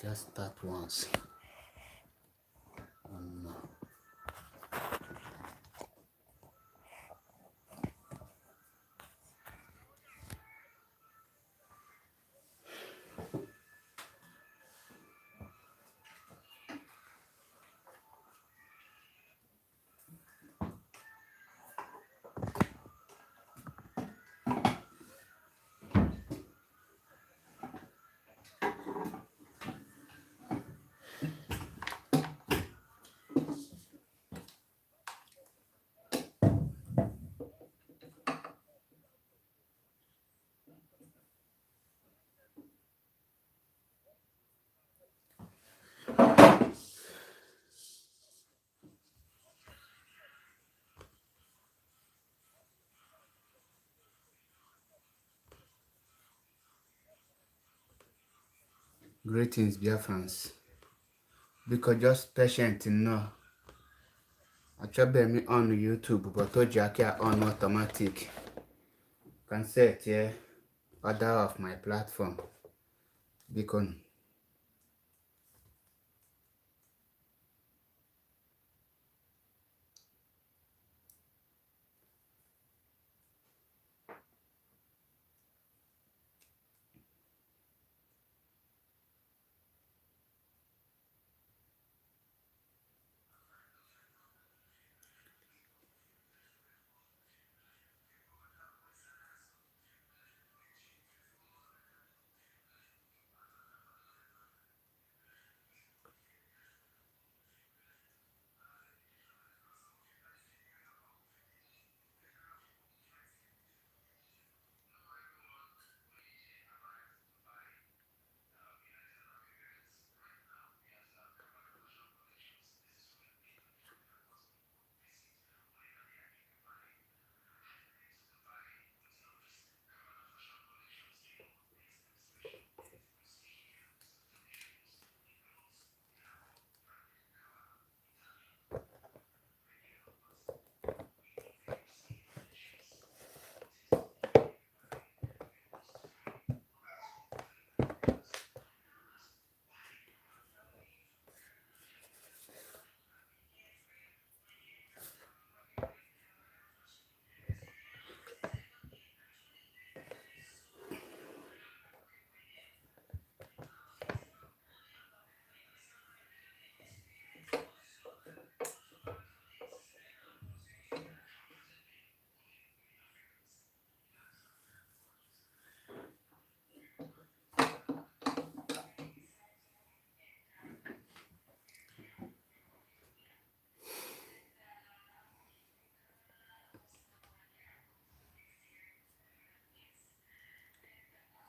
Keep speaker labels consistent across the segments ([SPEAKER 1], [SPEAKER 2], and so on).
[SPEAKER 1] just start once. No. Greetings, Biafrans. Because just patient no. I tried me on YouTube, but told you I on automatic. Can set here other of my platform. Because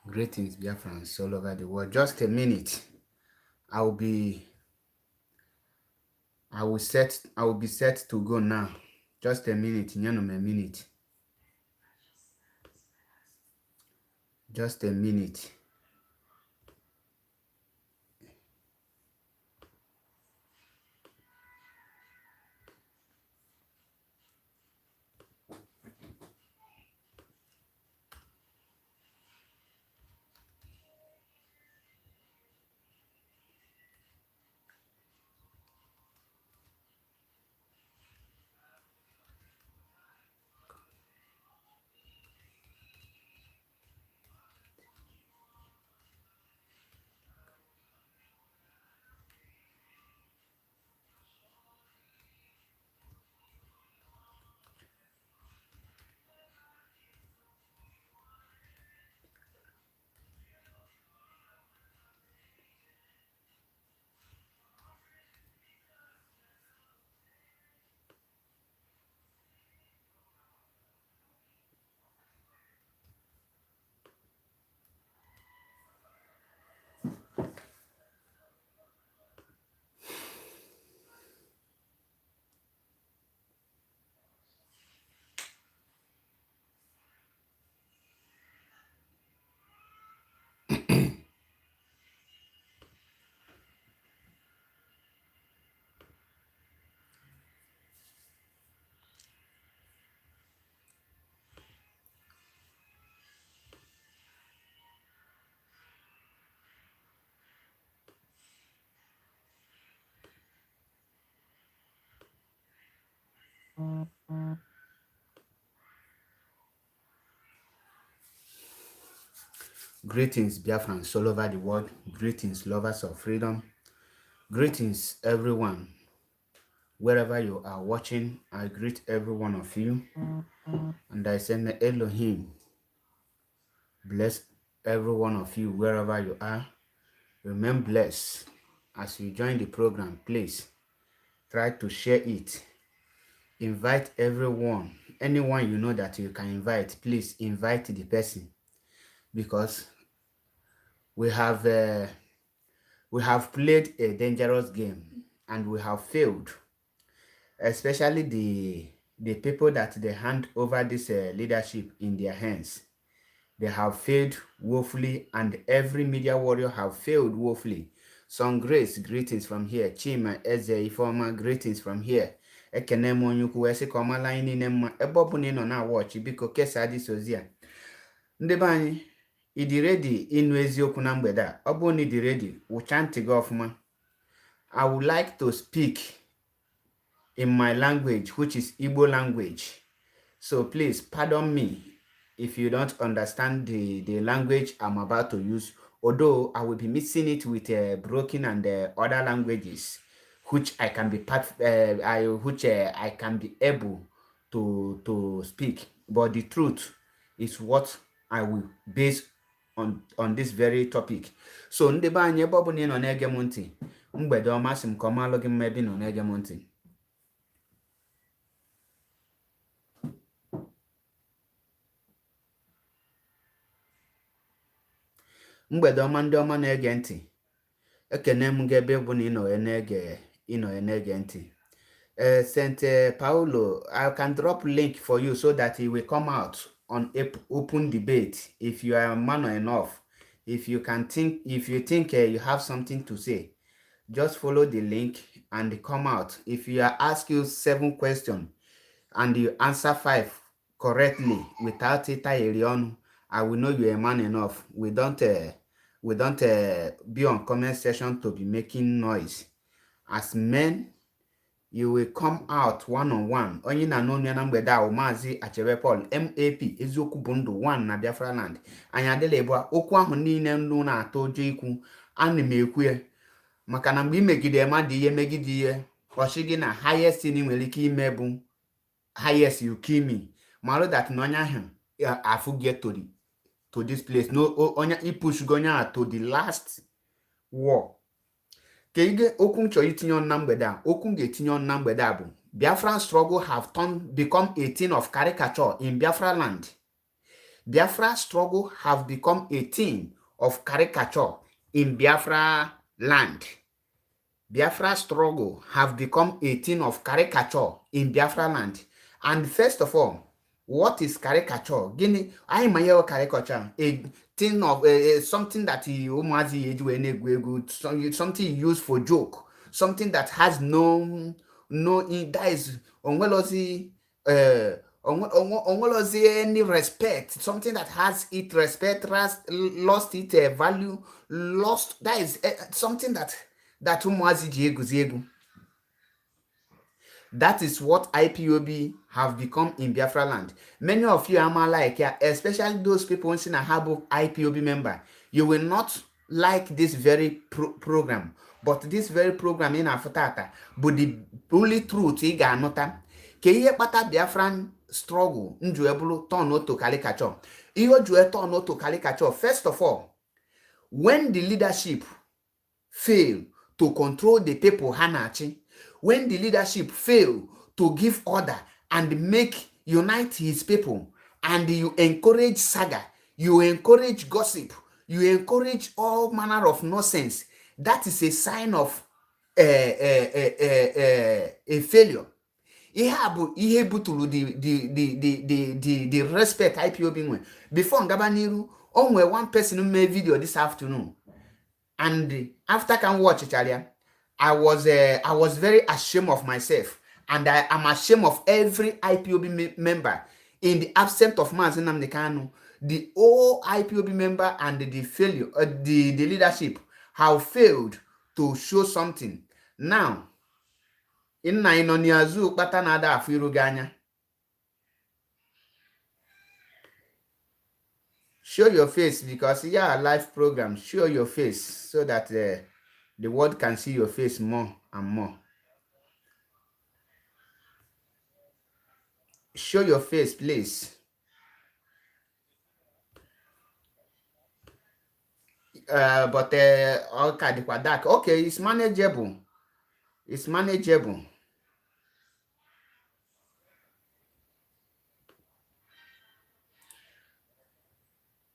[SPEAKER 1] greetings, Biafrans all over the world. Just a minute. I will be set to go now. Just a minute, a minute. Just a minute. Greetings, Biafrans all over the world. Greetings, lovers of freedom. Greetings, everyone. Wherever you are watching, I greet every one of you. And I say, may Elohim bless every one of you wherever you are. Remain blessed. As you join the program, please try to share it. Invite everyone. Anyone you know that you can invite, please invite the person. Because we have played a dangerous game and we have failed, especially the people that they hand over this leadership in their hands. They have failed woefully, and every media warrior have failed woefully. Some grace, greetings from here. Chima, Eze, Ifoma, greetings from here. Ekene monyuku wesi koma line nema ebobu ni no na watch biko kesa di sozia. Ndị be anyị, ịdị ready ịnụ eziokwu na mgbede a? Ọ bụrụ na ịdị ready, wụcha ntị gị ọfụma. I would like to speak in my language, which is Igbo language. So please pardon me if you don't understand the language I'm about to use, although I will be mixing it with broken and other languages, which I can be I can be able to speak. But the truth is what I will base on this very topic. So ndị be anyị, ebe ọ bụ na ị nọ na-ege m ntị, mgbede ọma, sị m ka ọ malụ gị mma ebe ị nọ na-ege m ntị. Mgbede ọma ndị ọma na-ege ntị, ekene m gị ebe bụ na ị nọ na-ege ntị. St. Paulo, I can drop link for you so that it will come out on open debate if you are man enough. If you think you have something to say, just follow the link and come out. If you are asked you 7 questions and you answer 5 correctly without it, I will know you are man enough. We don't be on comment section to be making noise. As men, you will come out one-on-one. Onye na n'onu na mgbede a Maazị Achebe Paul, MAP, eziokwu bụ ndụ 1 na Biafra land. Anyị adịla ebu okwu ahụ niile nnu na-atọ ụjọ ikwu. Ana m ekwu ya maka na mgbe imegide mmadụ ihe megide ihe, ọchị gị na highest thing nwere ike ime bụ highest you kill me. Marụ that na onye ahụ afụ get to this place. No, onye ipush go nya to the last war. Keige okwu chọrọ itinye ọnụ na mgbede a, okwu ga-etinye ọnụ na mgbede a bụ Biafran struggle have become a thing of caricature in Biafra land. Biafra struggle have become a thing of caricature in Biafra land. Biafra struggle have become a thing of caricature in Biafra land. And first of all, what is caricature? Gini, I am a caricature, a thing of something that something used for joke, something that has that is any respect, something that has its respect, lost its value, lost. That is something that that is what IPOB have become in Biafra land. Many of you are like, especially those people who have IPOB member. You will not like this very program, but this very program in Afutata. But the only truth is that Keye pata Biafran struggle njuebulu turn to caricature. Iyo jue turn to caricature. First of all, when the leadership fail to control the people hanachi, when the leadership fail to give order and unite his people, and you encourage saga, you encourage gossip, you encourage all manner of nonsense, that is a sign of a failure. Ihe butulu the respect IPOB nwe. Before ngaba niru, onwe one person made video this afternoon, and after can watch it, I was very ashamed of myself, and I am ashamed of every IPOB member in the absence of Mazi Nnamdi Kanu. The all IPOB member and the failure, the leadership have failed to show something. Now, Inna ino ni azu kpata na ada afu iru gị anya. Show your face because yeah, live program. Show your face so that the world can see your face more and more. Show your face, please. But okay, the dark. Okay, it's manageable. It's manageable.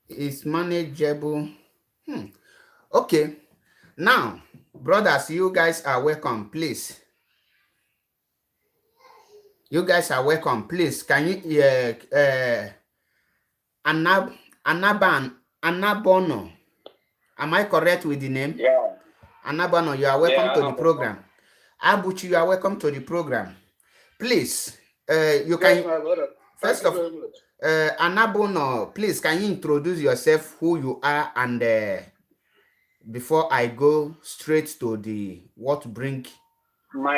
[SPEAKER 1] It's manageable. Okay. Now, brothers, you guys are welcome, please. You guys are welcome, please. Can you Anabono? Am I correct with the name?
[SPEAKER 2] Yeah.
[SPEAKER 1] Anabono, you are welcome to the program. Abuchi, you are welcome to the program. Please, you can first of Anabono, please can you introduce yourself, who you are, and before I go straight to the what bring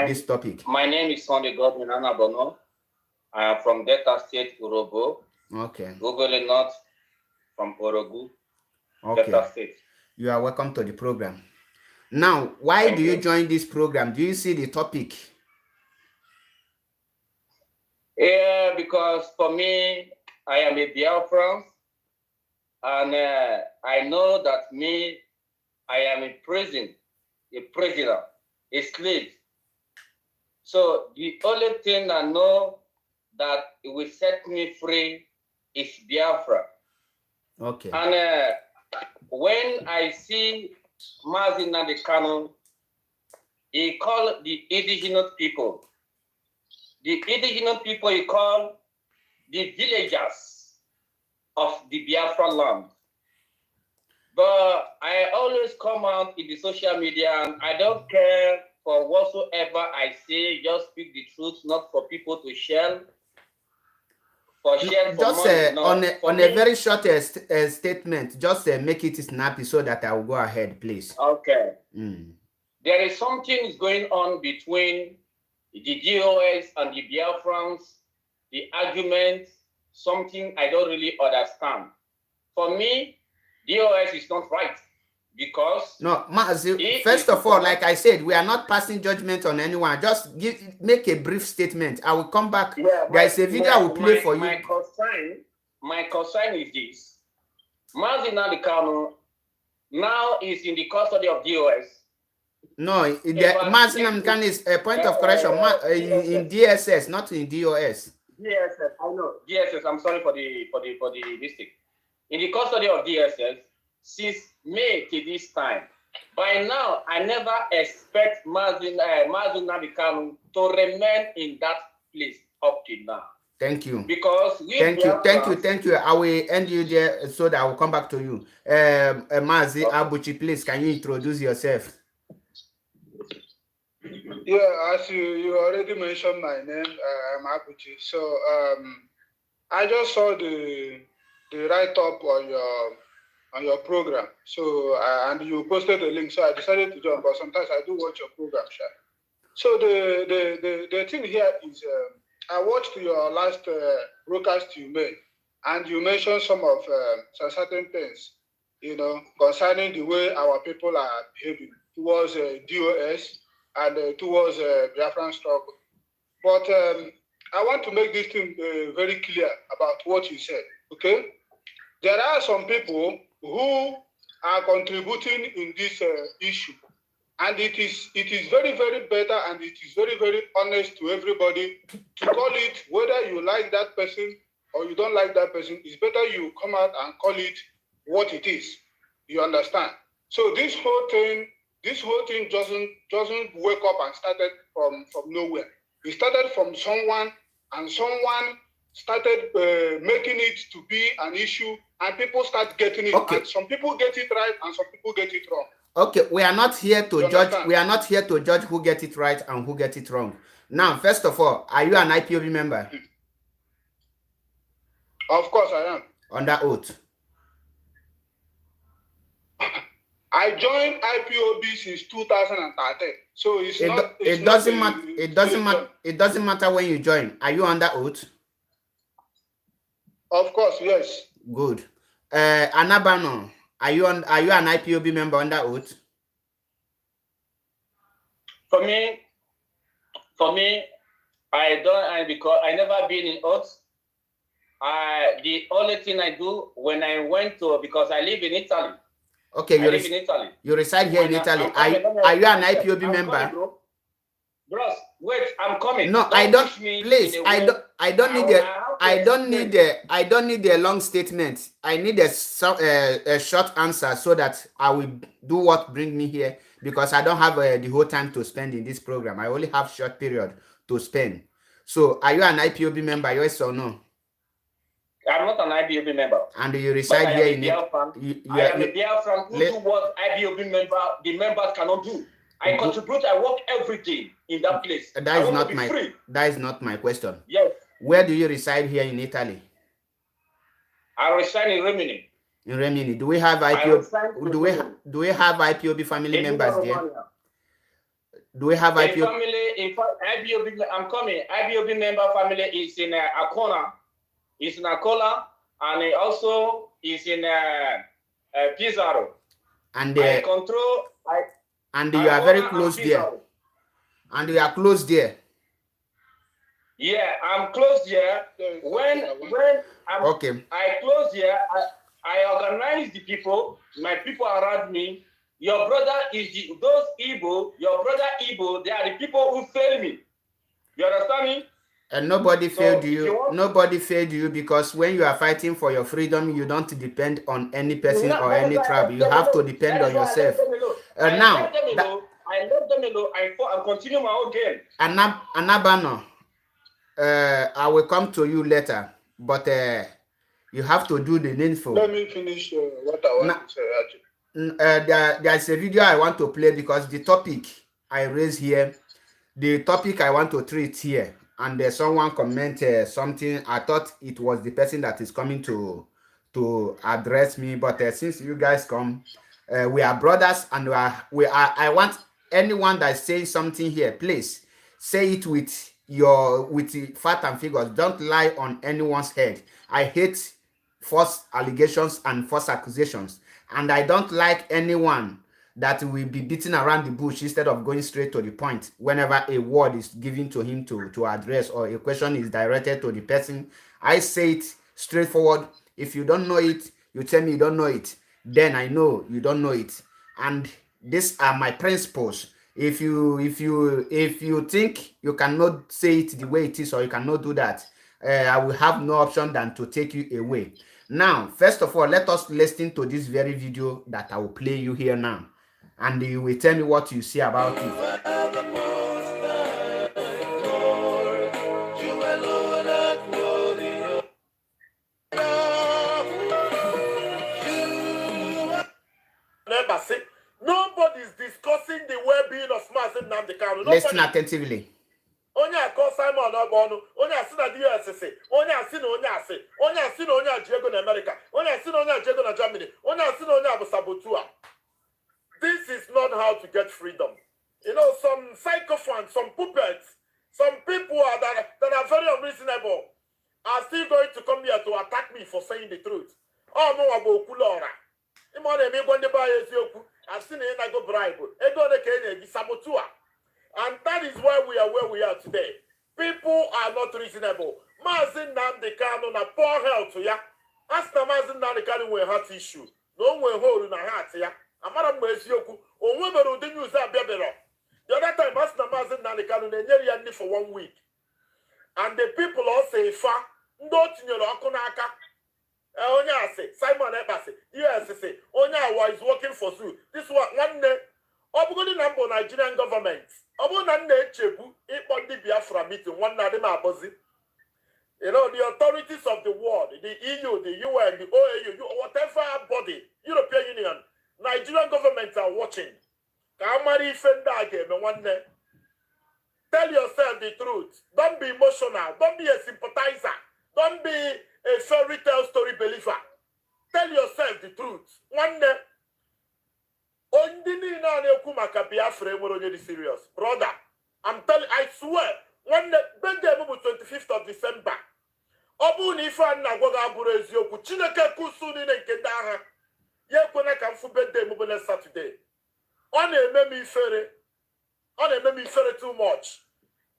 [SPEAKER 1] this topic.
[SPEAKER 2] My name is Sunday Godwin Anabono. I am from Delta State, Urobo.
[SPEAKER 1] Okay.
[SPEAKER 2] Google North from Orogu,
[SPEAKER 1] okay.
[SPEAKER 2] Delta State.
[SPEAKER 1] You are welcome to the program. Now, why do you join this program? Do you see the topic?
[SPEAKER 2] Yeah, because for me, I am a Biafran, and I know that I am in prison, a prisoner, a slave. So the only thing I know that it will set me free is Biafra.
[SPEAKER 1] Okay.
[SPEAKER 2] And when I see Mazin Kanu, he called the indigenous people. The indigenous people he called the villagers of the Biafra land. But I always come out in the social media and I don't care for whatsoever I say, just speak the truth, not for people to share.
[SPEAKER 1] Just on a very short statement, just make it snappy so that I will go ahead, please.
[SPEAKER 2] Okay. There is something going on between the DOS and the Biafrans, the argument, something I don't really understand. For me, DOS is not right because...
[SPEAKER 1] No, Mazi, first of all, like I said, we are not passing judgment on anyone. Just make a brief statement. I will come back.
[SPEAKER 2] Yeah,
[SPEAKER 1] there is a video I will play for you.
[SPEAKER 2] My concern is this. Mazin Kanu now is in the custody of DOS.
[SPEAKER 1] No, Mazin Kanu is a point of correction in DSS, not in DOS.
[SPEAKER 2] DSS, I know. DSS, I'm sorry for the mistake. In the custody of DSS since May to this time. By now, I never expect Mazin Kanu to remain in that place up till now.
[SPEAKER 1] Thank you.
[SPEAKER 2] Because
[SPEAKER 1] thank you. I will end you there so that I will come back to you. Mazi Abuchi, please, can you introduce yourself?
[SPEAKER 3] Yeah, as you already mentioned my name, I'm Abuchi. So I just saw the write-up on your program. So and you posted a link, so I decided to join. But sometimes I do watch your program, Sha. So the thing here is, I watched your last broadcast you made, and you mentioned some of certain things, concerning the way our people are behaving towards DOS and towards Biafran struggle. But I want to make this thing very clear about what you said. Okay, there are some people who are contributing in this issue, and it is very, very better, and it is very, very honest to everybody to call it, whether you like that person or you don't like that person. It's better you come out and call it what it is. You understand? So this whole thing doesn't wake up and started from nowhere. It started from someone, and someone started making it to be an issue, and people start getting it.
[SPEAKER 1] Okay.
[SPEAKER 3] And some people get it right, and some people get it wrong.
[SPEAKER 1] Okay, we are not here to judge. We are not here to judge who get it right and who get it wrong. Now, first of all, are you an IPOB member?
[SPEAKER 3] Of course I am.
[SPEAKER 1] Under oath.
[SPEAKER 3] I joined IPOB since 2013. So it's not.
[SPEAKER 1] It doesn't matter. It doesn't matter. It doesn't matter when you join. Are you under oath?
[SPEAKER 3] Of course, yes.
[SPEAKER 1] Good. Anabano, are you an IPOB member under oath?
[SPEAKER 2] For me, I don't, because I never been in oath. The only thing I do when I went to, because I live in Italy.
[SPEAKER 1] Okay,
[SPEAKER 2] I live in Italy.
[SPEAKER 1] You reside here in Italy. Are you an IPOB member?
[SPEAKER 2] Bros, wait, I'm coming.
[SPEAKER 1] No, I don't. Please, I don't need a long statement. I need a short answer so that I will do what bring me here, because I don't have the whole time to spend in this program. I only have short period to spend. So, are you an IPOB member? Yes or no?
[SPEAKER 2] I'm not an IPOB member.
[SPEAKER 1] And you reside here in
[SPEAKER 2] Biafra. I am a Biafra who do what IPOB the members cannot do. I contribute, I work everything in that place.
[SPEAKER 1] That is not my question.
[SPEAKER 2] Yes.
[SPEAKER 1] Where do you reside here in Italy?
[SPEAKER 2] I reside in Rimini.
[SPEAKER 1] In Rimini. Do we have IPOB? Do we have IPOB family members there? Do we have IPOB
[SPEAKER 2] family? In fact, IPOB. I'm coming. IPOB member family is in Akona. It's in Akola, and it also is in Pizarro.
[SPEAKER 1] And
[SPEAKER 2] I control.
[SPEAKER 1] And you are very close there. And you are close there.
[SPEAKER 2] Yeah, I'm close there. When I close here, I organize the people, my people around me. Your brother is those Igbo, your brother Igbo, they are the people who fail me. You understand me?
[SPEAKER 1] And nobody failed you. Nobody failed you, because when you are fighting for your freedom, you don't depend on any person or any tribe. You have to depend on yourself. Now,
[SPEAKER 2] I let them alone. I continue my own game.
[SPEAKER 1] Anabano, I will come to you later, but you have to do the needful.
[SPEAKER 3] Let me finish what I want to say.
[SPEAKER 1] There's a video I want to play, because the topic I raised here, the topic I want to treat here, and someone commented something. I thought it was the person that is coming to address me, but since you guys come, we are brothers, and I want anyone that is saying something here, please say it with fact and figures. Don't lie on anyone's head. I hate false allegations and false accusations, and I don't like anyone that will be beating around the bush instead of going straight to the point whenever a word is given to him to address, or a question is directed to the person. I say it straightforward. If you don't know it, you tell me you don't know it. Then I know you don't know it. And these are my principles. If you think you cannot say it the way it is, or you cannot do that, I will have no option than to take you away. Now, first of all, let us listen to this very video that I will play you here now, and you will tell me what you see about it.
[SPEAKER 4] Nobody is discussing the well-being of Mazen Namdekano.
[SPEAKER 1] Listen attentively.
[SPEAKER 4] Onye akọ Simon Obonu, onye asi na DSS, onye asi na onye asi, onye asi na onye ajego na America, onye asi na onye ajego na Germany, onye asi na onye abusabotua. This is not how to get freedom. You know, some sycophants, some puppets, some people that are very unreasonable are still going to come here to attack me for saying the truth. Oh, no, abo kulora. Imone mi gwande ba ezioku, asi na ina go bribe. Ego de kenye gisabotua. And that is why we are where we are today. People are not reasonable. Mazen Namdekano na poor health ya. As na Mazen Namdekano we heart issue. No we hold na heart ya. Amara mwezioku. Onwe bero de news abebero. The other time as na Mazen Namdekano na nyeri ya ni for 1 week. And the people all say fa ndo tinyelo ako n'aka. Onya ase Simon Ebase. Yes say Onya wa is working for you. This one day. Obugodi number Nigerian government. Obu na na-echebu ikpo ndị Biafra meeting nwanne adị m abozi. You know, the authorities of the world, the EU, the UN, the OAU, whatever body, European Union, Nigerian government are watching. Tell yourself the truth. Don't be emotional. Don't be a sympathizer. Don't be a fairy tale story believer. Tell yourself the truth. One day, Ondi ni na na-ekwu maka Biafra enwere onye dị serious. Brother, I'm telling, I swear, when the birthday bụ 25th of December, ọ bụrụ na ife a na-agwa gị abụrụ eziokwu, Chineke kusu niile nke ndị agha, ya ekwena ka m fụ birthday m bụ next Saturday. Ọ na-eme m ifere too much.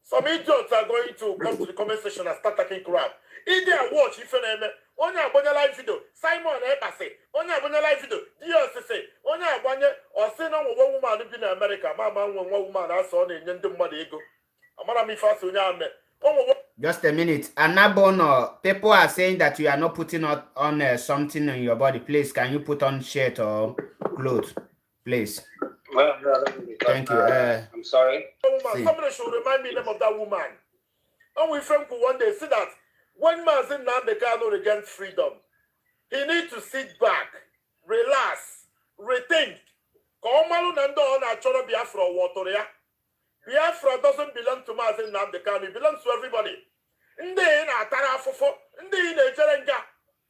[SPEAKER 4] Some idiots are going to come to the comment section and start talking crap. If they watch ife na-eme, onye agbanye live video, Simon Ekpasi, onye agbanye live video, DSC, onye agbanye osi na nwa woman bi na America, mama nwa woman aso na-enye ndị mmadụ ego. Amara m ife asị onye ame.
[SPEAKER 1] Just a minute. Anabono, people are saying that you are not putting on something on your body. Please, can you put on shirt or clothes, please?
[SPEAKER 2] Well, no,
[SPEAKER 1] thank you.
[SPEAKER 2] I'm sorry.
[SPEAKER 4] Somebody should remind me name of that woman. And we friend could one day see that when Mazin Namdekano regains freedom, he needs to sit back, relax, rethink. Biafra doesn't belong to Mazin Namdekano, it belongs to everybody.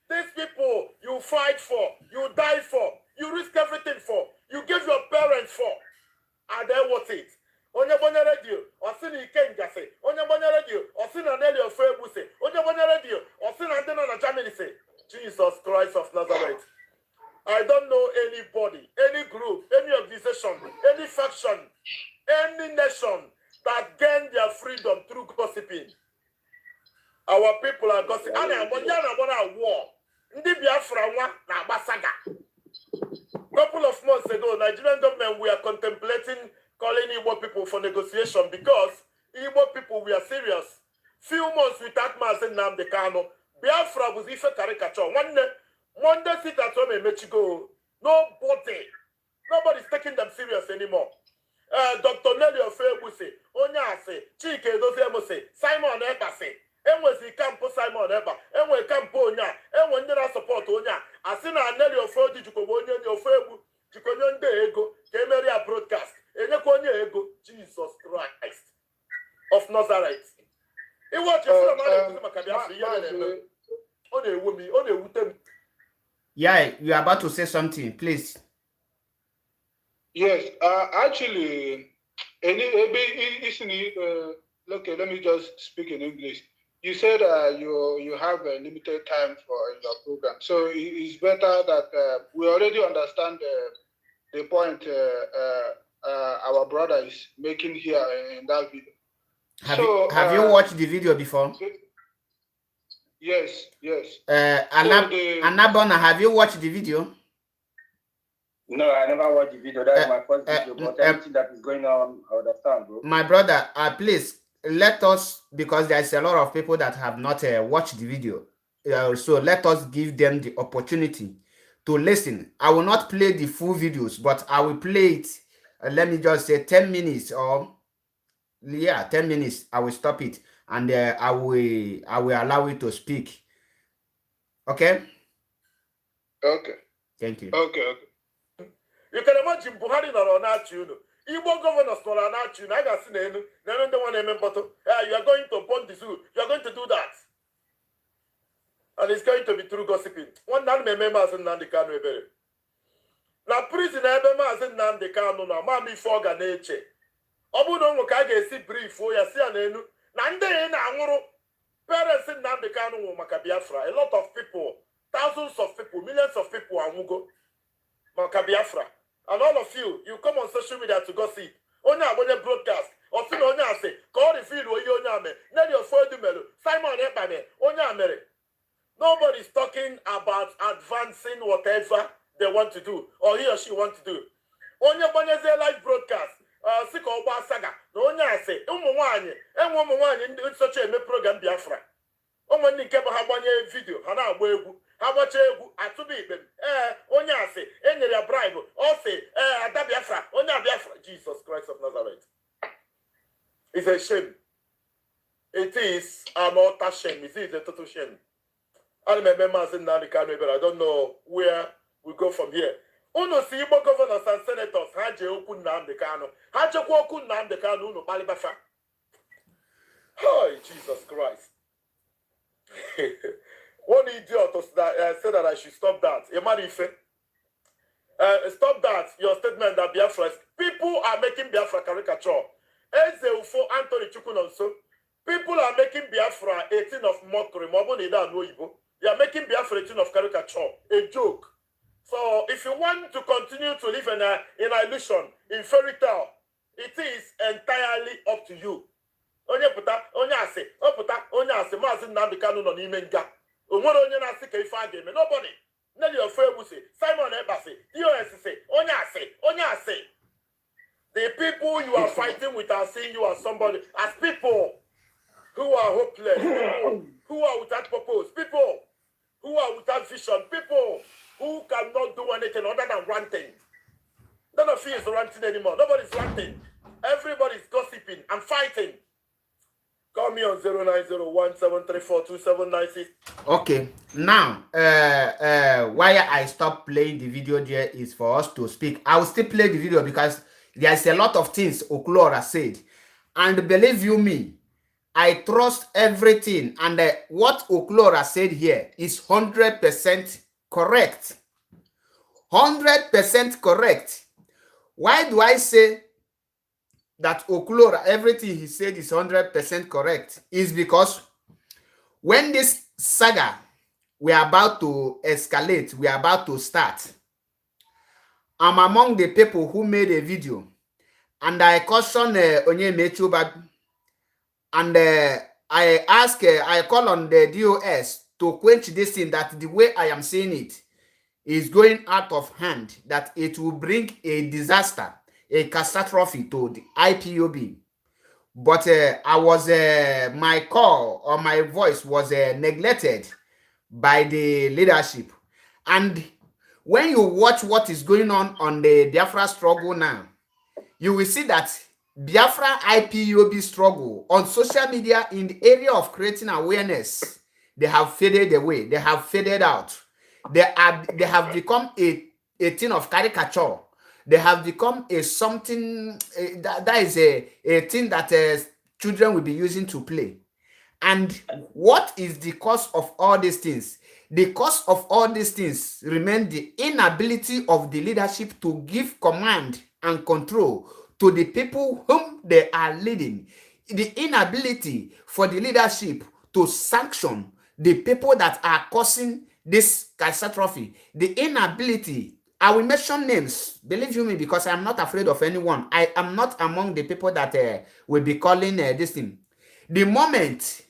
[SPEAKER 4] These people you fight for, you die for, you risk everything for, you give your parents for, are they worth it? Onye bonye radio, osini Ikengase, onye bonye radio, osina Nelly of Febuse, onye bonye radio, osina Andena na Germany say, Jesus Christ of Nazareth. I don't know anybody, any group, any organization, any faction, any nation that gained their freedom through gossiping. Our people are gossiping. Ana war. Ndi Biafra na basaga. Couple of months ago, Nigerian government we are contemplating calling Igbo people for negotiation because Igbo people we are serious. Few months without Mazen Namdekano, Biafra was ife caricature. Monday sit at home in Mexico. Nobody's taking them serious anymore. Dr. Nelly Ofebuse, Onyase, Chike Doziemose, Simon Ebase, enwezi kampo Simon Eba, enwe kampo Onya, enwe ndị na support Onya. Asị na Nelly Ofeodi jikọba onye Ofebu, jikonye ndị ego, ka emeri a broadcast. Enyekwa onye ego, Jesus Christ of Nazareth. Iwatch film na maka Biafra ihe na-eme. Ọ na-ewu mi, ọ na-ewute m.
[SPEAKER 1] Yeah, you are about to say something, please.
[SPEAKER 3] Yes, actually, okay, let me just speak in English. You said you have a limited time for your program, so it's better that we already understand the point our brother is making here in that video.
[SPEAKER 1] Have you watched the video before?
[SPEAKER 3] Yes.
[SPEAKER 1] Anabona, have you watched the video?
[SPEAKER 2] No, I never watched the video. That's my first video. But everything that is going on, I understand, bro.
[SPEAKER 1] My brother, please let us, because there's a lot of people that have not watched the video. So let us give them the opportunity to listen. I will not play the full videos, but I will play it. Let me just say 10 minutes or 10 minutes. I will stop it and I will allow you to speak. Okay?
[SPEAKER 3] Okay.
[SPEAKER 1] Thank you.
[SPEAKER 3] Okay.
[SPEAKER 4] You can imagine Buhari nọrọ na-achị unu. Igbo governors nọrọ na-achị unu. I ga-asị n'elu ndị nwa na-eme mkpọtụ. You are going to burn the zoo. You are going to do that. And it's going to be through gossiping. One na eme Maazị Nnamdi Kanu ebere. Na prison ebe Maazị Nnamdi Kanu nọ, ma ife ọ ga na-eche. Ọ bụrụ na ụmụ ka a ga-esi brief ya si ya n'elu na ndị na-anwụrụ parents Nnamdi Kanu nwụrụ maka Biafra. A lot of people, thousands of people, millions of people anwụgo maka Biafra. And all of you come on social media to gossip. Onye abonye broadcast. Osi na onye ase. Ka ọ reveal oyi onye ame. Nelly Ofeodi melu. Simon Ekpame. Onye amere. Nobody's talking about advancing whatever they want to do. Or he or she want to do. Onye banyeze live broadcast. Si ka ọgba saga. Na onye ase. Ụmụ nwaanyị. Enwe ụmụ nwaanyị ndị socha eme program Biafra. Ụmụ ndị nke bụ ha gbanye video. Ha na-agba egwu. How much atụba ikpe onye asị enyere ya bribe ọ sị ada Biafra onye Biafra. Jesus Christ of Nazareth. It's a shame. It is an utter shame. It is a total shame. I remember Maazị Nnamdi Kanu, but I don't know where we go from here. Unu si Igbo governors and senators ha je okwu Nnamdi Kanu. Ha jekwa okwu Nnamdi Kanu unu kpalibafa. Oh, Jesus Christ. One idiot said that I should stop that. Stop that, your statement that Biafra, people are making Biafra caricature. Ezeufo Anthony Chukunonso, people are making Biafra a thing of mockery. They are making Biafra a thing of caricature, a joke. So if you want to continue to live in an illusion, in fairy tale, it is entirely up to you. Onye puta, onye ase, oputa, onye ase, Mazi Nnamdi Kanu no n'ime nga. Onwere onye na-asị ka ife a ga-eme. Nobody. Nelly Ofebu say, Simon Ebasi, DOS say, onye ase, onye ase. The people you are fighting with are seeing you as somebody, as people who are hopeless, people who are without purpose, people who are without vision, people who cannot do anything other than ranting. None of you is ranting anymore. Nobody's ranting. Everybody's gossiping and fighting. Call me on 0901-734-2796.
[SPEAKER 1] Okay, now why I stopped playing the video there is for us to speak. I will still play the video because there's a lot of things Oklora said, and believe you me, I trust everything, and what Oklora said here is 100% correct. 100% correct. Why do I say that Oklora, everything he said is 100% correct? Is because when this saga we are about to escalate, we are about to start, I'm among the people who made a video, and I caution Onyemechuba, and I call on the DOS to quench this thing, that the way I am seeing it is going out of hand, that it will bring a disaster, a catastrophe to the IPOB. But I was my call or my voice was neglected by the leadership. And when you watch what is going on the Biafra struggle now, you will see that Biafra IPOB struggle on social media in the area of creating awareness, they have faded away, they have faded out. They have become a thing of caricature. They have become a something that is a thing that children will be using to play. And what is the cause of all these things? The cause of all these things remain the inability of the leadership to give command and control to the people whom they are leading. The inability for the leadership to sanction the people that are causing this catastrophe. The inability, I will mention names, believe you me, because I am not afraid of anyone. I am not among the people that will be calling this thing. The moment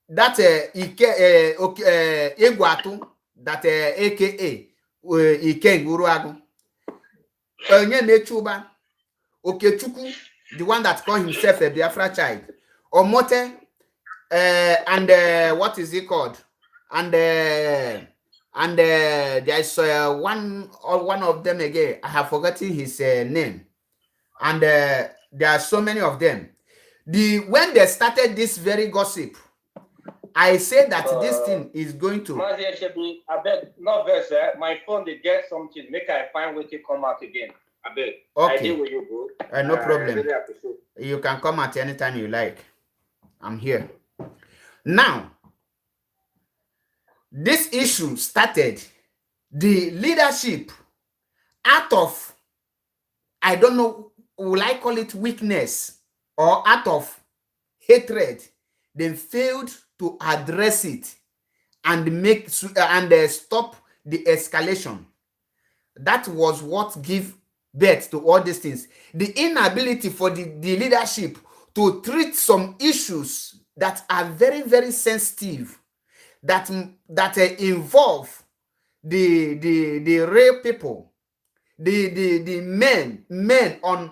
[SPEAKER 1] that Egwatu, that aka Iken Guruagu, Onyemechuba, Okechukwu, the one that called himself a Biafra child, Omote, and what is he called? And there is one of them again. I have forgotten his name. And there are so many of them. When they started this very gossip, I say that this thing is going to.
[SPEAKER 2] I beg, no verse. My phone they get something. Make I find way to come out again. I beg.
[SPEAKER 1] Okay.
[SPEAKER 2] I deal with you, bro.
[SPEAKER 1] No problem.
[SPEAKER 2] Really appreciate.
[SPEAKER 1] You can come at any time you like. I'm here. Now, this issue started. The leadership, out of, I don't know, will I call it weakness or out of hatred, they failed to address it and stop the escalation. That was what gave birth to all these things. The inability for the leadership to treat some issues that are very, very sensitive, that involve the real people, the men on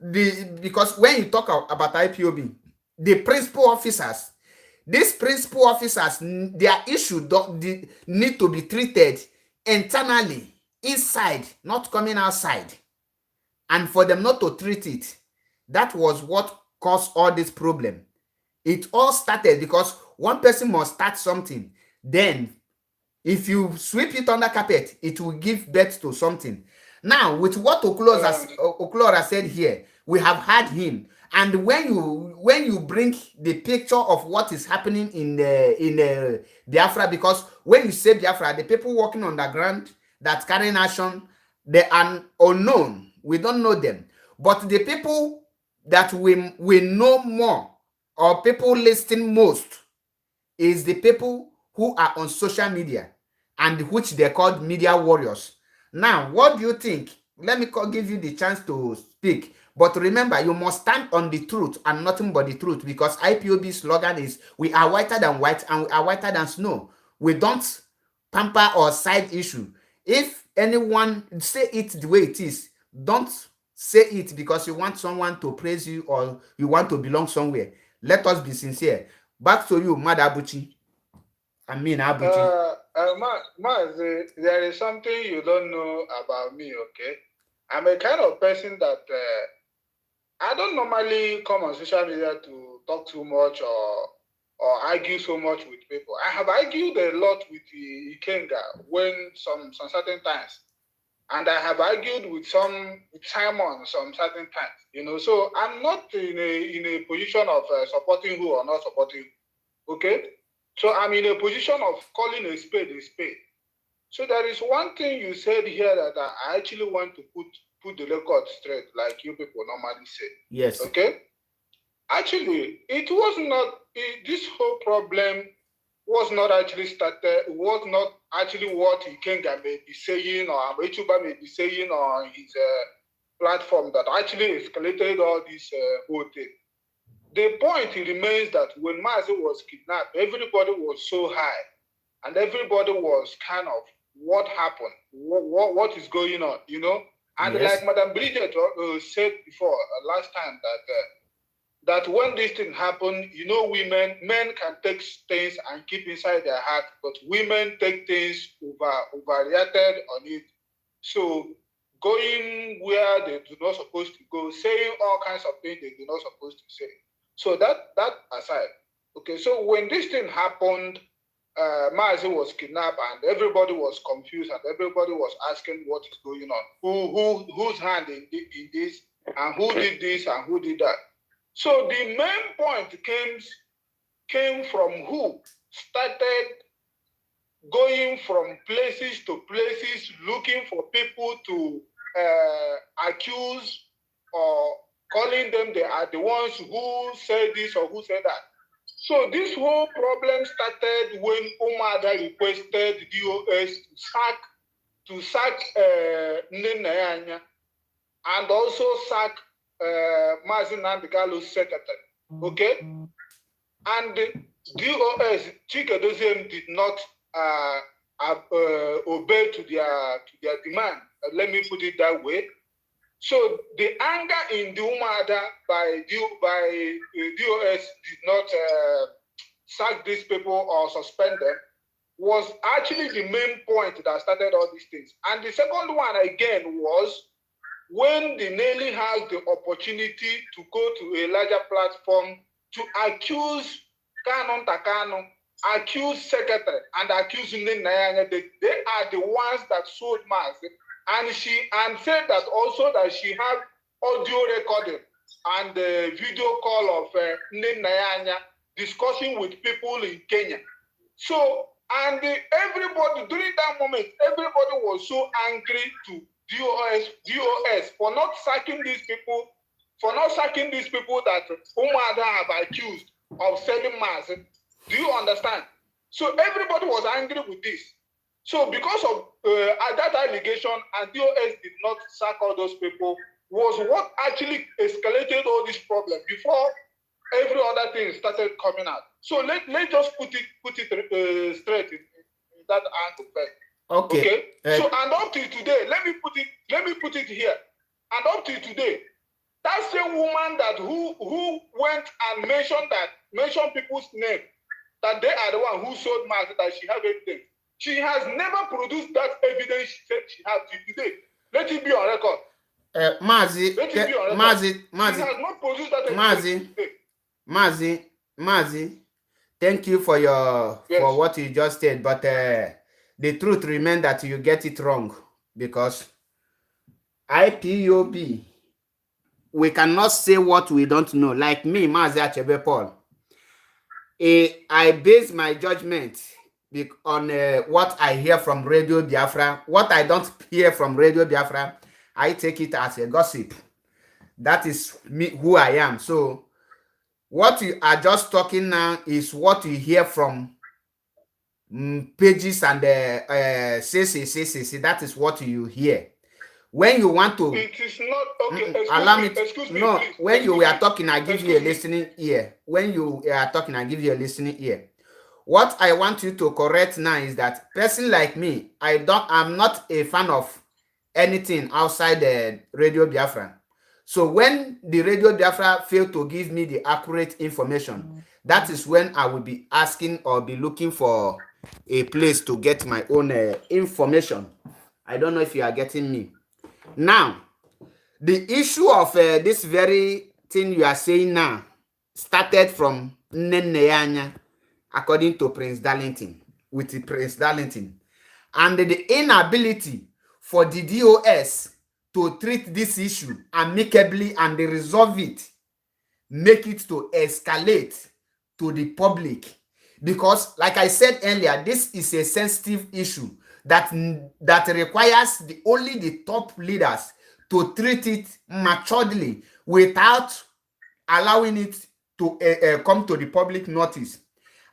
[SPEAKER 1] the, because when you talk about IPOB, the principal officers, these principal officers, their issue need to be treated internally, inside, not coming outside. And for them not to treat it, that was what caused all this problem. It all started because one person must start something. Then, if you sweep it under carpet, it will give birth to something. Now, with what Oklora said here, we have had him. And when you bring the picture of what is happening in Biafra, because when you say Biafra, the people working on the ground that carrying action, they are unknown. We don't know them. But the people that we know more, or people listening most, is the people who are on social media, and which they called media warriors. Now, what do you think? Let me give you the chance to speak. But remember, you must stand on the truth and nothing but the truth, because IPOB's slogan is, we are whiter than white and we are whiter than snow. We don't pamper or side issue. If anyone say it the way it is, don't say it because you want someone to praise you or you want to belong somewhere. Let us be sincere. Back to you, Mad Abuchi. I mean Abuchi.
[SPEAKER 3] There is something you don't know about me, okay? I'm a kind of person that I don't normally come on social media to talk too much or argue so much with people. I have argued a lot with Ikenga when some certain times. And I have argued with Simon some certain times, you know. So I'm not in a position of supporting who or not supporting who, okay? So I'm in a position of calling a spade a spade. So there is one thing you said here that I actually want to put the record straight, like you people normally say.
[SPEAKER 1] Yes.
[SPEAKER 3] Okay? Actually, it was not, this whole problem was not actually started, was not actually what Ikenga may be saying or Amechuba may be saying on his platform that actually escalated all this whole thing. The point remains that when Mazi was kidnapped, everybody was so high and everybody was kind of, what happened? What is going on, you know? And
[SPEAKER 1] yes,
[SPEAKER 3] like Madam Bridget said before, last time, that when this thing happened, you know, men can take things and keep inside their heart, but women take things overreacted on it. So going where they do not supposed to go, saying all kinds of things they do not supposed to say. So that aside, okay. So when this thing happened, Mazi was kidnapped and everybody was confused and everybody was asking what is going on, whose hand in this, and who did this and who did that. So the main point came from who started going from places to places looking for people to accuse or calling them they are the ones who said this or who said that. So this whole problem started when Umada requested DOS to sack Nene and also sack Mazin Nandikalo's secretary. Okay? And the DOS, Chikedozium did not obey to their demand. Let me put it that way. So the anger in the Umada by DOS did not sack these people or suspend them, was actually the main point that started all these things. And the second one again was when the Nelly has the opportunity to go to a larger platform to accuse Canon Takano, accuse Secretary, and accuse Nayanya, they are the ones that sold mass. And said that also that she had audio recording and the video call of Nayanya discussing with people in Kenya. So, and everybody, during that moment, everybody was so angry to DOS for not sacking these people, that Umada have accused of selling mass. Do you understand? So everybody was angry with this. So because of that allegation, and DOS did not sack all those people, was what actually escalated all this problem before every other thing started coming out. So let's just put it straight in that angle first. Okay. So and up to today, let me put it here. And up to today, that same woman that who went and mentioned people's name, that they are the one who sold mass, that she have everything. She has never produced that evidence she said she has till today. Let it be on record.
[SPEAKER 1] Mazi,
[SPEAKER 3] Let it be on record. She has not produced that evidence.
[SPEAKER 1] Mazi, thank you for for what you just said, but the truth remains that you get it wrong, because IPOB we cannot say what we don't know. Like me, Mazi Achebe Paul. I base my judgment on what I hear from Radio Biafra. What I don't hear from Radio Biafra, I take it as a gossip. That is me, who I am. So what you are just talking now is what you hear from pages and CC. That is what you hear. When you want to,
[SPEAKER 3] it is not okay.
[SPEAKER 1] Allow me.
[SPEAKER 3] Excuse me.
[SPEAKER 1] No,
[SPEAKER 3] Please,
[SPEAKER 1] when you are talking, I give you a
[SPEAKER 3] me.
[SPEAKER 1] listening ear. When you are talking, I give you a listening ear. What I want you to correct now is that person like me, I'm not a fan of anything outside the Radio Biafra. So when the Radio Biafra fail to give me the accurate information, that is when I will be asking or be looking for a place to get my own information. I don't know if you are getting me. Now, the issue of this very thing you are saying now started from Nneneanya, according to Prince Darlington, with Prince Darlington, and the inability for the DOS to treat this issue amicably and resolve it, make it to escalate to the public. Because, like I said earlier, this is a sensitive issue that requires only the top leaders to treat it maturely without allowing it to come to the public notice.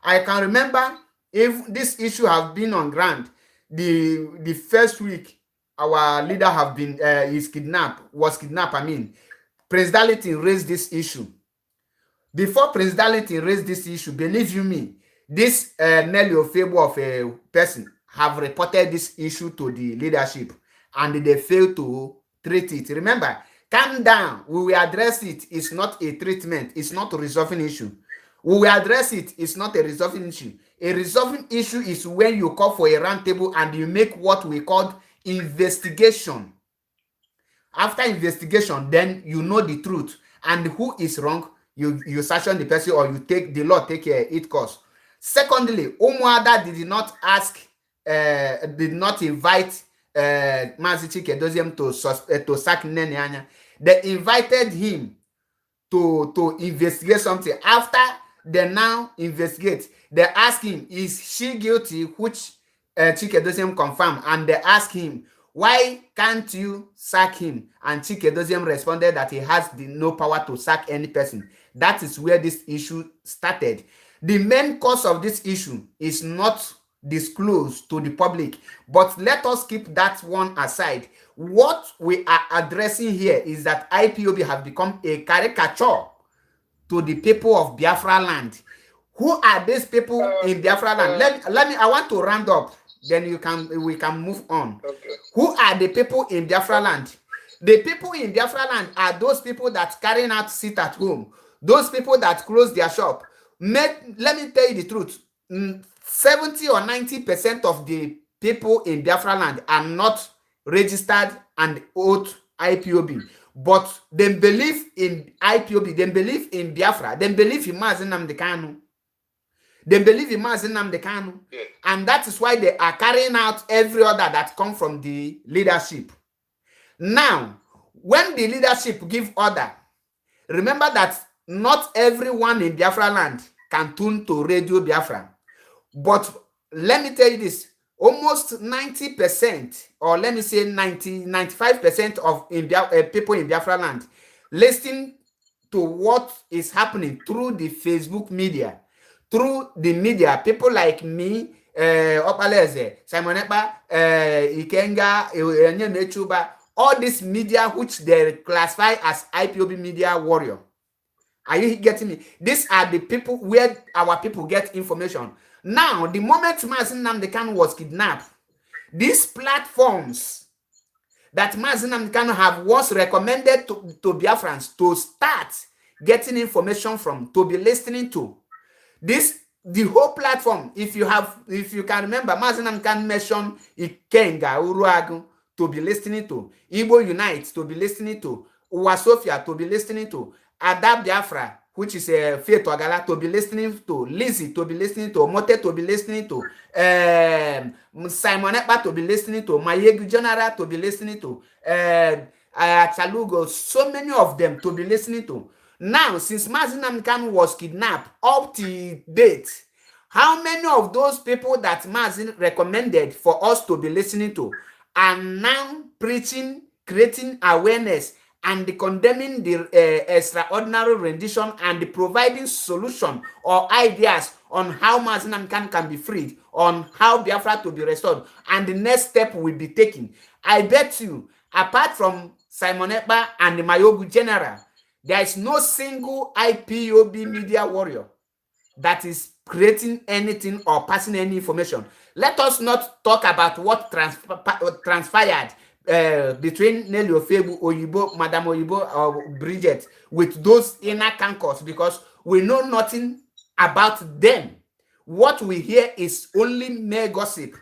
[SPEAKER 1] I can remember if this issue have been on ground, the first week our leader have been was kidnapped. I mean, Prince Darlington raised this issue. Before Prince Darlington raised this issue, believe you me, this Nelly Ofebo of a person have reported this issue to the leadership and they failed to treat it. Remember, calm down. We will address it. It's not a treatment. It's not a resolving issue. We will address it. It's not a resolving issue. A resolving issue is when you call for a round table and you make what we call investigation. After investigation, then you know the truth. And who is wrong, you sanction the person or you take the law, take its course. Secondly, Umuada did not invite Mazi Chikedozium to sack Nneneanya. They invited him to investigate something. After they now investigate, they ask him, is she guilty, which Chikedozium confirmed, and they ask him, why can't you sack him? And Chikedozium responded that he has no power to sack any person. That is where this issue started. The main cause of this issue is not disclosed to the public, but let us keep that one aside. What we are addressing here is that IPOB have become a caricature to the people of Biafra land. Who are these people in Biafra land? I want to round up, then we can move on. Okay. Who are the people in Biafra land? The people in Biafra land are those people that carrying out sit at home, those people that close their shop. Let me tell you the truth. 70 or 90% of the people in Biafra land are not registered and oath IPOB, but they believe in IPOB, they believe in Biafra, they believe in Mazi Nnamdi Kanu. They believe in Mazi Nnamdi Kanu, and that is why they are carrying out every order that comes from the leadership. Now, when the leadership give order, remember that not everyone in Biafra land can tune to Radio Biafra. But let me tell you this, almost 90%, or let me say 95% of people in Biafra land listen to what is happening through the Facebook media, through the media. People like me, Opaleze, Simon Ekpa, Ikenga, Enyemechuba, all this media which they classify as IPOB media warrior. Are you getting me? These are the people where our people get information. Now, the moment Mazi Nnamdi Kanu was kidnapped, these platforms that Mazi Nnamdi Kanu have was recommended to Biafrans to start getting information from, to be listening to. The whole platform, if you can remember, Mazi Nnamdi Kanu mentioned Ikenga, Uruagu to be listening to, Igbo Unite to be listening to, Uwasofia to be listening to, Ada Biafra, which is a Faith Ogala, to be listening to, Lizzie to be listening to, Mote to be listening to, Simon Ekpa to be listening to, Mayegu General to be listening to, Chalugo, so many of them to be listening to. Now, since Mazi Nnamdi Kanu was kidnapped up to date, how many of those people that Mazi recommended for us to be listening to are now preaching, creating awareness, and condemning the extraordinary rendition and providing solution or ideas on how Mazi Nnamdi Kanu can be freed, on how Biafra to be restored, and the next step will be taken? I bet you, apart from Simon Ekpa and the Mayogu General, there is no single IPOB media warrior that is creating anything or passing any information. Let us not talk about what transpired between Nelly Ofebu, Oyibo, Madam Oyibo, or Bridget with those inner cankers, because we know nothing about them. What we hear is only mere gossip,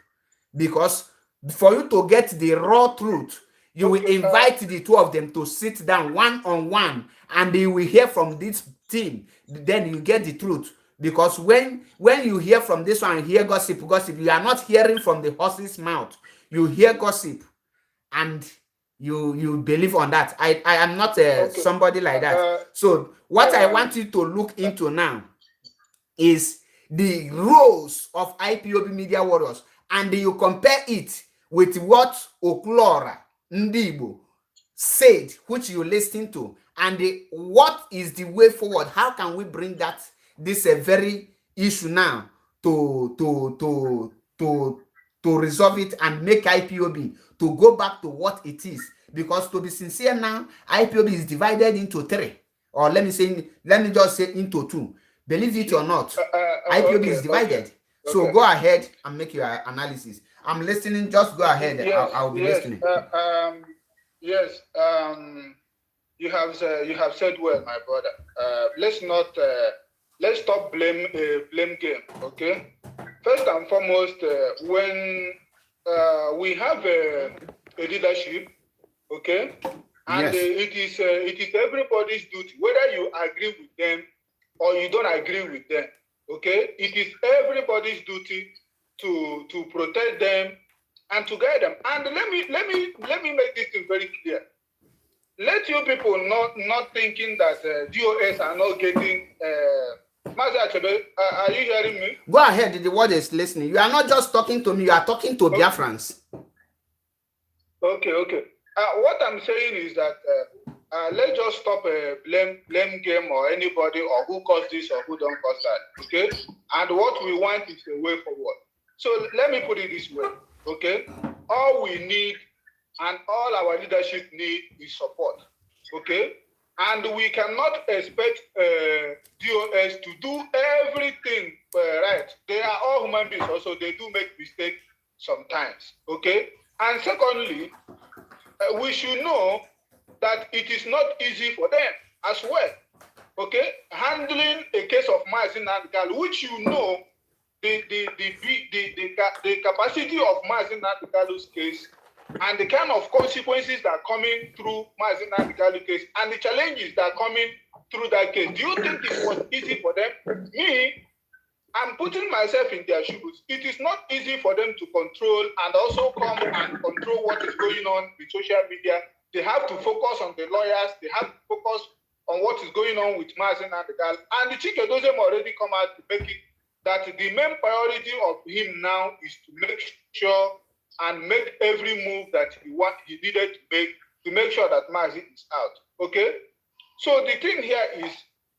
[SPEAKER 1] because for you to get the raw truth, you will invite the two of them to sit down one-on-one, and they will hear from this team. Then you get the truth. Because when you hear from this one, hear gossip, you are not hearing from the horse's mouth. You hear gossip, and you believe on that. I am not somebody like that. So what I want you to look into now is the roles of IPOB media warriors, and you compare it with what Oklora Ndibo said, which you listen to, and what is the way forward. How can we bring this very issue now to resolve it and make IPOB to go back to what it is? Because to be sincere now, IPOB is divided into three, or let me just say into two. Believe it or not, IPOB is divided. So go ahead and make your analysis. I'm listening. Just go ahead.
[SPEAKER 3] Yes,
[SPEAKER 1] I'll be listening.
[SPEAKER 3] Yes. You have said well, my brother. Let's stop blame game. Okay. First and foremost, when we have a leadership, okay, and yes, it is everybody's duty, whether you agree with them or you don't agree with them. Okay, it is everybody's duty to protect them and to guide them. And let me make this thing very clear. Let you people not thinking that DOS are not getting. Mazi Achebe, are you hearing me?
[SPEAKER 1] Go ahead. The word is listening. You are not just talking to me. You are talking to Biafrans.
[SPEAKER 3] Okay. What I'm saying is that let's just stop blame game or anybody or who caused this or who don't cause that. Okay, and what we want is a way forward. So let me put it this way. Okay, all we need and all our leadership need is support. Okay, and we cannot expect DOS to do everything right. They are all human beings. Also, they do make mistakes sometimes. Okay, and secondly, we should know that it is not easy for them as well. Okay, handling a case of Mazi Nnamdi Kanu, which you know the capacity of Mazi Nnamdi Kanu's case and the kind of consequences that are coming through Mazi Nnamdi Kanu's case and the challenges that are coming through that case. Do you think it was easy for them? Me, I'm putting myself in their shoes. It is not easy for them to control and also come and control what is going on with social media. They have to focus on the lawyers. They have to focus on what is going on with Mazi Nnamdi Kanu. And the Chike already come out to make it that the main priority of him now is to make sure and make every move that he needed to make sure that Mazi is out. Okay? So the thing here is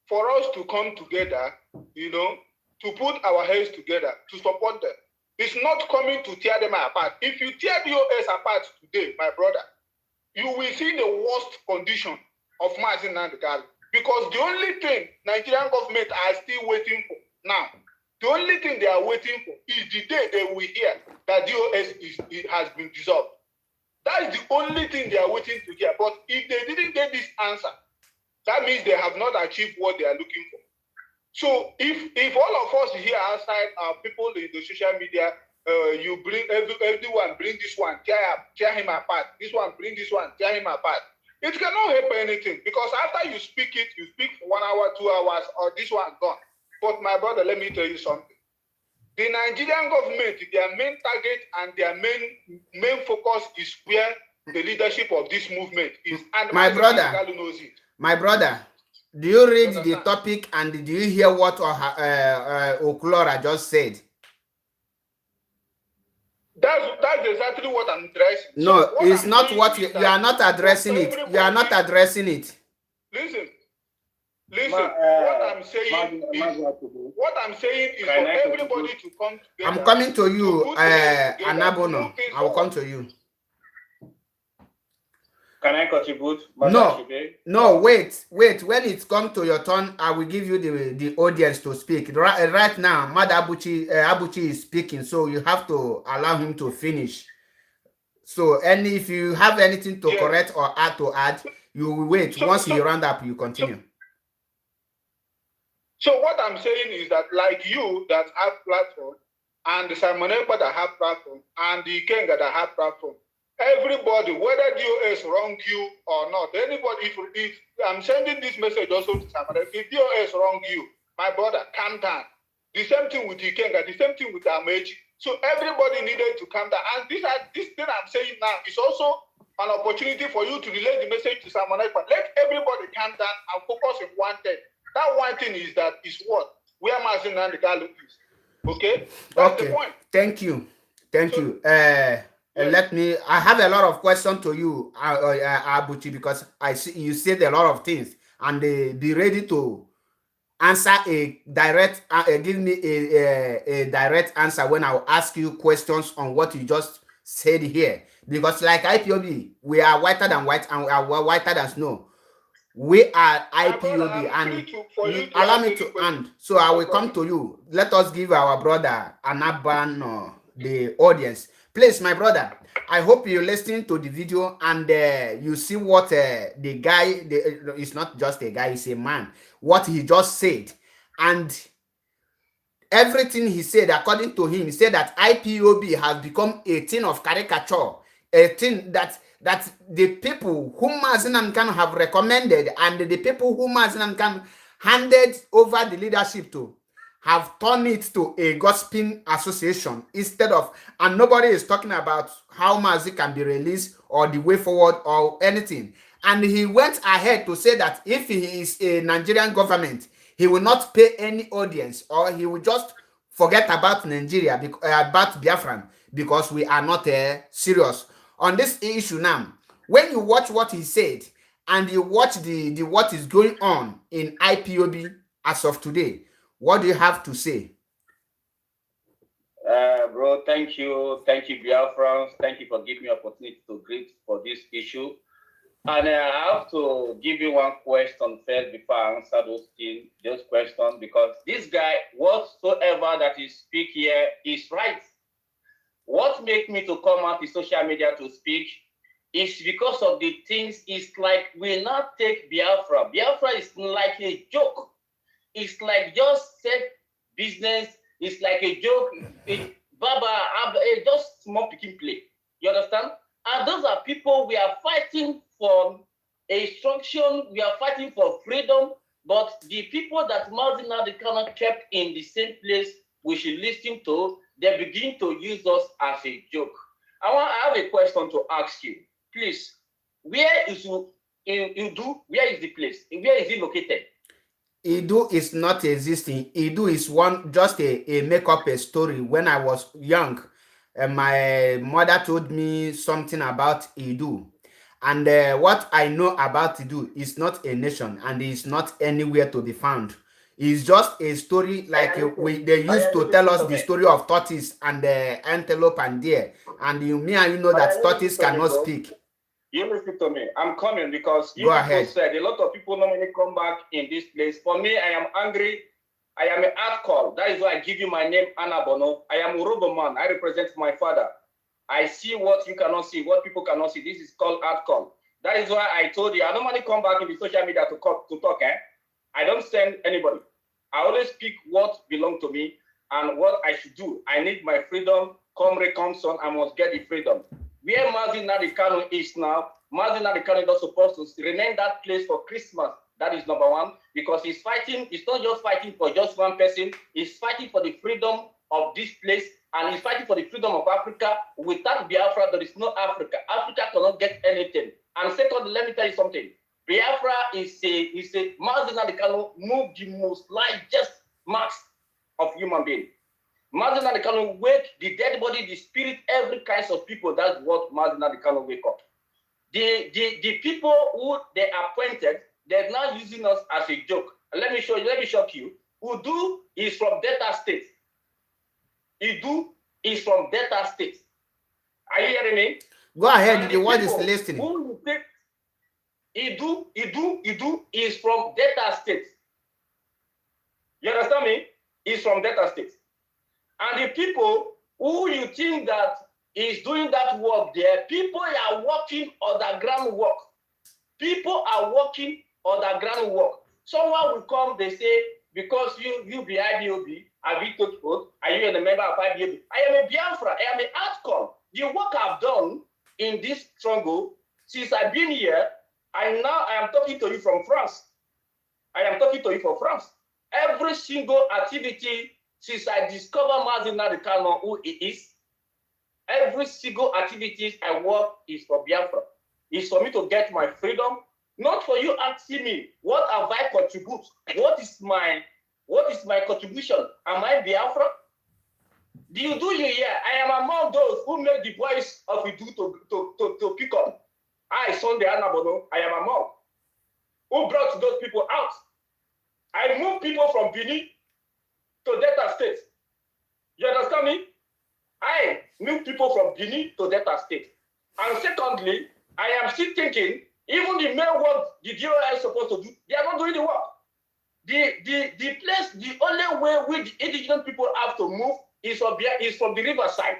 [SPEAKER 3] for us to come together, to put our heads together, to support them. It's not coming to tear them apart. If you tear the OS apart today, my brother, you will see the worst condition of Mazi Nnamdi Kanu. Because the only thing Nigerian government are still waiting for now, the only thing they are waiting for is the day they will hear that DOS has been dissolved. That is the only thing they are waiting to hear. But if they didn't get this answer, that means they have not achieved what they are looking for. So if all of us here outside are people in the social media, you bring everyone bring this one, tear him apart. This one bring this one, tear him apart. It cannot help anything because after you speak for 1 hour, 2 hours, or this one gone. But my brother, let me tell you something. The Nigerian government, their main target and their main focus is where the leadership of this movement is, and
[SPEAKER 1] my brother,
[SPEAKER 3] knows it.
[SPEAKER 1] My brother, do you read the topic and do you hear what Oklora just said?
[SPEAKER 3] That's exactly what I'm addressing.
[SPEAKER 1] No,
[SPEAKER 3] so
[SPEAKER 1] it's not what you are not addressing it. You are not addressing it.
[SPEAKER 3] Listen. What I'm saying is for everybody to come together.
[SPEAKER 1] I'm coming to you, Anabono. I will come to you.
[SPEAKER 2] Can I contribute?
[SPEAKER 1] No, wait. When it comes to your turn, I will give you the audience to speak. Right now, Mad Abuchi is speaking, so you have to allow him to finish. So, if you have anything to correct or add, you will wait. Once he round up, you continue.
[SPEAKER 3] So what I'm saying is that, like you that have platform, and the Simon Ekpa that have platform, and the Kenga that have platform, everybody, whether DOS wrong you or not, anybody, if I'm sending this message also to Simon Ekpa, if DOS wrong you, my brother, calm down. The same thing with the Kenga, the same thing with Amechi. So everybody needed to calm down. And this thing I'm saying now is also an opportunity for you to relay the message to Simon Ekpa. Let everybody calm down and focus on one thing. That one thing is what? Where Mazin and the Galu is. Okay? That's the point.
[SPEAKER 1] Thank you. I have a lot of questions to you, Abuchi, because I see you said a lot of things, and be ready to answer a direct, give me a direct answer when I will ask you questions on what you just said here. Because like IPOB, we are whiter than white and we are whiter than snow. We are IPOB, and allow me to end. So I will come to you. Let us give our brother Anaban the audience. Please, my brother, I hope you're listening to the video and you see what the guy, it's not just a guy, it's a man, what he just said. And everything he said, according to him, he said that IPOB has become a thing of caricature, a thing that the people whom Mazinam Khan have recommended and the people whom Mazinam Khan handed over the leadership to have turned it to a gossiping association instead of, and nobody is talking about how Mazi can be released or the way forward or anything. And he went ahead to say that if he is a Nigerian government, he will not pay any audience, or he will just forget about Nigeria, about Biafran, because we are not serious on this issue now. When you watch what he said and you watch the what is going on in IPOB as of today, what do you have to say?
[SPEAKER 2] Bro, thank you, Biafrans. Thank you for giving me opportunity to greet for this issue. And I have to give you one question first before I answer those questions, because this guy, whatsoever that he speak here, is right. What makes me to come out in social media to speak is because of the things. It's like we not take Biafra. Biafra is like a joke. It's like just said business. It's like a joke. Just small picking play. You understand? And those are people we are fighting for instruction. We are fighting for freedom. But the people that Mazina they cannot kept in the same place we should listen to, they begin to use us as a joke. I have a question to ask you. Please, where is Idu? Where is the place? Where is it located?
[SPEAKER 1] Idu is not existing. Idu is just a make-up story. When I was young, my mother told me something about Idu. And what I know about Idu is not a nation, and it's not anywhere to be found. It's just a story like they used to tell us the story of tortoise and antelope and deer. And me and you know that tortoise cannot speak.
[SPEAKER 2] You listen to me. I'm coming because you people said a lot of people normally come back in this place. For me, I am angry. I am an art call. That is why I give you my name, Anabono. I am a Urobo man. I represent my father. I see what you cannot see, what people cannot see. This is called art call. That is why I told you I normally come back in the social media to talk. I don't send anybody. I always speak what belongs to me and what I should do. I need my freedom. Come rain, come sun, I must get the freedom. Where Mazin Nadikano is now, Mazin Nadikano is not supposed to remain that place for Christmas. That is number one, because he's fighting, he's not just fighting for just one person, he's fighting for the freedom of this place, and he's fighting for the freedom of Africa. Without Biafra, there is no Africa. Africa cannot get anything. And second, let me tell you something. Biafra is a Mazi Kanu move the most largest mass of human being. Mazi Kanu wake the dead body, the spirit, every kind of people. That's what Mazi Kanu wake up. The people who they appointed, they're now using us as a joke. And let me shock you. Udu is from Delta State. Idu is from Delta State. Are you hearing me?
[SPEAKER 1] Go ahead, the word is listening.
[SPEAKER 2] Idu is from Delta State. You understand me? Is from Delta State. And the people who you think that is doing that work there, people are working underground work. People are working underground work. Someone will come, they say, because you be IBOB, have you took oath? Are you a member of IBOB? I am a Biafra, I am an outcome. The work I've done in this struggle, since I've been here, I am talking to you from France. I am talking to you from France. Every single activity since I discovered Mazi Kanu who he is, every single activities I work is for Biafra. It's for me to get my freedom, not for you asking me what have I contribute. What is my contribution? Am I Biafra? Do you hear? I am among those who make the voice of Idu to pick up. I, Sunday Anabono, I am among who brought those people out. I moved people from Benin to Delta State. You understand me? I moved people from Benin to Delta State. And secondly, I am still thinking, even the main work the DOI is supposed to do, they are not doing the work. The place, the only way which the indigenous people have to move is from the riverside.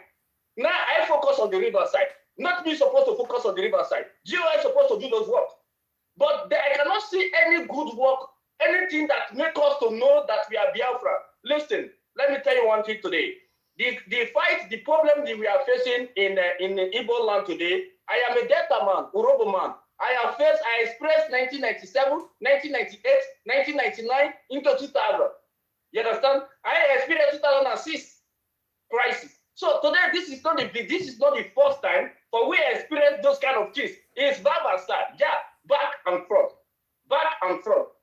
[SPEAKER 2] Now I focus on the riverside. Not me supposed to focus on the riverside. DOI is supposed to do those work. But I cannot see any good work, anything that makes us to know that we are Biafra. Listen, let me tell you one thing today. The fight, the problem that we are facing in Igbo land today, I am a Delta man, Urobo man. I expressed 1997, 1998, 1999 into 2000. You understand? I experienced 2006 crisis. So today, this is not the first time for we experience those kind of things. It's bad, yeah, back and front.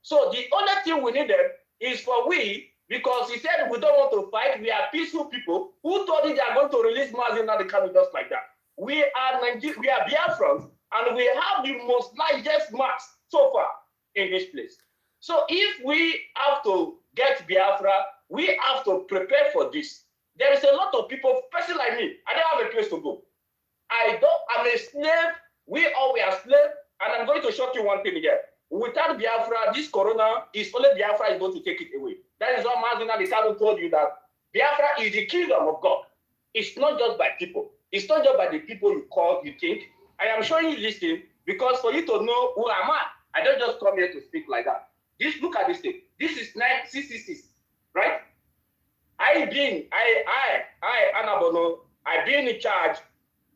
[SPEAKER 2] So the only thing we needed is for we, because he said we don't want to fight, we are peaceful people. Who told you they are going to release Mazi Kanu just like that? We are Biafrans, and we have the most largest mass so far in this place. So if we have to get Biafra, we have to prepare for this. There is a lot of people, person like me, I don't have a place to go. I'm a slave, we all are slaves, and I'm going to show you one thing here. Without Biafra, this corona is only Biafra is going to take it away. That is what Mazi Kanu told you, that Biafra is the kingdom of God. It's not just by people. It's not just by the people you think. I am showing you this thing because for you to know who am I don't just come here to speak like that. Look at this thing. This is 966, right? Anabono, I've been in charge.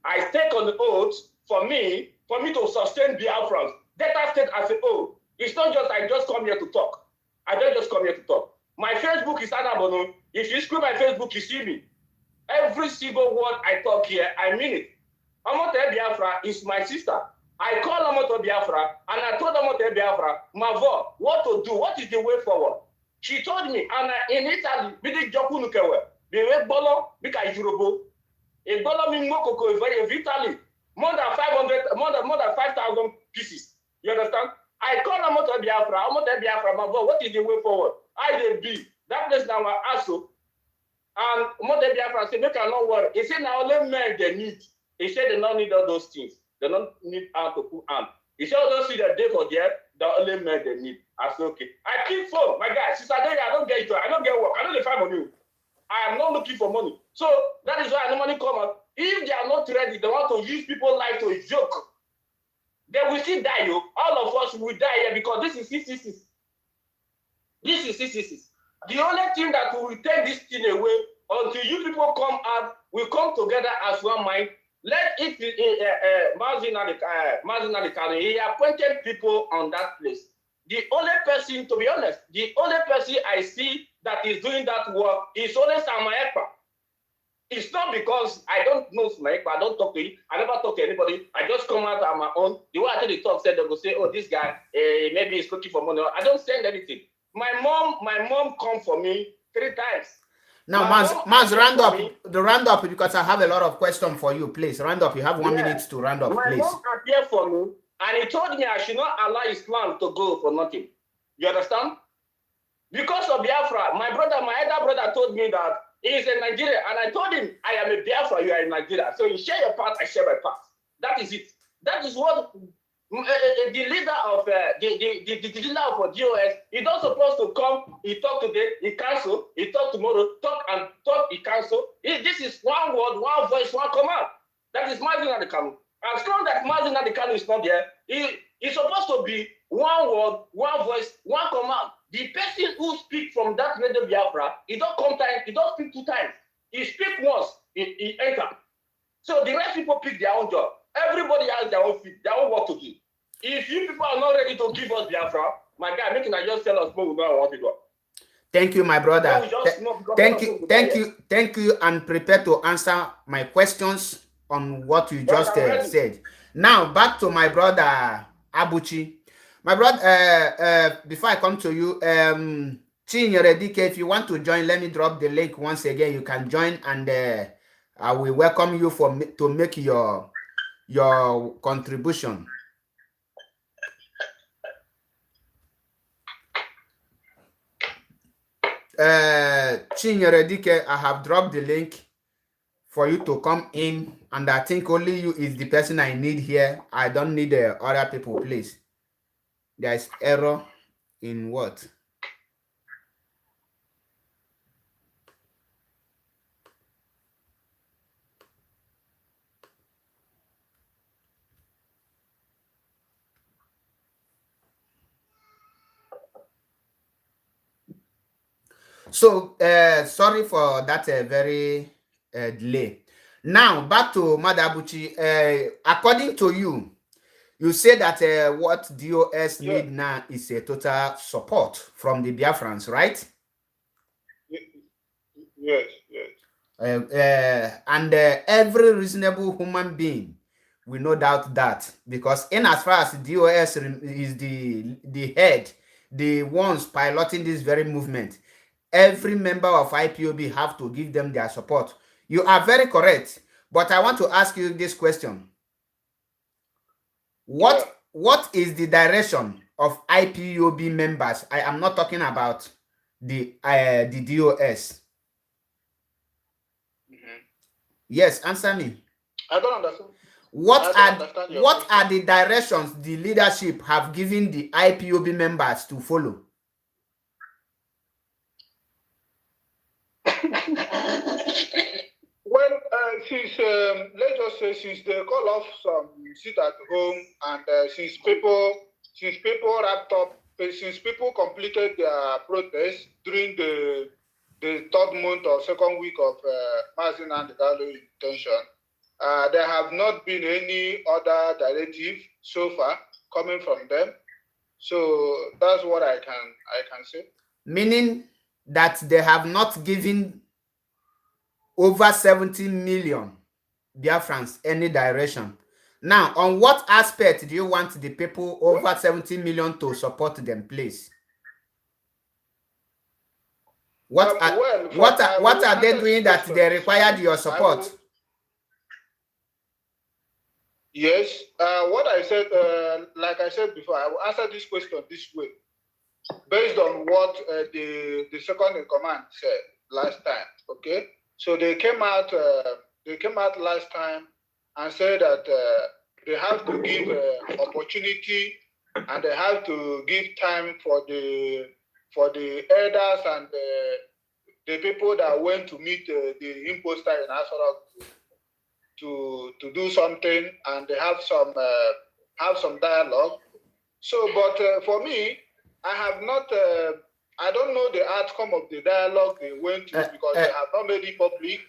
[SPEAKER 2] I take on the oath for me to sustain Biafrans. Delta State as a whole. It's not just I just come here to talk. I don't just come here to talk. My Facebook is Anabono. If you scroll my Facebook, you see me. Every single word I talk here, I mean it. Amote Biafra is my sister. I call Amote Biafra and I told Amote Biafra, Mavo, what to do? What is the way forward? She told me, and in Italy, bidi joku nukewe, biwe bolo, bika jurobo, e bolo mi mokoko in Italy, more than 5,000 pieces. You understand? I call Amote Biafra, Mavo, what is the way forward? I did be that place now also. And Amote Biafra said, make a no worry. He said, now only men they need. He said they don't need all those things. They don't need hand to put hand. He said, don't see the day for there, the only men they need. I said, okay. I keep phone, my guy. Since I don't get job, I don't get work. I don't find money. I am not looking for money. So that is why I normally come out. If they are not ready, they want to use people's life to joke. They will still die, yo. All of us will die here because this is 666. This is 666. The only thing that will take this thing away until you people come out, we come together as one mind. Let it Mazi Kanu, he appointed people on that place. the only person, to be honest, the only person I see that is doing that work is only Samaekpa. It's not because I don't know Samaekpa, I don't talk to him, I never talk to anybody, I just come out on my own. The way I tell the talk said they will say, oh, this guy, maybe he's looking for money. I don't send anything. My mom come for me 3 times.
[SPEAKER 1] Now, Maz, round up because I have a lot of questions for you. Please, round up. You have 1 minute to round up, please.
[SPEAKER 2] My mom appeared for me, and he told me I should not allow Islam to go for nothing. You understand? Because of Biafra, my elder brother told me that he is in Nigeria, and I told him, I am a Biafra, you are in Nigeria. So you share your part, I share my part. That is it. That is what the leader of the leader of GOS, he's not supposed to come, he talk today, he cancel, he talk tomorrow, talk, he cancel. This is one word, one voice, one command. That is Mazin Adekanu. As long as Mazin Adekanu is not there, he's supposed to be one word, one voice, one command. The person who speaks from that radio Biafra, he don't come time, he don't speak 2 times. He speak once, he enter. So the rest people pick their own job. Everybody has their own work to do. If you people are not ready to give us Biafra, my guy, making I just tell us more we don't want to go.
[SPEAKER 1] Thank you, my brother. Thank you, and prepare to answer my questions on what you just said. Now, back to my brother Abuchi. My brother, before I come to you, Chinyere DK, if you want to join, let me drop the link once again. You can join, and I will welcome you to make your contribution. Chinyere DK, I have dropped the link for you to come in, and I think only you is the person I need here. I don't need other people, please. There's error in what? So, sorry for that very delay. Now, back to Madabuchi. According to you, you say that what DOS need now is a total support from the Biafrans, right?
[SPEAKER 3] Yes.
[SPEAKER 1] And every reasonable human being will no doubt that, because in as far as DOS is the head, the ones piloting this very movement, every member of IPOB have to give them their support. You are very correct, but I want to ask you this question. What is the direction of IPOB members? I am not talking about the DOS. Yes, answer me.
[SPEAKER 3] I don't understand.
[SPEAKER 1] What are the directions the leadership have given the IPOB members to follow?
[SPEAKER 3] Well, since let's just say since they call off some sit at home, and since people wrapped up, since people completed their protest during the 3rd month or 2nd week of Mazin and the Galo intention, there have not been any other directive so far coming from them. So that's what I can say.
[SPEAKER 1] Meaning that they have not given over 70 million Biafrans any direction. Now, on what aspect do you want the people over 70 million to support them, please? What are they doing that they required your support?
[SPEAKER 3] Yes, what I said, like I said before, I will answer this question this way, based on what the second in command said last time. Okay, so they came out last time and said that they have to give opportunity, and they have to give time for the elders and the people that went to meet the imposter in Asarok to do something, and they have some dialogue. So, but for me, I have not. I don't know the outcome of the dialogue they went to, because they have not made it public.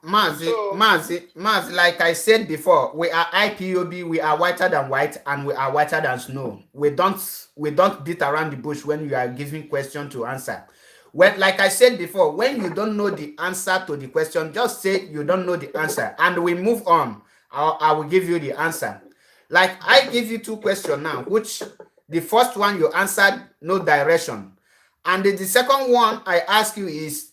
[SPEAKER 1] Mazi, like I said before, we are IPOB, we are whiter than white, and we are whiter than snow. We don't beat around the bush when you are giving question to answer. When, like I said before, when you don't know the answer to the question, just say you don't know the answer, and we move on. I will give you the answer. Like I give you two questions now, which the first one you answered no direction, and the second one I ask you is,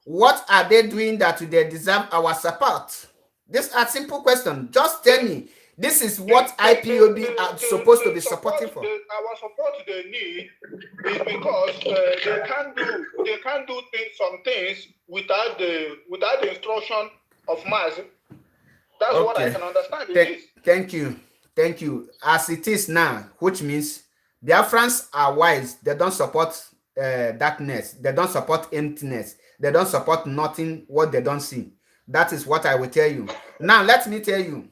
[SPEAKER 1] what are they doing that they deserve our support? These are simple questions. Just tell me. This is what IPOB are supposed to be supporting for.
[SPEAKER 3] Our support they need is because they can't do some things without the instruction of mass. That's okay. What I can understand.
[SPEAKER 1] Thank you. As it is now, which means Biafrans are wise. They don't support darkness. They don't support emptiness. They don't support nothing what they don't see. That is what I will tell you. Now, let me tell you.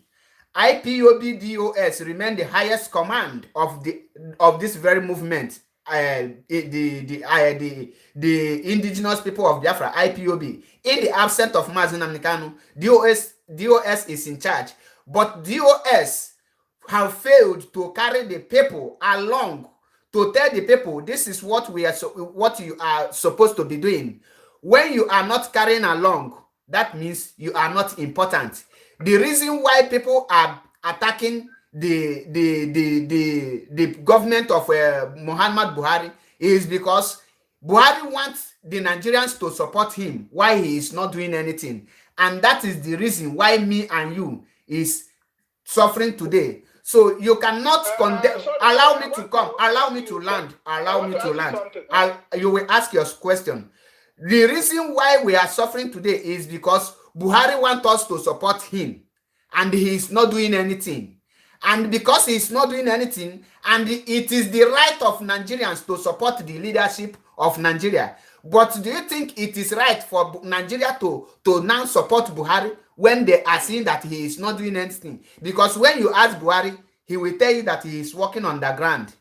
[SPEAKER 1] IPOB DOS remain the highest command of this very movement. The indigenous people of Biafra, IPOB. In the absence of Mazi Nnamdi Kanu, DOS is in charge. But DOS have failed to carry the people along to tell the people this is what you are supposed to be doing. When you are not carrying along, that means you are not important. The reason why people are attacking the government of Muhammad Buhari is because Buhari wants the Nigerians to support him while he is not doing anything. And that is the reason why me and you is suffering today. So you cannot condemn. Allow me to come. Allow me to land. Allow me to land. You will ask your question. The reason why we are suffering today is because Buhari wants us to support him, and he is not doing anything. And because he is not doing anything, and it is the right of Nigerians to support the leadership of Nigeria. But do you think it is right for Nigeria to now support Buhari when they are seeing that he is not doing anything? Because when you ask Buhari, he will tell you that he is working on the ground.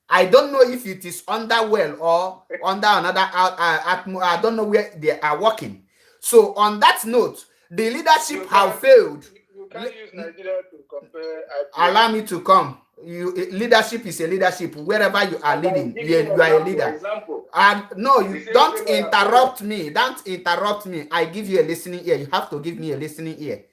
[SPEAKER 1] I don't know if it is under well or under another I don't know where they are working. So on that note, the leadership have failed.
[SPEAKER 3] You can't use Nigeria to compare.
[SPEAKER 1] Allow me to come. Leadership is a leadership. Wherever you are leading, you are a leader. And no, you don't interrupt me. Don't interrupt me. I give you a listening ear. You have to give me a listening ear.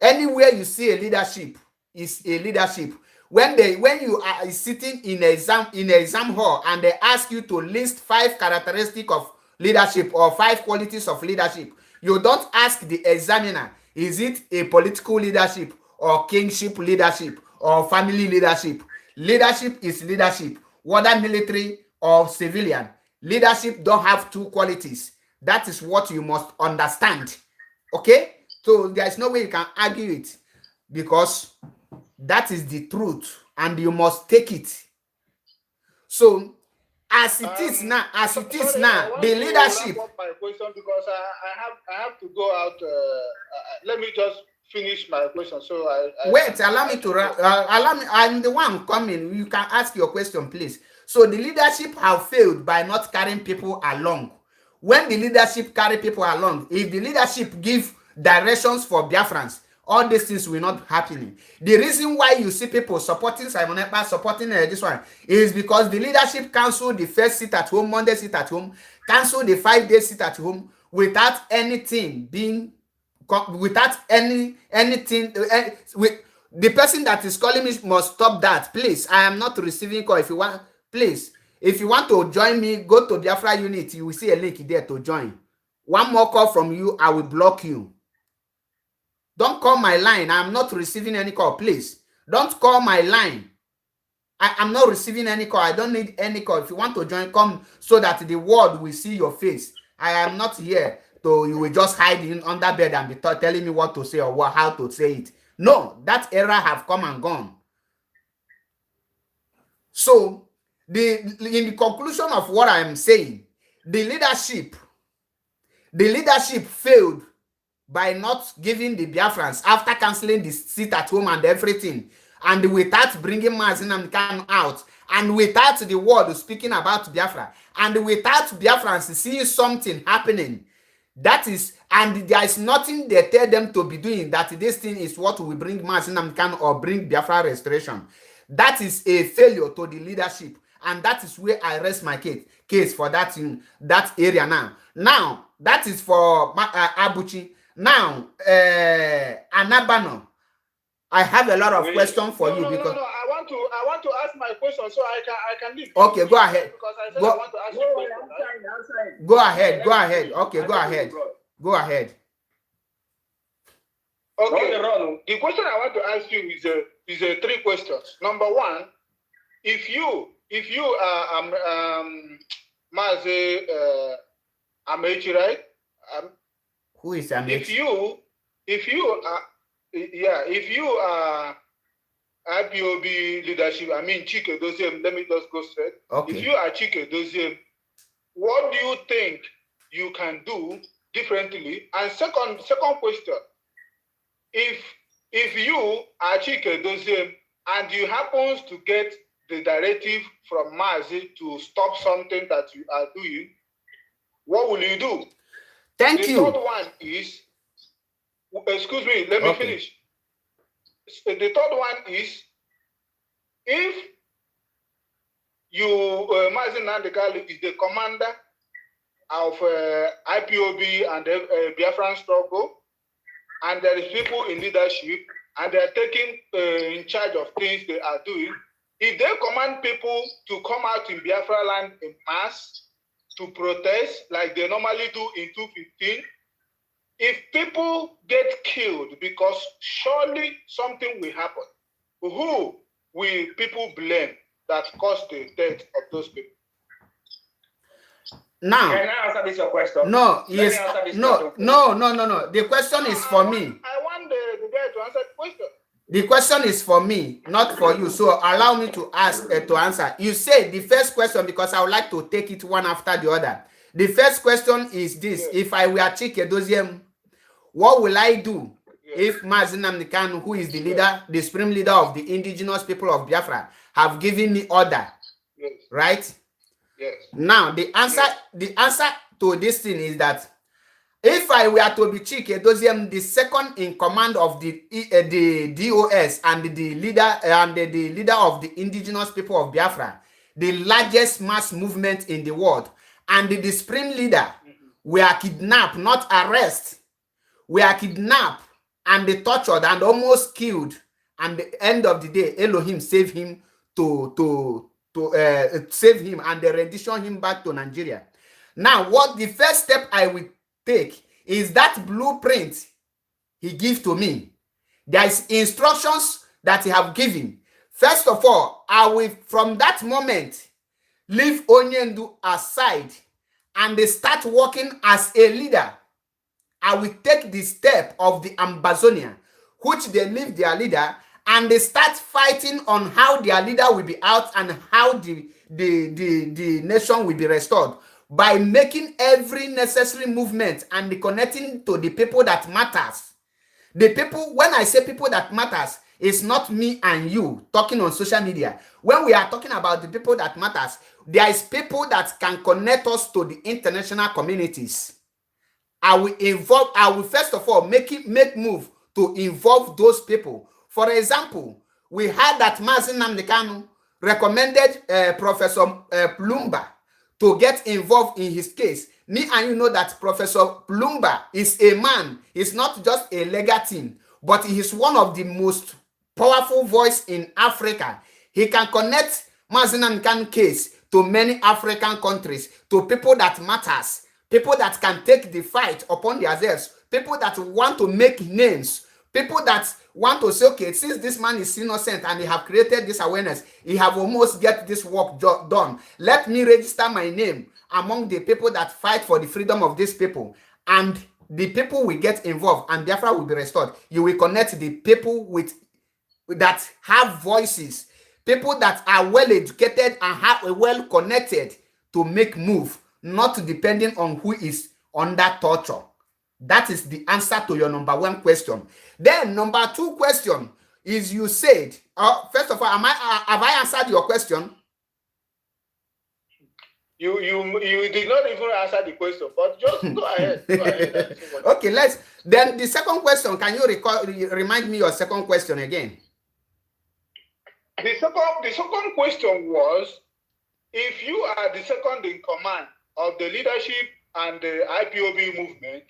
[SPEAKER 1] Anywhere you see a leadership is a leadership. When you are sitting in an exam hall and they ask you to list 5 characteristics of leadership or 5 qualities of leadership, you don't ask the examiner, is it a political leadership or kingship leadership or family leadership? Leadership is leadership, whether military or civilian. Leadership don't have 2 qualities. That is what you must understand. Okay? So there is no way you can argue it, because that is the truth and you must take it. So as it is now, the leadership.
[SPEAKER 3] My question, because I have to go out. Let me just finish my question. So
[SPEAKER 1] wait. Allow me to allow me. I'm the one coming. You can ask your question, please. So the leadership have failed by not carrying people along. When the leadership carry people along, if the leadership give directions for Biafrans, all these things will not happen. The reason why you see people supporting Simon Ekpa, supporting this one, is because the leadership canceled the first sit at home, Monday sit at home, canceled the 5-day sit at home without anything being, without anything. With the person that is calling me must stop that, please. I am not receiving call. If you want, please, if you want to join me, go to Biafra unit. You will see a link there to join. One more call from you, I will block you. Don't call my line. I'm not receiving any call. Please, don't call my line. I'm not receiving any call. I don't need any call. If you want to join, come so that the world will see your face. I am not here to, you will just hide in under bed and be telling me what to say or how to say it. No, that era have come and gone. So, in the conclusion of what I am saying, the leadership failed by not giving the Biafrans, after cancelling the sit at home and everything, and without bringing Mazi Nnamdi Kanu out, and without the world speaking about Biafra, and without Biafrans seeing something happening, That is, and there is nothing they tell them to be doing that this thing is what will bring Mazi Nnamdi Kanu or bring Biafra restoration. That is a failure to the leadership, and that is where I rest my case for that in that area now. Now that is for Abuchi. Now Anabano, I have a lot of questions for you because
[SPEAKER 3] no. I want to ask my question so I can leave.
[SPEAKER 1] Okay, go ahead.
[SPEAKER 3] Because I said I want to ask you a question.
[SPEAKER 1] Go ahead. Okay, go ahead. Go ahead.
[SPEAKER 3] Okay. The question I want to ask you is a three questions. Number one, if you are Mazi Amechi, right?
[SPEAKER 1] Who is Amechi?
[SPEAKER 3] If you are IPOB leadership, I mean Chike Doziem, let me just go straight.
[SPEAKER 1] Okay.
[SPEAKER 3] If you are Chike Doziem, what do you think you can do differently? And second question, if you are Chike Doziem and you happen to get the directive from Mazi to stop something that you are doing, what will you do?
[SPEAKER 1] Thank you.
[SPEAKER 3] The third one is, excuse me, let me finish. The third one is, if you, Mazi Nnamdi Kanu is the commander of IPOB and Biafran struggle, and there is people in leadership, and they are taking in charge of things they are doing, if they command people to come out in Biafra land in mass to protest like they normally do in 215, if people get killed, because surely something will happen, who will people blame that caused the death of those people?
[SPEAKER 1] Now,
[SPEAKER 2] can I answer this your question?
[SPEAKER 1] No, yes, no. The question is for me.
[SPEAKER 3] I want the guy to answer the question.
[SPEAKER 1] The question is for me, not for you. So allow me to answer. You say the first question because I would like to take it one after the other. The first question is this: if I were Chike Doziem, what will I do if Mazi Nnamdi Kanu, who is the leader, the supreme leader of the indigenous people of Biafra, have given me order? Right?
[SPEAKER 3] Yes.
[SPEAKER 1] Now the answer to this thing is that if I were to be Chike Doziem, the second in command of the DOS and the leader of the indigenous people of Biafra, the largest mass movement in the world, and the supreme leader were kidnapped, not arrested, were kidnapped and they tortured and almost killed, and at the end of the day, Elohim saved him to save him and they rendition him back to Nigeria. Now, what the first step I will take is that blueprint he gave to me. There is instructions that he have given. First of all, I will from that moment leave Onyendu aside and they start working as a leader. I will take the step of the Ambazonia, which they leave their leader and they start fighting on how their leader will be out and how the nation will be restored by making every necessary movement and connecting to the people that matters. The people, when I say people that matters, it's not me and you talking on social media. When we are talking about the people that matters, there is people that can connect us to the international communities. I will first of all make move to involve those people. For example, we heard that Mazi Nnamdi Kanu recommended Professor Plumba to get involved in his case. Me and you know that Professor Plumba is a man. He's not just a legal team, but he is one of the most powerful voice in Africa. He can connect Mazi Nnamdi Kanu case to many African countries, to people that matters, people that can take the fight upon themselves, people that want to make names, people that want to say, okay, since this man is innocent and he have created this awareness, he have almost get this work done. Let me register my name among the people that fight for the freedom of these people. And the people will get involved and Biafra will be restored. You will connect the people that have voices, people that are well educated and well connected to make move, not depending on who is under torture. That is the answer to your number one question. Then number two question is, you said, first of all, have I answered your question?
[SPEAKER 3] You did not even answer the question, but just go ahead. Go ahead and see what
[SPEAKER 1] Okay, then the second question, can you remind me your second question again?
[SPEAKER 3] The second question was, if you are the second in command of the leadership and the IPOB movement,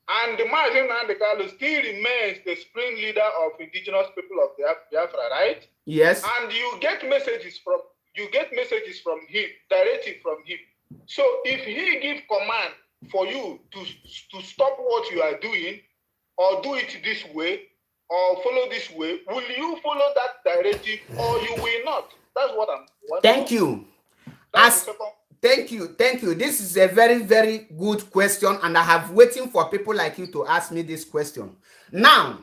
[SPEAKER 3] and the Mazen Nandekalo still remains the supreme leader of indigenous people of Biafra, right?
[SPEAKER 1] Yes.
[SPEAKER 3] And you get messages from him, directly from him. So if he give command for you to stop what you are doing, or do it this way, or follow this way, will you follow that directive, or you will not? That's what I'm wondering.
[SPEAKER 1] Thank you. Thank you. This is a very, very good question, and I have waiting for people like you to ask me this question. Now,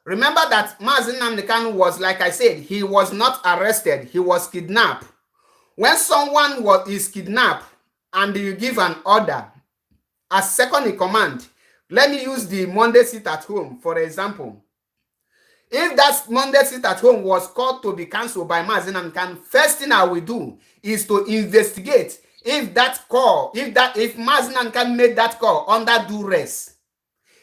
[SPEAKER 1] remember that Mazen Nnamdi Kanu was, like I said, he was not arrested, he was kidnapped. When someone is kidnapped and you give an order as second in command, let me use the Monday sit at home, for example. If that Monday sit at home was called to be cancelled by Mazen Nnamdi Kanu, first thing I will do is to investigate if Mazen Nnamdi Kanu made that call under duress.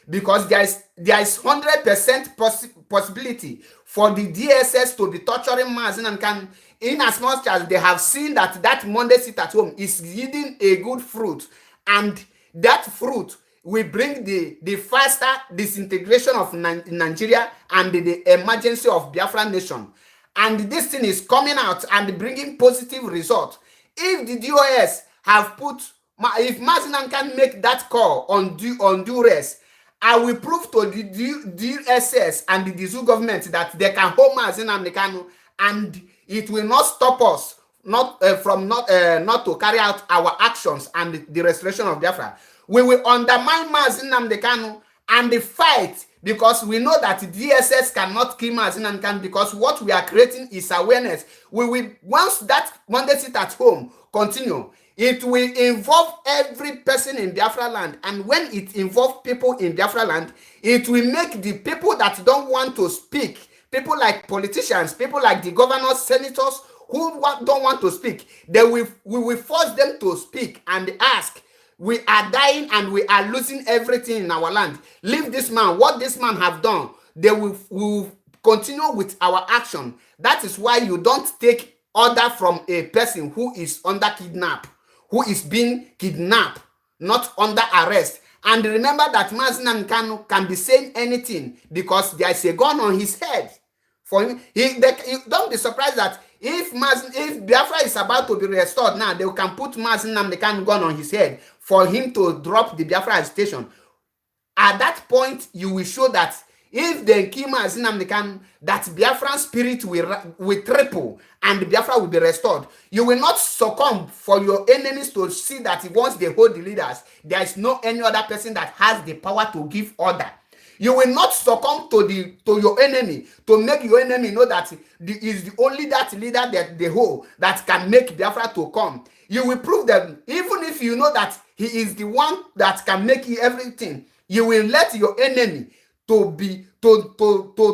[SPEAKER 1] Because there is 100% possibility for the DSS to be torturing Mazen Nnamdi Kanu, in as much as they have seen that Monday sit at home is yielding a good fruit, and that fruit will bring the faster disintegration of Nigeria and the emergency of Biafra nation. And this thing is coming out and bringing positive results. If the DOS have if Mazen Nnamdi Kanu make that call on duress, I will prove to the DSS and the Dizu government that they can hold Mazen Nnamdi Kanu, and it will not stop us not to carry out our actions and the restoration of Biafra. We will undermine Mazen Nnamdi Kanu and the fight, because we know that DSS cannot kill Mazen Nnamdi Kanu, because what we are creating is awareness. We will, once that Monday sit at home continue, it will involve every person in Biafra land, and when it involves people in Biafra land, it will make the people that don't want to speak, people like politicians, people like the governors, senators who don't want to speak, we will force them to speak and ask, we are dying and we are losing everything in our land. Leave this man. What this man have done, they will continue with our action. That is why you don't take order from a person who is under kidnap, who is being kidnapped, not under arrest. And remember that Mazen Nnamdi Kanu can be saying anything because there is a gun on his head. For him, don't be surprised that if Biafra is about to be restored now, they can put Mazen Nnamdi Kanu gun on his head for him to drop the Biafra agitation. At that point, you will show that if they kill Mazen Nnamdi Kanu, that Biafran spirit will triple and Biafra will be restored. You will not succumb for your enemies to see that once they hold the leaders, there is no any other person that has the power to give order. You will not succumb to your enemy, to make your enemy know that is the only that leader that they hold that can make Biafra to come. You will prove them, even if you know that he is the one that can make everything. You will let your enemy to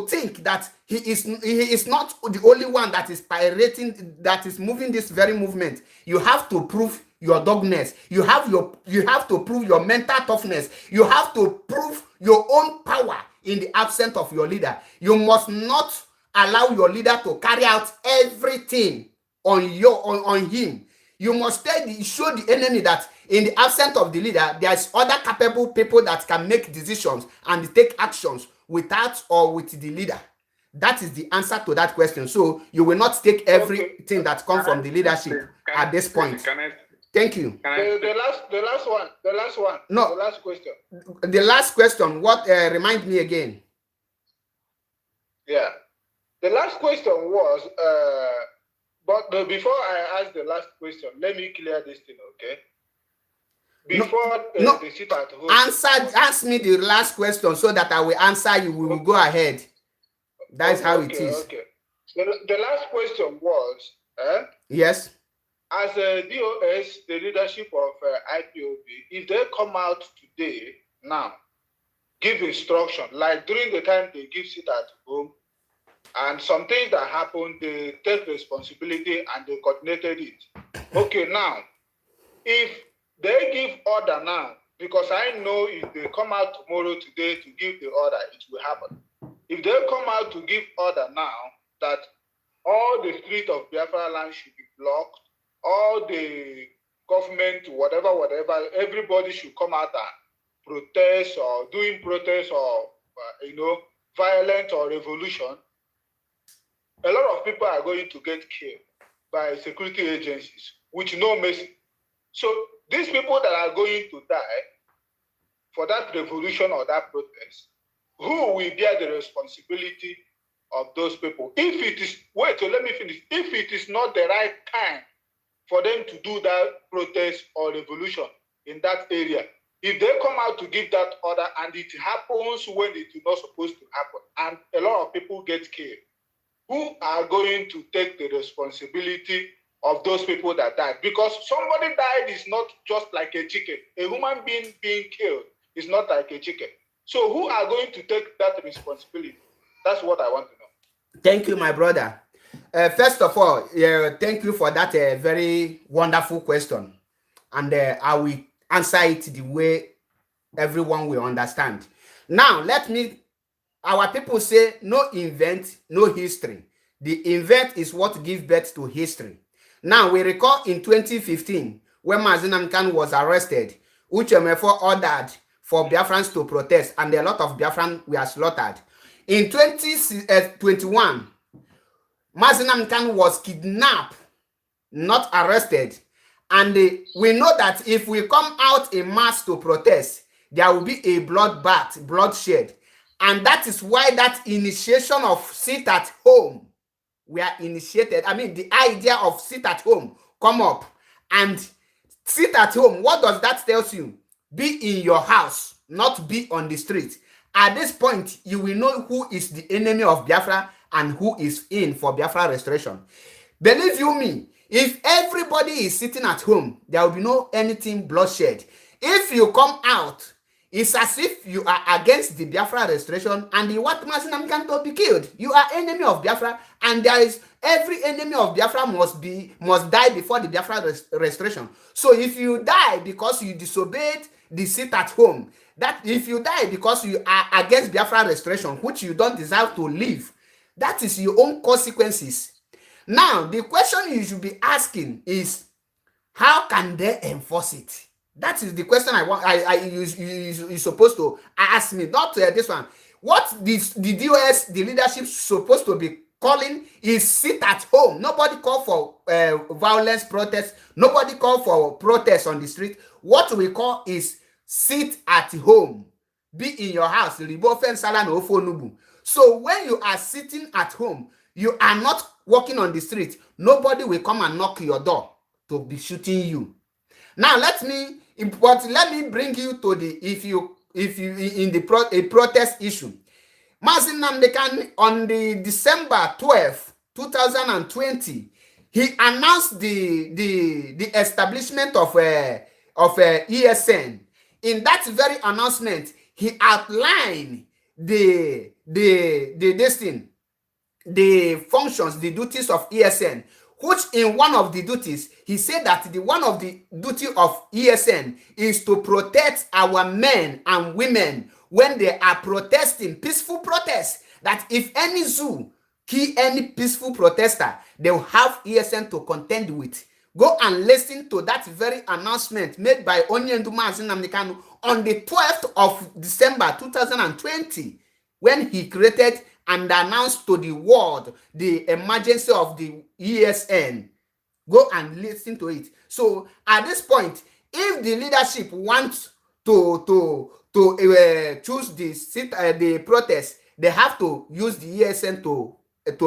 [SPEAKER 1] think that he is not the only one that is pirating, that is moving this very movement. You have to prove your dogness. You have to prove your mental toughness. You have to prove your own power in the absence of your leader. You must not allow your leader to carry out everything on him. You must show the enemy that in the absence of the leader, there is other capable people that can make decisions and take actions without or with the leader. That is the answer to that question. So you will not take everything that comes from the leadership at this point. Thank you.
[SPEAKER 3] The last one.
[SPEAKER 1] No.
[SPEAKER 3] The last question.
[SPEAKER 1] The last question. What? Remind me again.
[SPEAKER 3] Yeah. The last question was, but before I ask the last question, let me clear this thing, okay? Before the sit at home.
[SPEAKER 1] Ask me the last question so that I will answer you. We will go ahead. That's how it is.
[SPEAKER 3] Okay. The last question was,
[SPEAKER 1] yes.
[SPEAKER 3] As a DOS, the leadership of IPOB, if they come out today, now, give instruction, like during the time they give sit at home, and some things that happened, they take responsibility and they coordinated it. Okay, now, if they give order now, because I know if they come out tomorrow, today to give the order, it will happen. If they come out to give order now that all the streets of Biafra land should be blocked, all the government, whatever, everybody should come out and protest or doing protest or, violent or revolution, a lot of people are going to get killed by security agencies, with no mercy. So these people that are going to die for that revolution or that protest, who will bear the responsibility of those people? If it is, wait, so let me finish. If it is not the right time for them to do that protest or revolution in that area, if they come out to give that order and it happens when it is not supposed to happen, and a lot of people get killed, who are going to take the responsibility of those people that died? Because somebody died is not just like a chicken. A human being being killed is not like a chicken. So who are going to take that responsibility? That's what I want to know.
[SPEAKER 1] Thank you, my brother. First of all, thank you for that very wonderful question. And I will answer it the way everyone will understand. Now, our people say no invent, no history. The invent is what gives birth to history. Now, we recall in 2015, when Mazi Nnamdi Kanu was arrested, Uchemefo ordered for Biafrans to protest, and a lot of Biafrans were slaughtered. In 2021, Mazi Nnamdi Kanu was kidnapped, not arrested. And we know that if we come out in mass to protest, there will be a bloodbath, bloodshed. And that is why that initiation of sit at home were initiated. I mean, the idea of sit at home come up. And sit at home, what does that tell you? Be in your house, not be on the street. At this point, you will know who is the enemy of Biafra and who is in for Biafra restoration. Believe you me, if everybody is sitting at home, there will be no anything bloodshed. If you come out, it's as if you are against the Biafra restoration and you want Mazi Nnamdi Kanu to be killed. You are enemy of Biafra, and there is every enemy of Biafra must die before the Biafra restoration. So if you die because you disobeyed the sit at home, that if you die because you are against Biafra restoration, which you don't deserve to live, that is your own consequences. Now, the question you should be asking is, how can they enforce it? That is the question I want. You're supposed to ask me, not this one. What the DOS, the leadership, supposed to be calling is sit at home. Nobody call for violence protest. Nobody call for protest on the street. What we call is sit at home. Be in your house. So when you are sitting at home, you are not walking on the street. Nobody will come and knock your door to be shooting you. Now let me bring you to the if you in the a protest issue. Mazi Nnamdi Kanu on the December 12, 2020, he announced the establishment of ESN. In that very announcement, he outlined the functions, the duties of ESN, which in one of the duties, he said that one of the duty of ESN is to protect our men and women when they are protesting, peaceful protests, that if any zoo kill any peaceful protester, they will have ESN to contend with. Go and listen to that very announcement made by Onyendu Mazi Nnamdi Kanu on the 12th of December 2020, when he created and announced to the world the emergency of the ESN. Go and listen to it. So at this point, if the leadership wants to choose the protest, they have to use the ESN to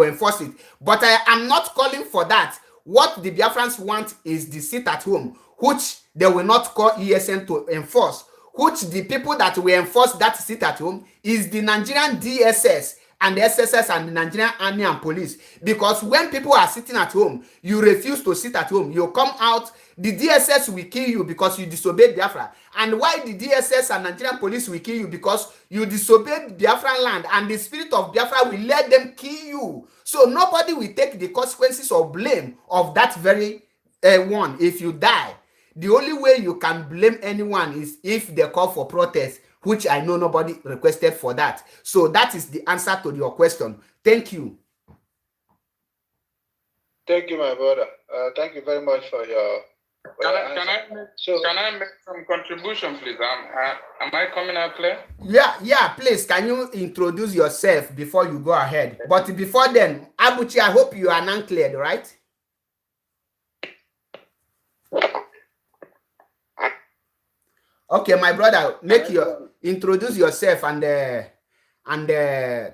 [SPEAKER 1] enforce it. But I am not calling for that. What the Biafrans want is the sit at home, which they will not call ESN to enforce. Which the people that will enforce that sit at home is the Nigerian DSS and the SSS and the Nigerian Army and Police. Because when people are sitting at home, you refuse to sit at home. You come out, the DSS will kill you because you disobeyed Biafra. And why the DSS and Nigerian Police will kill you? Because you disobeyed Biafran land, and the spirit of Biafra will let them kill you. So nobody will take the consequences or blame of that very one if you die. The only way you can blame anyone is if they call for protest, which I know nobody requested for that. So that is the answer to your question. Thank you.
[SPEAKER 3] Thank you, my brother. Thank you very much for your.
[SPEAKER 2] Can I make some contribution, please? Am I coming out clear?
[SPEAKER 1] Yeah, please, can you introduce yourself before you go ahead? But before then, Abuchi, I hope you are non-cleared, right? Okay, my brother, introduce yourself and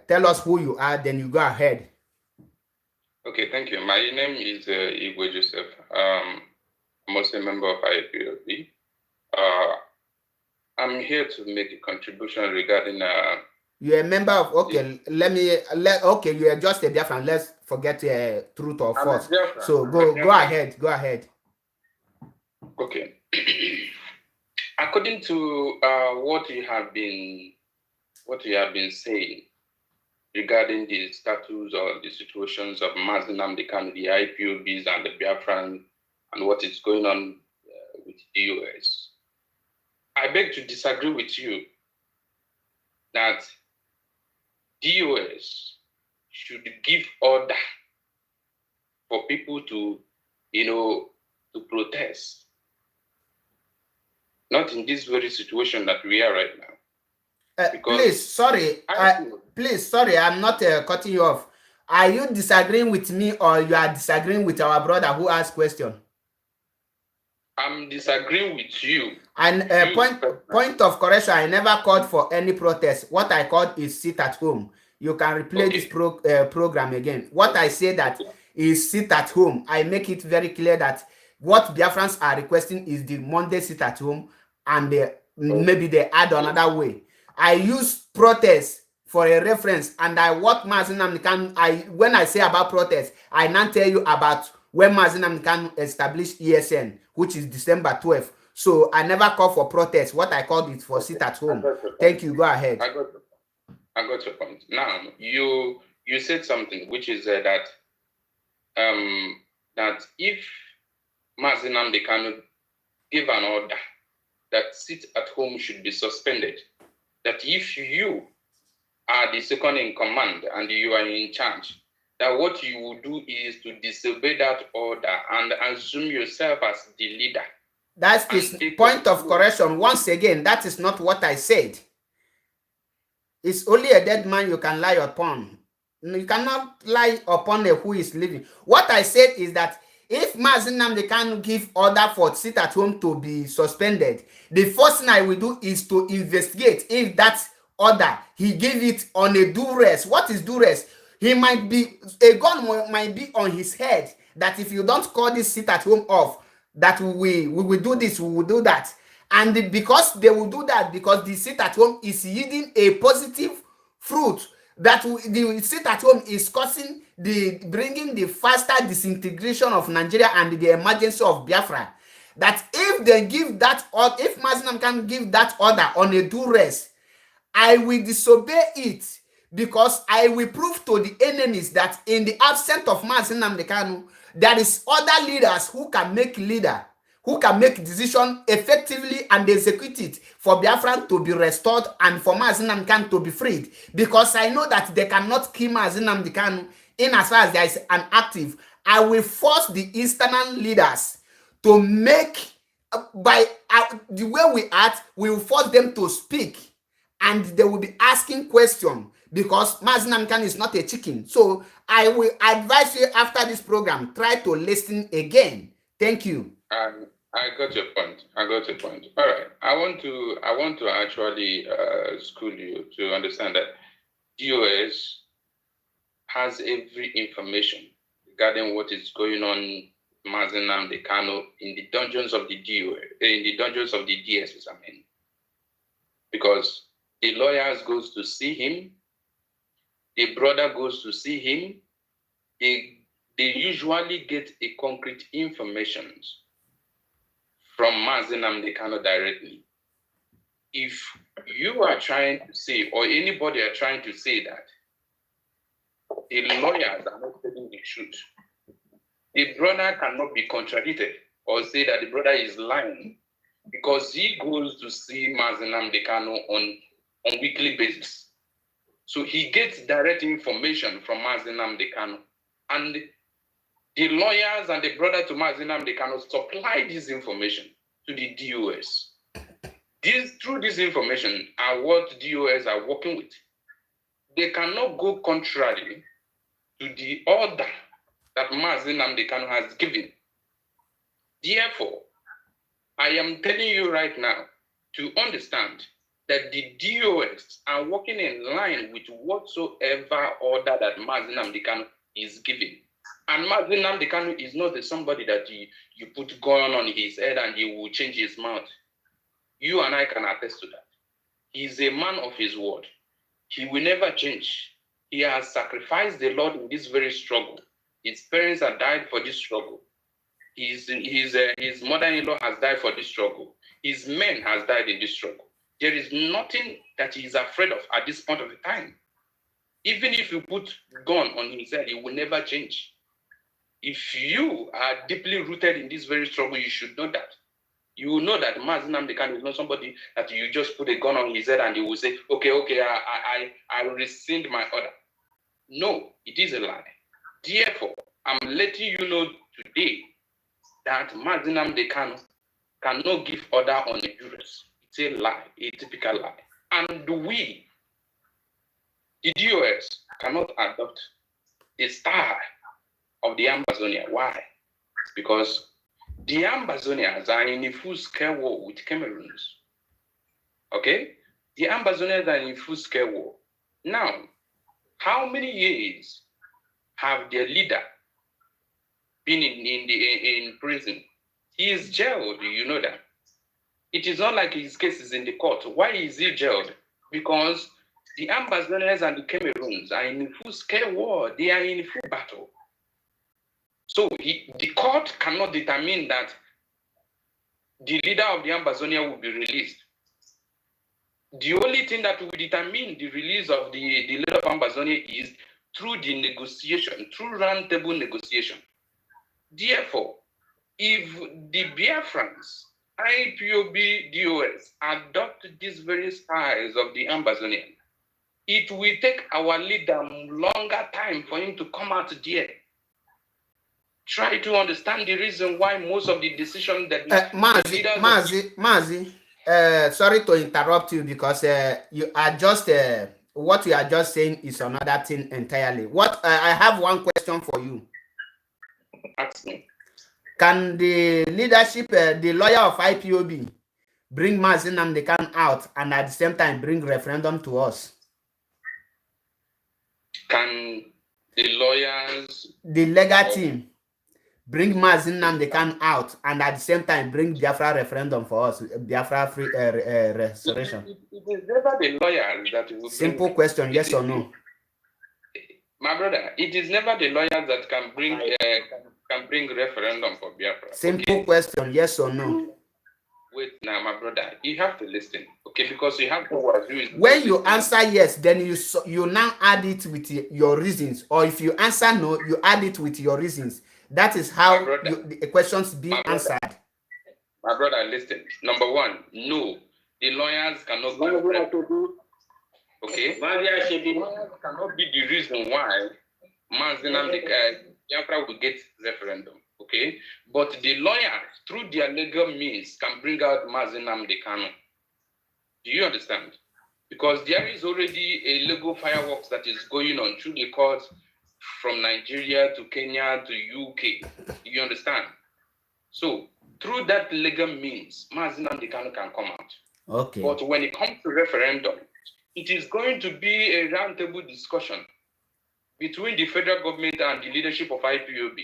[SPEAKER 1] tell us who you are, then you go ahead.
[SPEAKER 2] Okay, thank you. My name is Igwe Joseph. I'm also a member of Ipob. I'm here to make a contribution regarding.
[SPEAKER 1] You're a member of. Okay, okay, you are just a Biafran. Let's forget truth or false. So go ahead. Go ahead.
[SPEAKER 2] Okay. According to what you have been saying regarding the status or the situations of Mazi Nnamdi Kanu, the IPOBs and the Biafran, and what is going on with the US, I beg to disagree with you that the US should give order for people to protest. Not in this very situation that we are right now.
[SPEAKER 1] Please, sorry, I'm not cutting you off. Are you disagreeing with me or you are disagreeing with our brother who asked question?
[SPEAKER 2] I'm disagreeing with you.
[SPEAKER 1] And point of correction, I never called for any protest. What I called is sit at home. You can replay this program again. What I say that is sit at home. I make it very clear that what Biafrans are requesting is the Monday sit at home, and maybe they add another way. I use protest for a reference, and what Mazi Nnamdi Kanu, when I say about protest, I now tell you about when Mazi Nnamdi Kanu established ESN, which is December 12th. So I never call for protest. What I called it for sit at home. Thank you. Go ahead.
[SPEAKER 2] I got your point. Now you said something which is that if Mazi Nnamdi Kanu give an order that sit at home should be suspended, that if you are the second in command and you are in charge, that what you will do is to disobey that order and assume yourself as the leader.
[SPEAKER 1] That's this point of correction. Once again, that is not what I said. It's only a dead man you can lie upon. You cannot lie upon a who is living. What I said is that if Mazi Nnamdi Kanu give order for sit at home to be suspended, the first thing I will do is to investigate if that order he gave it on a duress. What is duress? He might be, a gun might be on his head, that if you don't call this sit at home off, that we will do this, we will do that. And because they will do that, because the sit at home is yielding a positive fruit, that the sit at home is causing bringing the faster disintegration of Nigeria and the emergency of Biafra. That if they give that, or if Mazi Nnamdi can give that order on a duress, I will disobey it, because I will prove to the enemies that in the absence of Mazi Nnamdi Kanu, there is other leaders who can make decision effectively and execute it for Biafra to be restored and for Mazi Nnamdi Kanu to be freed. Because I know that they cannot kill Mazi Nnamdi Kanu in as far as there is an active. I will force the external leaders to make, the way we act, we will force them to speak, and they will be asking questions, because Mazi Nnamdi Kanu is not a chicken. So I will advise you after this program, try to listen again. Thank you.
[SPEAKER 2] I got your point. All right. I want to actually school you to understand that DOS has every information regarding what is going on Mazi Nnamdi Kanu in the dungeons of the DSS, because the lawyers goes to see him, the brother goes to see him, they usually get a concrete information from Mazi Nnamdi Kanu directly. If you are trying to say, or anybody are trying to say that the lawyers are not telling the truth, the brother cannot be contradicted, or say that the brother is lying because he goes to see Mazi Nnamdi Kanu on weekly basis. So he gets direct information from Mazi Nnamdi Kanu. And the lawyers and the brother to Mazi Nnamdi Kanu supply this information to the DOS. Through this information are what DOS are working with. They cannot go contrary to the order that Mazi Nnamdi Kanu has given. Therefore, I am telling you right now to understand that the DOS are working in line with whatsoever order that Mazi Nnamdi Kanu is giving. And Mazi Nnamdi Kanu is not somebody that you put gun on his head and he will change his mouth. You and I can attest to that. He is a man of his word. He will never change. He has sacrificed the Lord in this very struggle. His parents have died for this struggle. His mother-in-law has died for this struggle. His men has died in this struggle. There is nothing that he is afraid of at this point of the time. Even if you put gun on his head, he will never change. If you are deeply rooted in this very struggle, you should know that. You will know that Mazi Nnamdi Kanu is not somebody that you just put a gun on his head and he will say, okay, I will rescind my order. No, it is a lie. Therefore, I'm letting you know today that Mazi Nnamdi Kanu cannot give order on the jurors. It's a lie, a typical lie. And we, the DOS, cannot adopt the style of the Ambazonia. Why? Because the Ambazonians are in a full-scale war with Cameroons. Okay? The Ambazonians are in a full-scale war. Now, how many years have their leader been in prison? He is jailed, you know that. It is not like his case is in the court. Why is he jailed? Because the Ambazonians and the Cameroons are in a full-scale war. They are in a full battle. So the court cannot determine that the leader of the Ambazonia will be released. The only thing that will determine the release of the leader of Ambazonia is through the negotiation, through round-table negotiation. Therefore, if the Biafrans, IPOB, DOS adopt these very styles of the Ambazonian, it will take our leader longer time for him to come out there. Try to understand the reason why most of the decisions that
[SPEAKER 1] Mazi, sorry to interrupt you because you are just what you are just saying is another thing entirely. What I have one question for you.
[SPEAKER 2] Ask me.
[SPEAKER 1] Can the leadership, the lawyer of IPOB, bring Mazi Nnamdi Kanu out and at the same time bring referendum to us?
[SPEAKER 2] Can the lawyers,
[SPEAKER 1] the legal team, bring Mazi Nnamdi Kanu out and at the same time bring Biafra referendum for us, Biafra free restoration?
[SPEAKER 2] It is never the lawyers that will
[SPEAKER 1] Simple question, yes or no?
[SPEAKER 2] My brother, it is never the lawyers that can bring referendum for Biafra.
[SPEAKER 1] Simple question, yes or no?
[SPEAKER 2] Wait now, my brother, you have to listen, okay? Because you have to agree.
[SPEAKER 1] When you answer yes, then you now add it with your reasons, or if you answer no, you add it with your reasons. That is how the questions be answered.
[SPEAKER 2] My brother, listen. Number one, no, the lawyers cannot be. Okay, lawyers cannot be the reason why Mazi Nnamdi Biafra will get referendum. Okay, but the lawyers, through their legal means, can bring out Mazi Nnamdi Kanu. Do you understand? Because there is already a legal fireworks that is going on through the courts from Nigeria to Kenya to UK. Do you understand? So through that legal means, Mazi Nnamdi Kanu can come out.
[SPEAKER 1] Okay.
[SPEAKER 2] But when it comes to referendum, it is going to be a roundtable discussion between the federal government and the leadership of IPOB.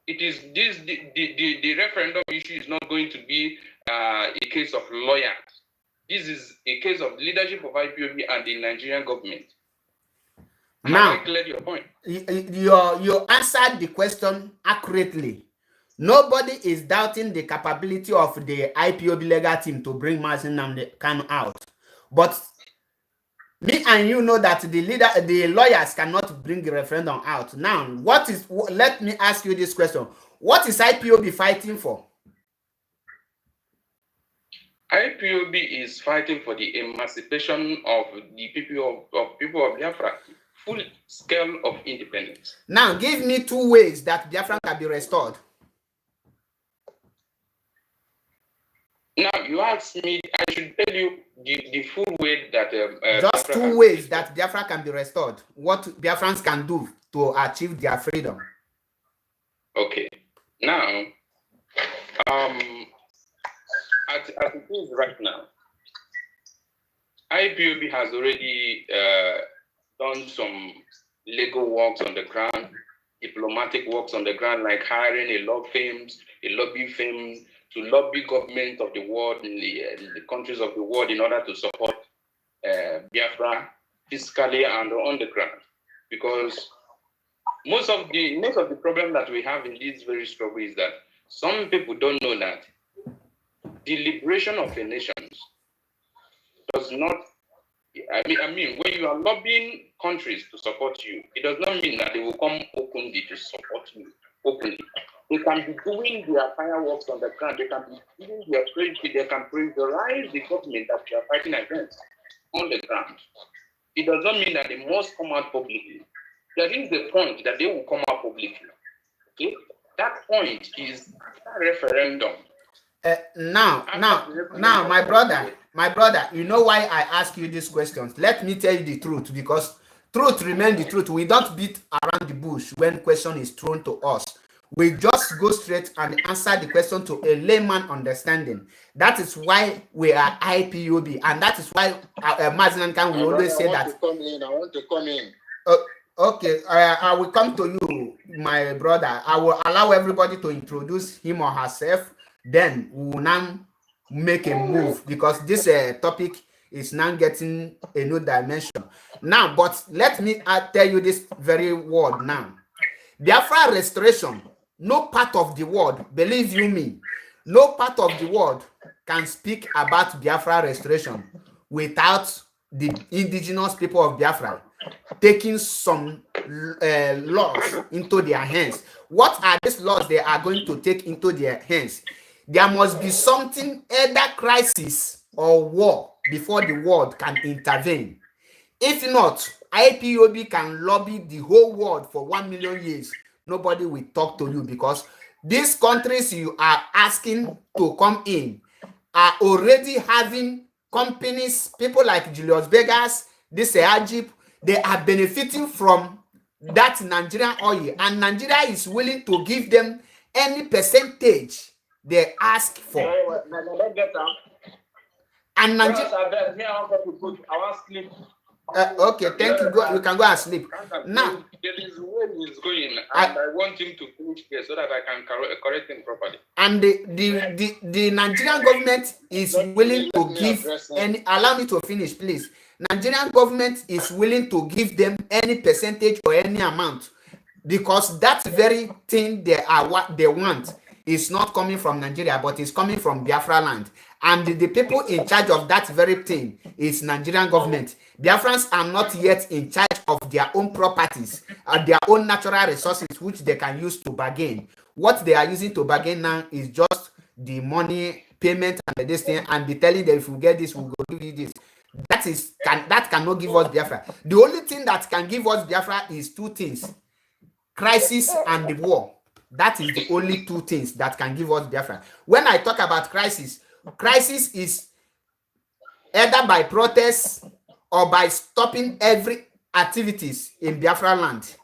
[SPEAKER 2] It is this the referendum issue is not going to be a case of lawyers. This is a case of leadership of IPOB and the Nigerian government.
[SPEAKER 1] Now,
[SPEAKER 2] have I cleared your point?
[SPEAKER 1] You answered the question accurately. Nobody is doubting the capability of the IPOB legal team to bring Mazi Nnamdi Kanu out. But me and you know that the lawyers cannot bring the referendum out. Now, let me ask you this question. What is IPOB fighting for?
[SPEAKER 2] IPOB is fighting for the emancipation of the people of Biafra, full scale of independence.
[SPEAKER 1] Now, give me 2 ways that Biafra can be restored.
[SPEAKER 2] Now, you asked me, I should tell you the full way that...
[SPEAKER 1] just
[SPEAKER 2] Biafra
[SPEAKER 1] 2 ways that Biafra can be restored. What Biafrans can do to achieve their freedom.
[SPEAKER 2] Okay. Now, as it is right now, IPOB has already done some legal works on the ground, diplomatic works on the ground, like hiring a lobby firm to lobby government of the world in the countries of the world in order to support Biafra fiscally and on the ground. Because most of the problem that we have in this very struggle is that some people don't know that the liberation of a nation does not. I mean, when you are lobbying countries to support you, it does not mean that they will come openly to support you openly. They can be doing their fireworks on the ground. They can be doing their praise. They can pressurize the government that they are fighting against on the ground. It does not mean that they must come out publicly. There is the point that they will come out publicly. Okay, that point is a referendum.
[SPEAKER 1] Now, my brother, you know why I ask you these questions? Let me tell you the truth, because truth remains the truth. We don't beat around the bush when question is thrown to us. We just go straight and answer the question to a layman understanding. That is why we are IPOB, and that is why Mazinankan will always say that.
[SPEAKER 3] I want to come in.
[SPEAKER 1] Okay, I will come to you, my brother. I will allow everybody to introduce him or herself. Then we will now make a move, because this topic is now getting a new dimension. Now, but let me tell you this very word now. Biafra restoration, no part of the world, believe you me, no part of the world can speak about Biafra restoration without the indigenous people of Biafra taking some laws into their hands. What are these laws they are going to take into their hands? There must be something, either crisis or war, before the world can intervene. If not, IPOB can lobby the whole world for 1 million years. Nobody will talk to you, because these countries you are asking to come in are already having companies, people like Julius Vegas, this Egypt, they are benefiting from that Nigerian oil, and Nigeria is willing to give them any percentage they ask for. And Nigeria. Okay, thank you. Go, you can go and sleep. Now,
[SPEAKER 2] there is where he's going, and I want him to finish here so that I can correct him properly.
[SPEAKER 1] And the Nigerian government is willing to give any. Allow me to finish, please. Nigerian government is willing to give them any percentage or any amount, because that very thing they want is not coming from Nigeria, but is coming from Biafra land. And the people in charge of that very thing is Nigerian government. Biafrans are not yet in charge of their own properties and their own natural resources, which they can use to bargain. What they are using to bargain now is just the money payment and this thing, and be telling them, if we get this, we'll go do this. That cannot give us Biafra. The only thing that can give us Biafra is 2 things: crisis and the war. That is the only 2 things that can give us Biafra. When I talk about crisis is either by protests or by stopping every activities in Biafra land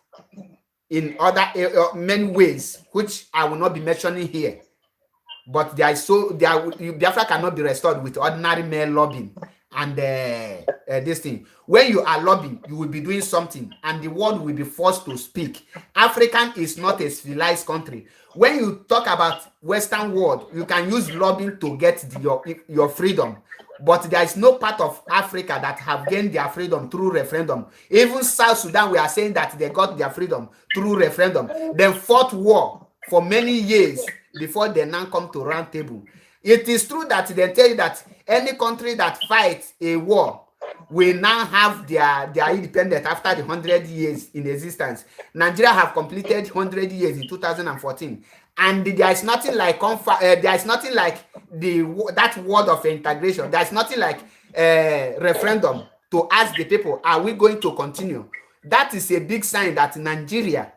[SPEAKER 1] in other many ways, which I will not be mentioning here. But Biafra cannot be restored with ordinary male lobbying and this thing. When you are lobbying, you will be doing something, and the world will be forced to speak. African is not a civilized country. When you talk about Western world, you can use lobbying to get your freedom. But there is no part of Africa that have gained their freedom through referendum. Even South Sudan, we are saying that they got their freedom through referendum. They fought war for many years before they now come to round table. It is true that they tell you that any country that fights a war will now have their independence after the 100 years in existence. Nigeria have completed 100 years in 2014. and there is nothing like there is nothing like that word of integration. There is nothing like referendum to ask the people, are we going to continue? That is a big sign that Nigeria,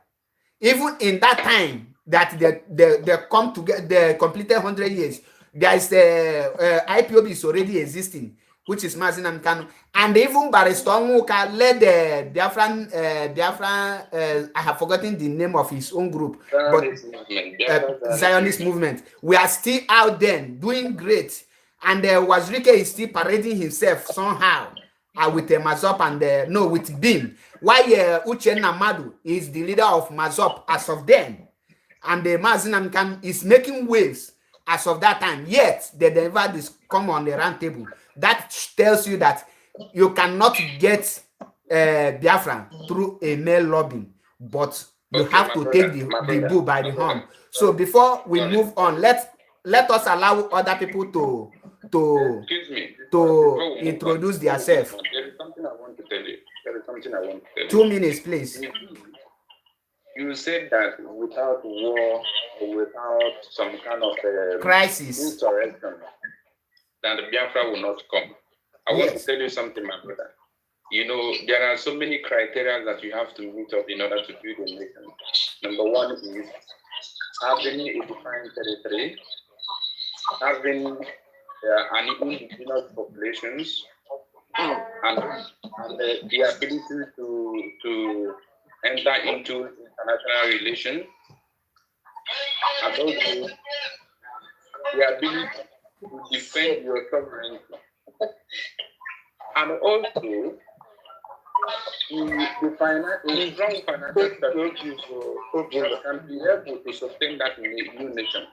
[SPEAKER 1] even in that time that they come together, they completed 100 years, there is IPOB is already existing, which is Mazinam Kanu, and even Barrister Onwuka led the Biafran, I have forgotten the name of his own group, Zionist movement. We are still out there doing great, and Wazirike is still parading himself somehow with Mazop and no, with Bim. Why Uchenna Madu is the leader of Mazop as of then, and the Mazinam Kanu is making waves as of that time. Yet they never come on the round table. That tells you that you cannot get Biafra through a male lobbying, but you have to take the bull by the horn. So before we move on, let us allow other people to introduce themselves.
[SPEAKER 2] There is something I want to tell you.
[SPEAKER 1] 2 minutes, please.
[SPEAKER 2] You said that without war, without some kind of
[SPEAKER 1] crisis,
[SPEAKER 2] insurrection, then the Biafra will not come. I want to tell you something, my brother. You know, there are so many criteria that you have to meet up in order to build a nation. Number one is having a defined territory, having an indigenous populations, and the ability to enter into international relations, and also the ability to defend your sovereignty, and also the strong financial stability can be able to sustain that new nation.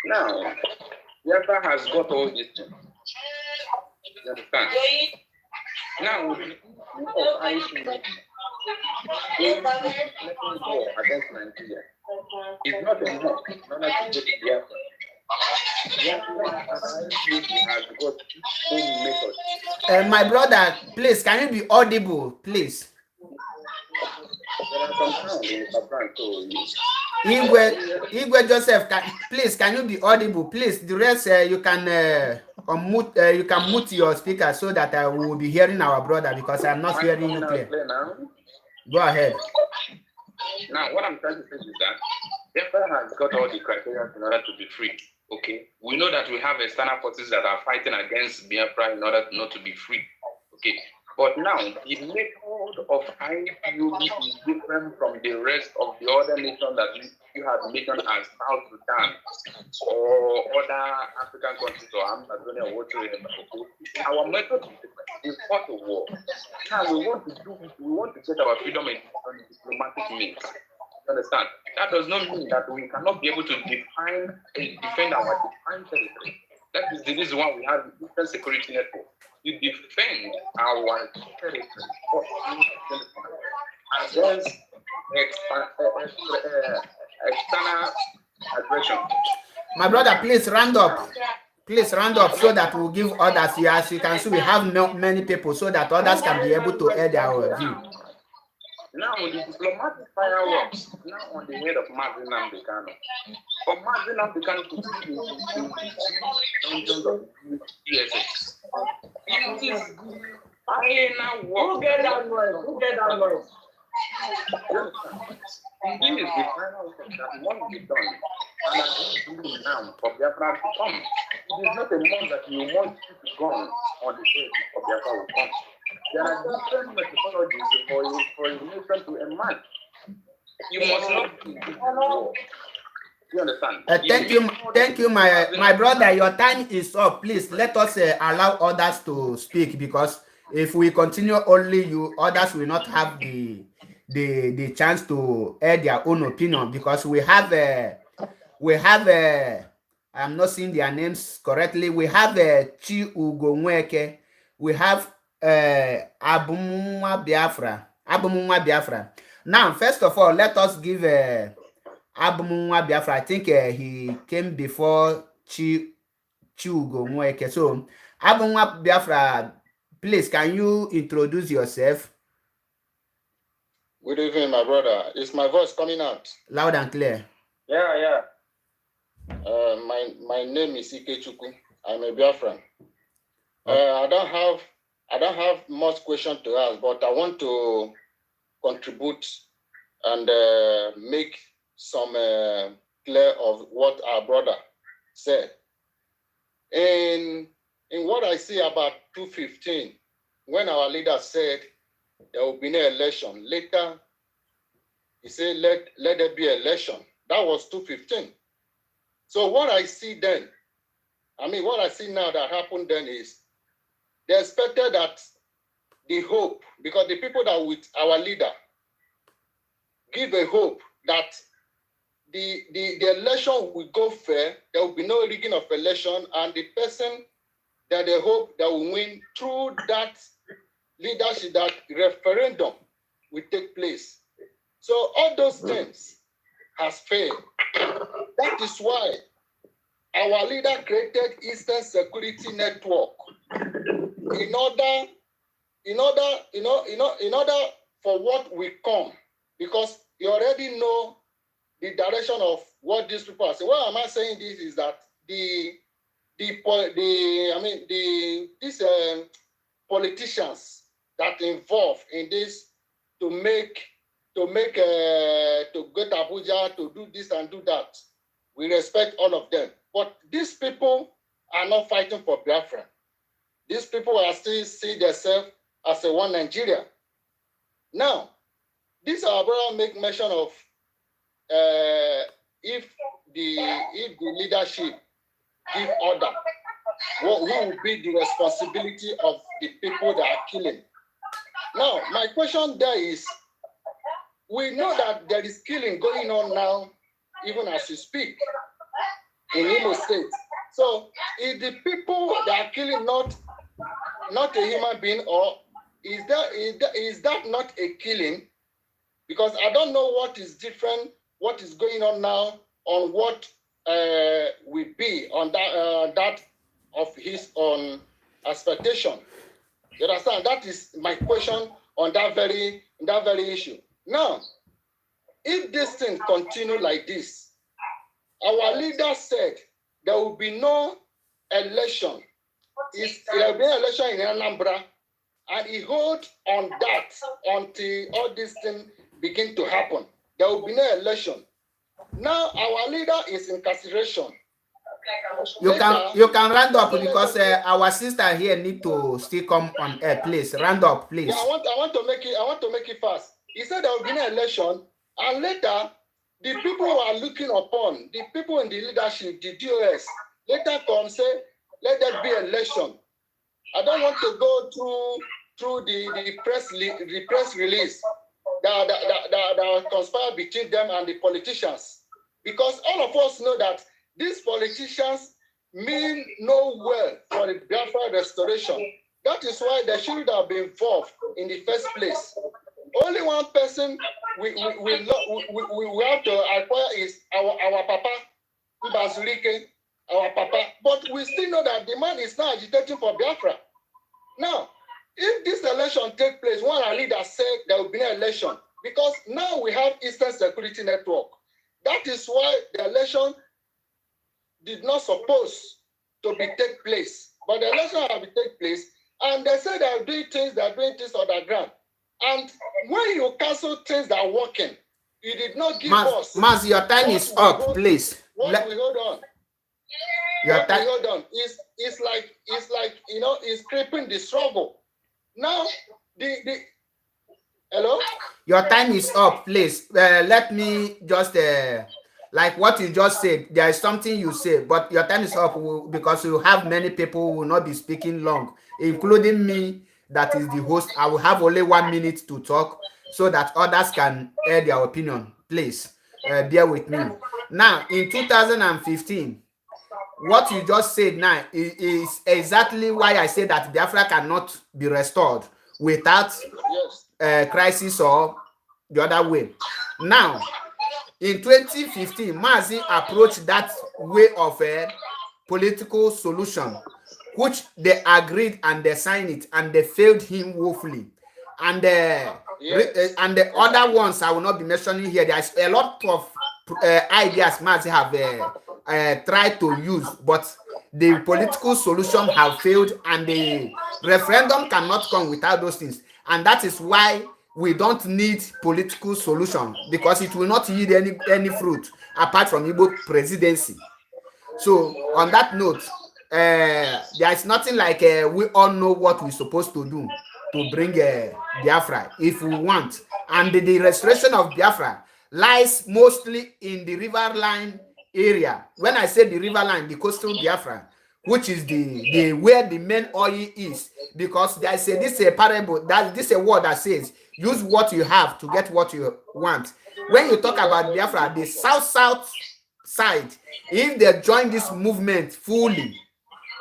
[SPEAKER 2] Now, Biafra has got all these things. You understand? Now, with the of ICU, war against Nigeria is not enough in order to get Biafra. Biafra has got own methods.
[SPEAKER 1] My brother, please, can you be audible, please?
[SPEAKER 2] There are some sound in the background, so
[SPEAKER 1] Igwe Joseph, please, can you be audible? Please, the rest you can unmute. You can mute your speaker so that I will be hearing our brother, because I'm not hearing you clear. Go ahead.
[SPEAKER 2] Now, what I'm trying to say is that Biafra has got all the criteria in order to be free. Okay, we know that we have external forces that are fighting against Biafra in order not to be free. Okay, but now the method of IPOB is different from the rest of the other nations that you have mentioned as South Sudan or other African countries or Amazonia or whatever. Okay, our method is different. We fought a war. Now we want to get our freedom in diplomatic means. Understand? That does not mean that we cannot be able to defend our defined territory. That is the reason why we have a different security network. To defend our territory against external aggression.
[SPEAKER 1] My brother, please round up. Please round up so that we'll give others. As you can see, we have not many people so that others can be able to add our view.
[SPEAKER 2] Now the diplomatic fireworks now on the head of Mazinam Dekano. For Mazinam Dekano to see the of PSX. It is final work. Who get that noise? Who get that noise? This is the final work that must be done. And I'm doing now for Biafra to come. It is not a month that you want to go on the day for Biafra will come. There are different methodologies for a nation to emerge. You must not be war. You understand?
[SPEAKER 1] Thank you, my brother. Your time is up. Please let us allow others to speak, because if we continue only you, others will not have the chance to add their own opinion, because we have I'm not seeing their names correctly. We have Chi Ugomweke. We have Abumwa Biafra. Now, first of all, let us give Abumwa Biafra. I think he came before Chi Ugomweke. So, Abumwa Biafra, please, can you introduce yourself?
[SPEAKER 5] Good evening, my brother. Is my voice coming out?
[SPEAKER 1] Loud and clear.
[SPEAKER 2] Yeah.
[SPEAKER 5] My name is Ikechukwu. I'm a Biafran. I don't have much question to ask, but I want to contribute and make some clear of what our brother said. In what I see about 2015, when our leader said there will be no election, later he said let there be election. That was 2015. So what I see then, what I see now that happened then is they expected that the hope, because the people that with our leader give a hope that the election will go fair, there will be no rigging of election, and the person that they hope that will win through that leadership, that referendum will take place. So all those things has failed. That is why our leader created Eastern Security Network in order for what will come, because you already know the direction of what these people are saying. Why am I saying this is that these politicians that involved in this to get Abuja to do this and do that, we respect all of them. But these people are not fighting for Biafra. These people are still see themselves as a one Nigeria. Now, this our brother make mention of if the leadership give order, what will be the responsibility of the people that are killing? Now, my question there is, we know that there is killing going on now, even as you speak, in Imo State. So, is the people that are killing not a human being, or is that not a killing? Because I don't know what is different, what is going on now, on what will be on that of his own expectation. You understand? That is my question on that very issue. Now, if this thing continue like this, our leader said there will be no election. There will be an election in Anambra, and he hold on that until all these things begin to happen. There will be no election. Now our leader is incarceration.
[SPEAKER 1] You can round up, because our sister here need to still come on air. Please round up, please.
[SPEAKER 5] Yeah, I want to make it fast. He said there will be no election, and later the people who are looking upon, the people in the leadership, the DOS, later come say let there be election. I don't want to go through the press release that conspire between them and the politicians, because all of us know that these politicians mean no well for the Biafra restoration. That is why they should have been involved in the first place. Only one person we have to acquire is our Papa, Mbazurike, our Papa. But we still know that the man is now agitating for Biafra. Now, if this election take place, one our leader said there will be no election, because now we have Eastern Security Network. That is why the election did not suppose to be take place. But the election have to take place, and they say they are doing things underground. And when you cancel things that are working, you did not give us.
[SPEAKER 1] Maz, your time is up, please.
[SPEAKER 5] What we hold on.
[SPEAKER 1] Your time.
[SPEAKER 5] Hold on. It's like it's creeping the struggle. Now hello?
[SPEAKER 1] Your time is up, please. Let me just like what you just said. There is something you say, but your time is up because you have many people who will not be speaking long, including me, that is the host. I will have only 1 minute to talk so that others can air their opinion. Please bear with me. Now, in 2015, what you just said now is exactly why I say that Biafra cannot be restored without crisis or the other way. Now, in 2015, Mazi approached that way of a political solution, which they agreed and they signed it, and they failed him woefully. And and the other ones I will not be mentioning here. There's a lot of ideas Mazi have tried to use, but the political solution have failed, and the referendum cannot come without those things. And that is why we don't need political solution, because it will not yield any fruit apart from Igbo presidency. So on that note, there is nothing like we all know what we're supposed to do to bring Biafra if we want. And the restoration of Biafra lies mostly in the river line area. When I say the river line, the coastal Biafra, which is the where the main oil is, because there is this a parable, that this a word that says use what you have to get what you want. When you talk about Biafra, the south side, if they join this movement fully,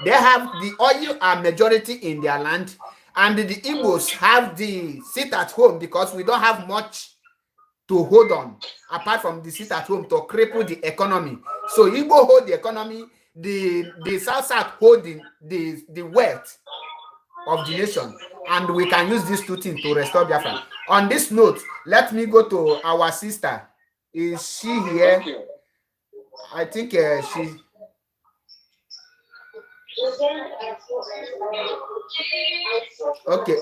[SPEAKER 1] they have the oil are majority in their land, and the Igbos have the sit at home, because we don't have much to hold on apart from the sit at home to cripple the economy. So Igbo hold the economy, the south hold the wealth of the nation, and we can use these two things to restore Biafra. On this note, let me go to our sister. Is she here? I think she. Okay.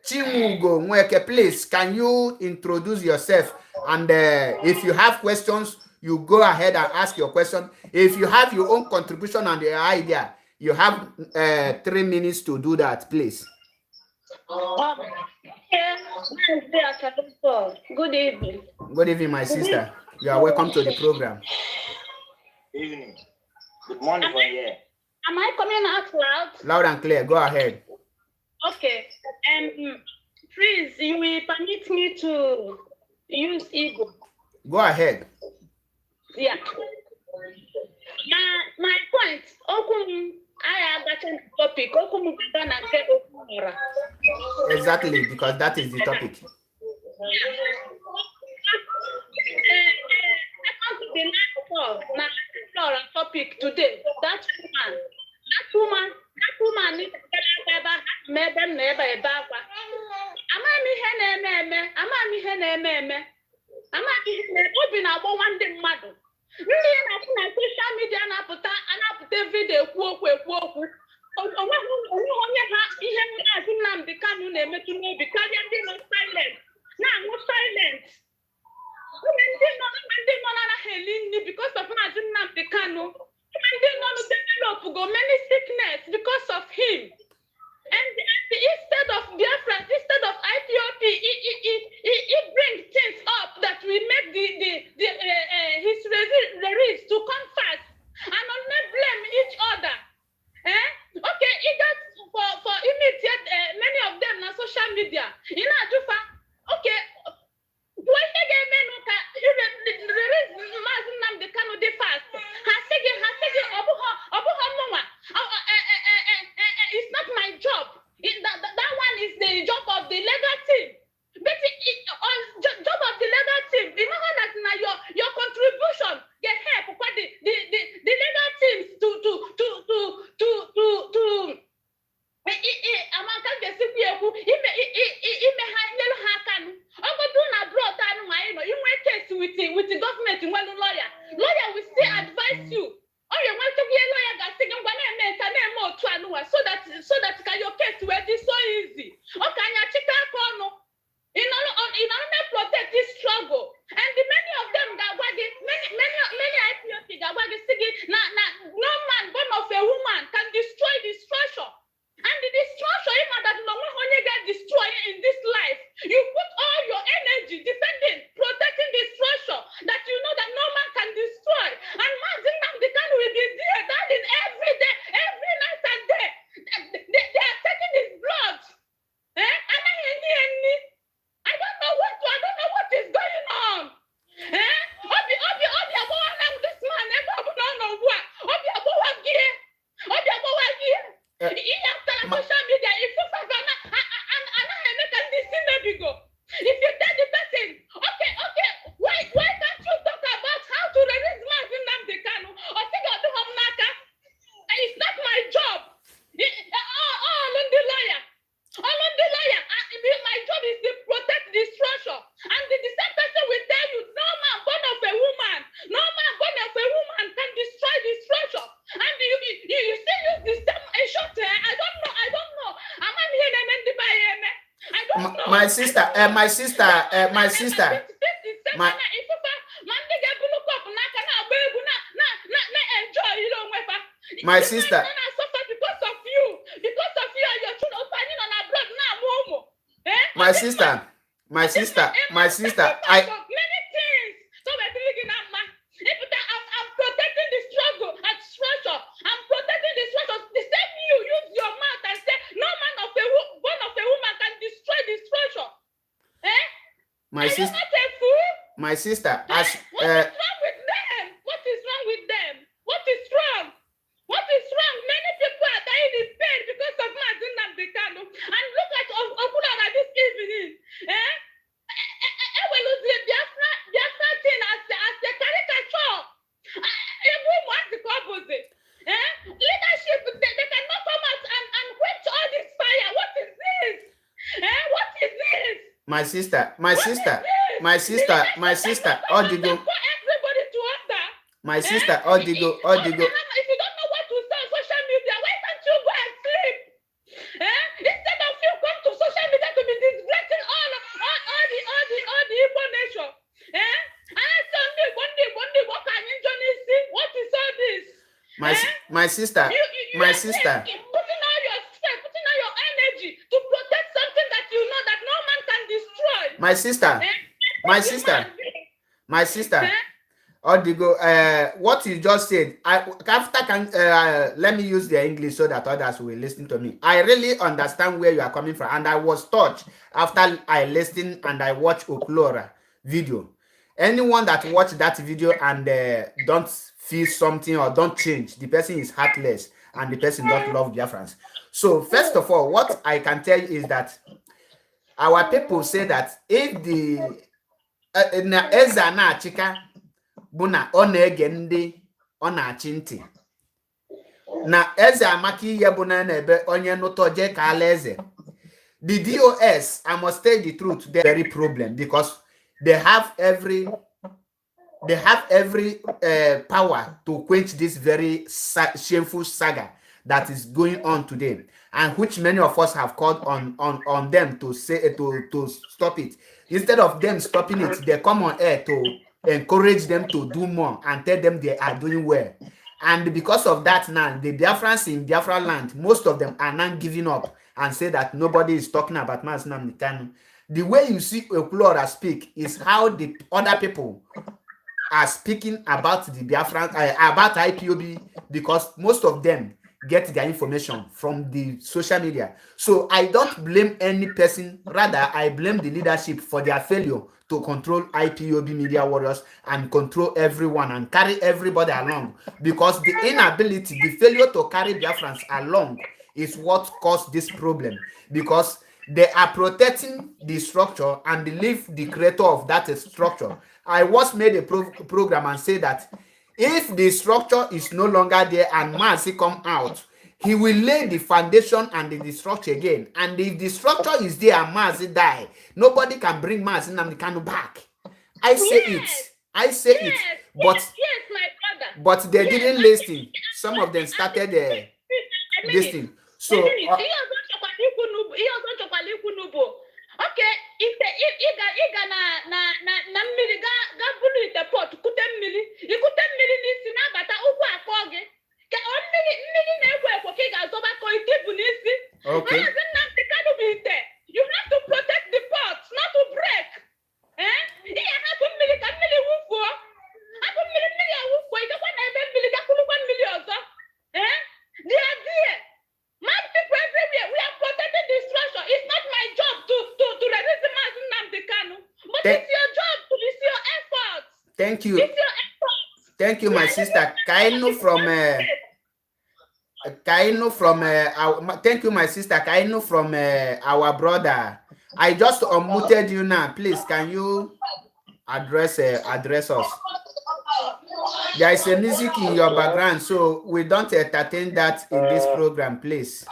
[SPEAKER 1] Chimugo Nweke, please, can you introduce yourself? And if you have questions, you go ahead and ask your question. If you have your own contribution and your idea, you have 3 minutes to do that, please.
[SPEAKER 6] Good evening.
[SPEAKER 1] Good evening, my sister. You are welcome to the program.
[SPEAKER 6] Evening. Good morning from here. Am I coming out loud?
[SPEAKER 1] Loud and clear. Go ahead.
[SPEAKER 6] Okay. Please, you will permit me to use Igbo.
[SPEAKER 1] Go ahead.
[SPEAKER 6] Yeah. My point. I got a topic.
[SPEAKER 1] Exactly, because that is the topic.
[SPEAKER 6] Topic today. That woman obi na-agba nwanne mmadụ ndị na-akụ na social media na-apụta vidio ekwu okwu onweghị onye ha ihe Maazị Nnamdi Kanu na-emetụ n'obi karịa ndị nọ silent na-aṅụ silent. Ndị nọ na eli nri because of Maazị Nnamdi Kanu, ndị nọ na develop go many sickness because of him. And instead of Biafra, instead of IPOP, it brings things up that will make his regimes to come fast and only blame each other. Okay, it got for immediate many of them on social media. You know, okay. It's not my job. That one is the job of the legal team. But job of the legal team, you know that your contribution get help the legal teams to with the government lawyer will still advise you. Oh, you want to be a lawyer so that your case will be so easy. Okay, in order to protect this struggle. And many of them many IPOP no man born of a woman can destroy the structure. And the destruction, that no one only get destroyed in this life. You put all your energy defending, protecting the structure that you know that no man can destroy. And Maazị Nnamdi Kanu will be there, dying every day, every night and day. They are taking his blood.
[SPEAKER 1] my sister, my my sister.
[SPEAKER 6] Because of you and your children
[SPEAKER 1] my sister, I
[SPEAKER 6] many things. So we're thinking I'm protecting the struggle and structure. I'm protecting the structure. The same you use your mouth and say no man of a born of a woman can destroy the structure.
[SPEAKER 1] my
[SPEAKER 6] Are
[SPEAKER 1] sister,
[SPEAKER 6] you not a fool?
[SPEAKER 1] my sister, as
[SPEAKER 6] What is wrong with them? What is wrong with them? What is wrong? What is wrong? Many people are dying in pain because of Mazin Nambekano. And look at Okulora this evening. I will lose the Biafra thing as a caricature. Everyone wants the opposite. Leadership, they cannot come out and quench all this fire. What is this? What is this?
[SPEAKER 1] my sister, Odigo.
[SPEAKER 6] Everybody to order.
[SPEAKER 1] My sister, Odigo.
[SPEAKER 6] If you don't know what to say on social media, why can't you go and sleep? Instead of you come to social media to be disgracing all the Igbo nation. And tell me one day, what can you see? What is all this?
[SPEAKER 1] My sister, my sister.
[SPEAKER 6] Putting all your strength, putting all your energy to protect something that you know that no man can destroy.
[SPEAKER 1] My sister. Odigo, what you just said, let me use the English so that others will listen to me. I really understand where you are coming from, and I was touched after I listened and I watched Oklora video. Anyone that watched that video and don't feel something or don't change, the person is heartless and the person don't love Biafrans. So first of all, what I can tell you is that our people say that if the Eza na Chika bụ na ọ na-ege ndị ọ na-achị ntị na eze amaka ihe bụ na ebe onye nụtọ je ka ala eze. The DOS, I must tell the truth, they're very problem because they have every power to quench this very shameful saga that is going on today, and which many of us have called on them to say to stop it. Instead of them stopping it, they come on air to encourage them to do more and tell them they are doing well. And because of that now, the Biafrans in Biafra land, most of them are now giving up and say that nobody is talking about Mazi Nnamdi Kanu. The way you see Oklora speak is how the other people are speaking about the Biafran, about IPOB, because most of them get their information from the social media. So I don't blame any person, rather I blame the leadership for their failure to control IPOB media warriors and control everyone and carry everybody along, because the inability, the failure to carry Biafrans along is what caused this problem, because they are protecting the structure and they leave the creator of that structure. I once made a program and say that if the structure is no longer there and Mazi come out, he will lay the foundation and the structure again. And if the structure is there and Mazi die, nobody can bring Mazi Nnamdi Kanu back. I say it. But
[SPEAKER 6] yes, my brother.
[SPEAKER 1] But they didn't listen. Some of them started listening. So
[SPEAKER 6] okay, if na mmiri ga bulu ite pot kute mmiri ikute mmiri n'isi na-abata ụkwụ akpọ gị ka mmiri na-ekwo ekwo ka ị ga-azọba ka ite bụ n'isi.
[SPEAKER 1] Okay.
[SPEAKER 6] Mazi Nnamdi Kanu bụ ite. You have to protect the pot, not to break. Ihe hapụ mmiri ka mmiri wụfuo. Hapụ mmiri awụfuo, ịgakwa na ebe mmiri gakwulukwa mmiri ọzọ. They are there. Mad people everywhere. We are protecting the structure. It's not my job to resist Mazi Nnamdi Kanu, but it's your job. It's your effort.
[SPEAKER 1] Thank you.
[SPEAKER 6] It's your effort.
[SPEAKER 1] Thank you, my sister. Kainu thank you, my sister. Kainu from our brother. I just unmuted you now. Please, can you address us? There is a music in your background, so we don't entertain that in this program, please.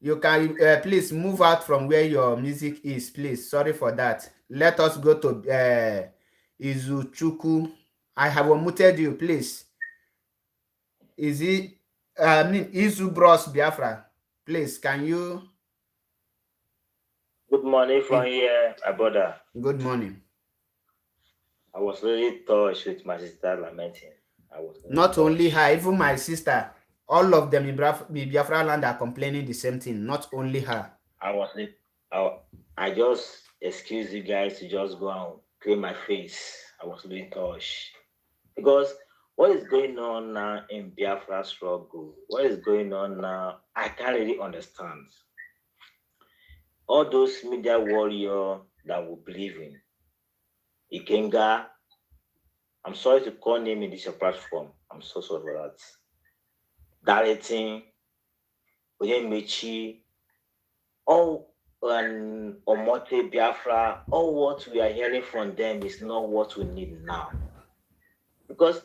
[SPEAKER 1] You can please move out from where your music is, please. Sorry for that. Let us go to Izuchuku. I have unmuted you, please. Is it Izu Bros Biafra? Please, can you
[SPEAKER 7] Good morning from here, my brother.
[SPEAKER 1] Good morning.
[SPEAKER 7] I was really touched with my sister lamenting. I was really
[SPEAKER 1] Not
[SPEAKER 7] touched.
[SPEAKER 1] only her, even my sister, all of them in Biafra land are complaining the same thing. Not only her.
[SPEAKER 7] I just excuse you guys to just go and clean my face. I was really touched. Because what is going on now in Biafra struggle? What is going on now? I can't really understand. All those media warriors that we believe in. Ikenga, I'm sorry to call name in this platform. I'm so sorry for that. Directing, Oyemichi, all and Omote Biafra, all what we are hearing from them is not what we need now. Because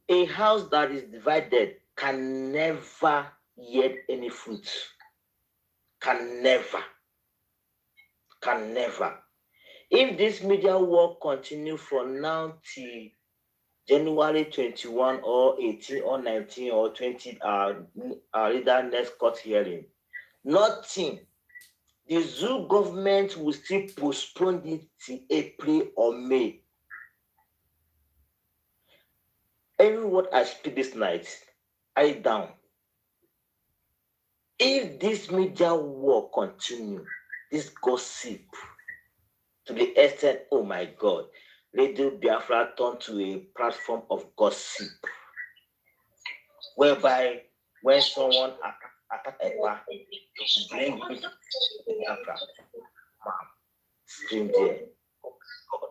[SPEAKER 7] a house that is divided can never yield any fruit. Can never. If this media war continue from now till January 21 or 18 or 19 or 20, either next court hearing, nothing. The zoo government will still postpone it till April or May. Every word I speak this night, I down. If this media war continue, this gossip, to the extent, oh my God, Radio Biafra turned to a platform of gossip, whereby when someone attack Epa, bring it to Biafra, scream there. God.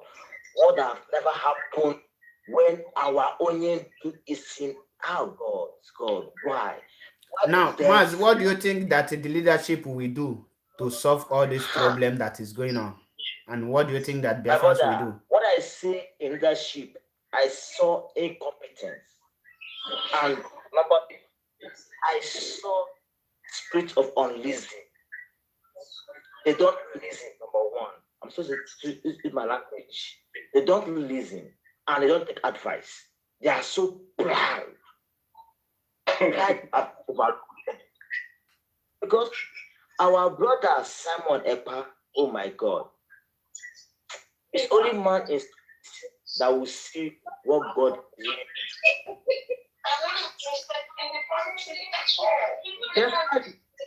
[SPEAKER 7] What have never happened when our onion is seen? Oh God, why?
[SPEAKER 1] Now, Maz, what do you think that the leadership will do to solve all this problem that is going on? And what do you think that Biafrans will do?
[SPEAKER 7] What I see in leadership, I saw incompetence. And I saw spirit of unlistening. They don't listen, number one. I'm supposed to use my language. They don't listen and they don't take advice. They are so proud. Because our brother Simon Epa, oh my God, it's only man is that will see what God is.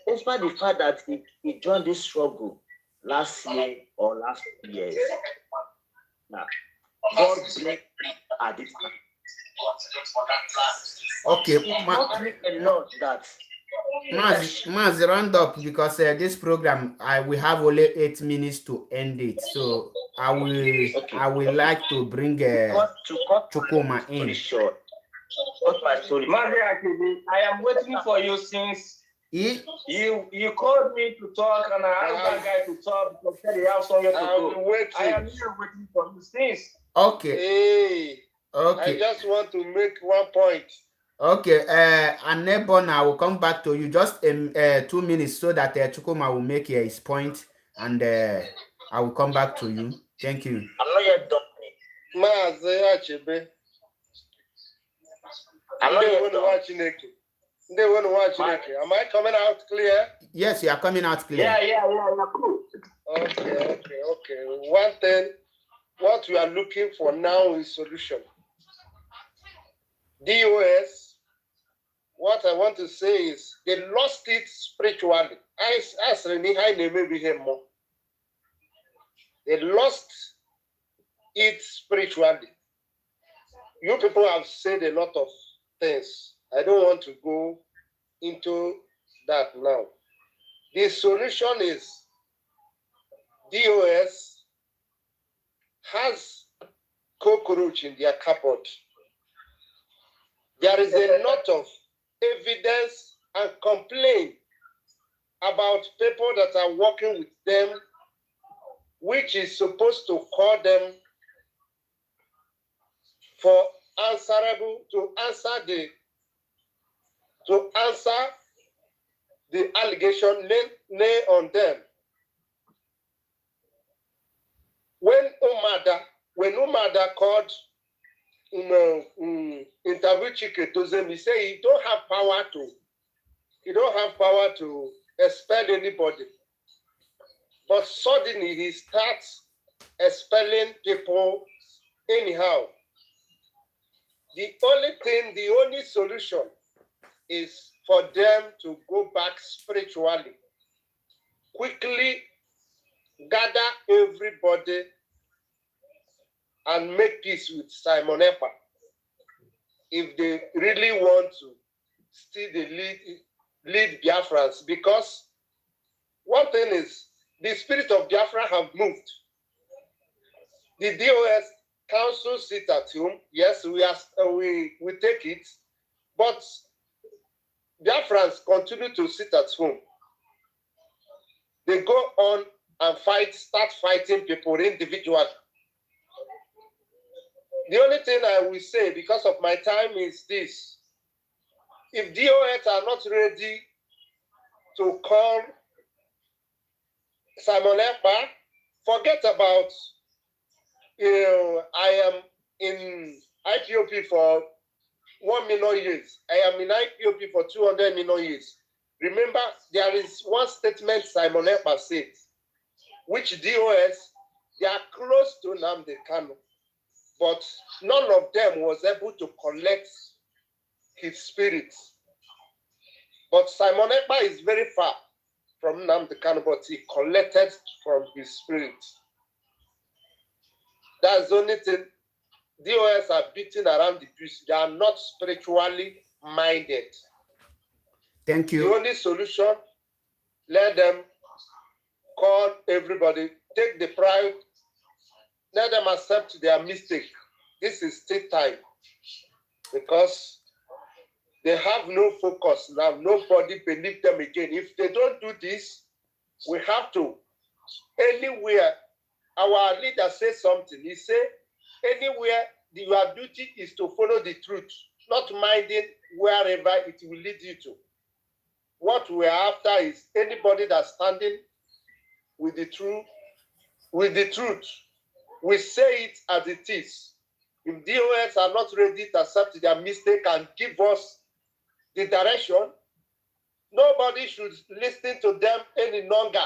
[SPEAKER 7] Despite the fact that he joined this struggle last year or last 2 years, now God bless at this time.
[SPEAKER 1] Okay, Maz, round up because this program we have only 8 minutes to end it. So I will like to bring Chukuma in.
[SPEAKER 2] My story. I am waiting for you since you called me to talk and I asked that guy to talk because he have somewhere to go. I am here waiting for you since.
[SPEAKER 1] Okay.
[SPEAKER 5] Hey.
[SPEAKER 1] Okay.
[SPEAKER 5] I just want to make one point.
[SPEAKER 1] Okay. And Nebon, I will come back to you just 2 minutes so that Chukuma will make his point and I will come back to you. Thank you.
[SPEAKER 7] I'm not yet done.
[SPEAKER 5] I'm not yet watching it. They want to watch it. Am I coming out clear?
[SPEAKER 1] Yes, you are coming out clear.
[SPEAKER 2] Yeah, cool.
[SPEAKER 5] Okay. One thing, what we are looking for now is solution. DOS, what I want to say is they lost it spiritually. They lost it spiritually. You people have said a lot of things. I don't want to go into that now. The solution is DOS has cockroach in their cupboard. There is a lot of evidence and complaint about people that are working with them, which is supposed to call them for answerable to answer the allegation laid on them. When Umada called interview Chike Dozem, he said he don't have power to expel anybody. But suddenly he starts expelling people anyhow. The only solution is for them to go back spiritually. Quickly gather everybody and make peace with Simon Epa if they really want to still lead Biafrans. Because one thing is, the spirit of Biafra have moved. The DOS council sit at home. Yes, we take it, but Biafrans continue to sit at home. They go on and start fighting people individually. The only thing I will say, because of my time, is this. If DOS are not ready to call Simon Ekpa, forget about, I am in IPOP for 1 million years. I am in IPOP for 200 million years. Remember, there is one statement Simon Ekpa said, which DOS, they are close to Nnamdi Kanu, but none of them was able to collect his spirit. But Simon Ekpa is very far from Nnamdi Kanu, but he collected from his spirit. That's the only thing. DOS are beating around the bush. They are not spiritually minded.
[SPEAKER 1] Thank you.
[SPEAKER 5] The only solution, let them call everybody, take the pride, let them accept their mistake. This is still time, because they have no focus now. Nobody believes them again. If they don't do this, we have to, anywhere, our leader says something. He said, anywhere your duty is to follow the truth, not minding wherever it will lead you to. What we're after is anybody that's standing with the truth, we say it as it is. If DOS are not ready to accept their mistake and give us the direction, nobody should listen to them any longer.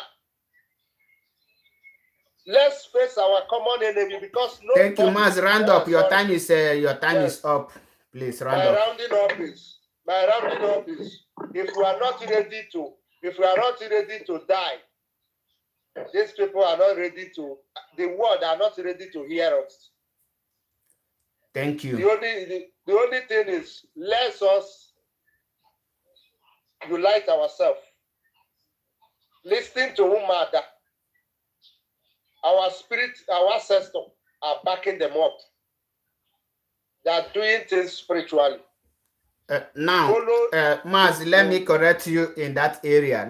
[SPEAKER 5] Let's face our common enemy, because
[SPEAKER 1] Thank you, Maz. Round up. Your time is
[SPEAKER 5] Yes.
[SPEAKER 1] up. Please round
[SPEAKER 5] My
[SPEAKER 1] up.
[SPEAKER 5] rounding up is, if we are not ready to die, these people are not ready to, the world are not ready to hear us.
[SPEAKER 1] Thank you.
[SPEAKER 5] The only thing is, let us unite ourselves. Listening to Umada, our spirit, our ancestors are backing them up. They are doing things spiritually.
[SPEAKER 1] Now, Maz, let me correct you in that area.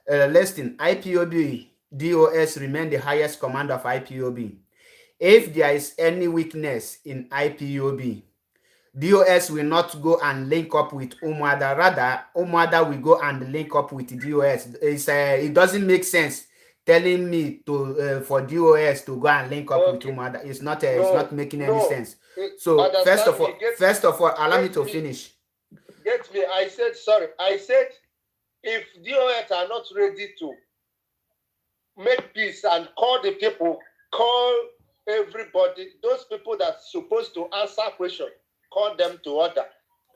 [SPEAKER 1] Listen, IPOB, DOS remain the highest command of IPOB. If there is any weakness in IPOB, DOS will not go and link up with Umada. Rather, Umada will go and link up with DOS. It doesn't make sense telling me to for DOS to go and link up with Umada. It's not making any sense. So first of all, allow me to finish.
[SPEAKER 5] Get me? I said if DOS are not ready to make peace and call the people, call everybody, those people that's supposed to answer questions, call them to order.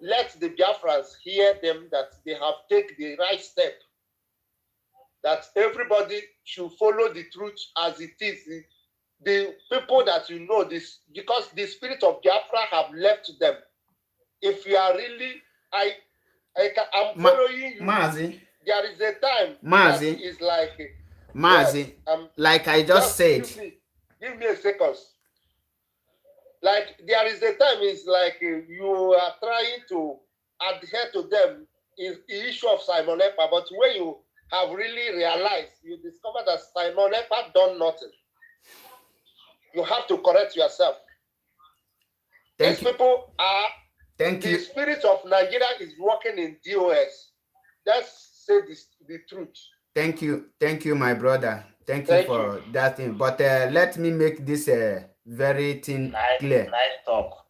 [SPEAKER 5] Let the Biafrans hear them that they have taken the right step. That everybody should follow the truth as it is. The people that you know this, because the spirit of Biafra have left them. If you are really, I'm following you.
[SPEAKER 1] Mazi,
[SPEAKER 5] there is a time
[SPEAKER 1] Mazi,
[SPEAKER 5] that is like
[SPEAKER 1] Mazi, like I just said.
[SPEAKER 5] Give me a second. Like there is a time is like you are trying to adhere to them in the issue of Simon Ekpa, but when you have really realized, you discover that Simon Ekpa done nothing. You have to correct yourself. These people are. The spirit of Nigeria is working in DOS. Let's say the truth.
[SPEAKER 1] Thank you, my brother. Thank you for that thing. But let me make this very thing clear.
[SPEAKER 7] Nice talk.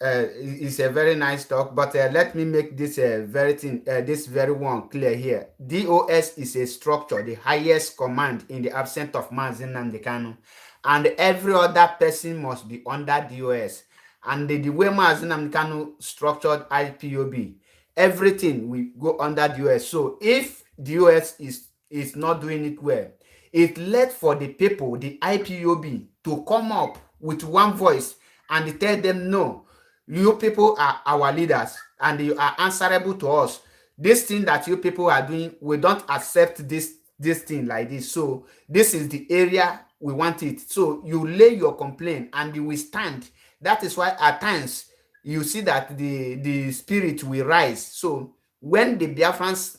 [SPEAKER 1] it's a very nice talk, but let me make this this very one clear here. DOS is a structure, the highest command in the absence of Mazi Nnamdi Kanu, and every other person must be under DOS. And the way Mazi Nnamdi Kanu structured IPOB, everything will go under DOS. So if DOS is not doing it well, it led for the people, the IPOB, to come up with one voice and tell them no. You people are our leaders and you are answerable to us. This thing that you people are doing, we don't accept this thing like this. So this is the area we want it. So you lay your complaint and you will stand. That is why at times you see that the spirit will rise. So when the Biafrans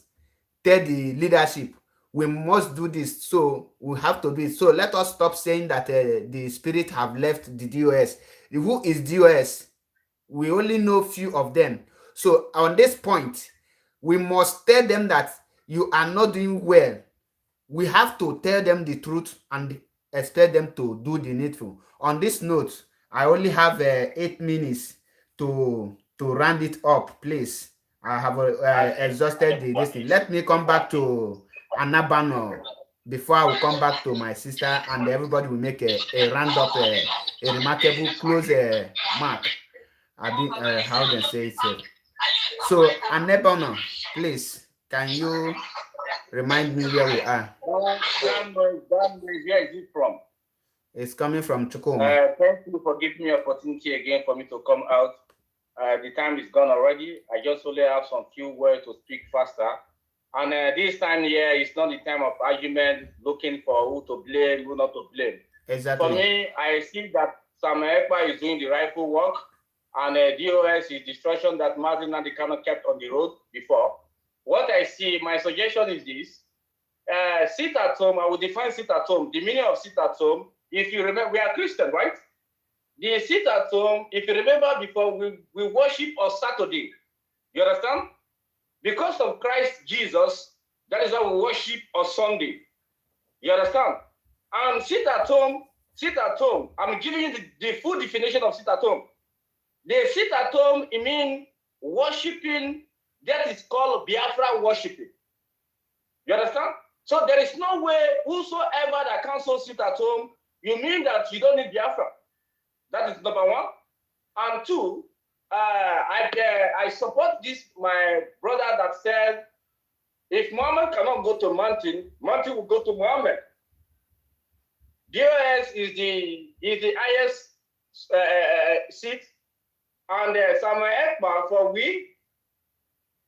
[SPEAKER 1] tell the leadership, we must do this, so we have to do it. So let us stop saying that the spirit have left the DOS. Who is DOS? We only know few of them. So on this point, we must tell them that you are not doing well. We have to tell them the truth and expect them to do the needful. On this note, I only have 8 minutes to round it up, please. I have exhausted this thing. Let me come back to Anabano before I will come back to my sister, and everybody will make a round up, a remarkable close mark. How they say it. So, Anabano, please, can you remind me where we are?
[SPEAKER 2] Where is it from?
[SPEAKER 1] It's coming from Chukuma.
[SPEAKER 2] Thank you for giving me opportunity again for me to come out. The time is gone already. I just only have some few words to speak faster. And this time here is not the time of argument, looking for who to blame, who not to blame.
[SPEAKER 1] Exactly.
[SPEAKER 2] For me, I see that Samuel Ekpa is doing the rightful work, and DOS is destruction that Mazi Nnamdi Kanu kept on the road before. What I see, my suggestion is this. Sit at home, I will define sit at home. The meaning of sit at home, if you remember, we are Christian, right? The sit at home, if you remember before, we worship on Saturday. You understand? Because of Christ Jesus, that is how we worship on Sunday. You understand? And sit at home, I'm giving you the full definition of sit at home. The sit at home, it means worshiping, that is called Biafra worshiping. You understand? So there is no way whosoever that can so sit at home, you mean that you don't need Biafra. That is number one. And two, I support this, my brother that said, if Muhammad cannot go to mountain, mountain will go to Muhammad. DOS is the highest seat, and Samuel Ekpa for we.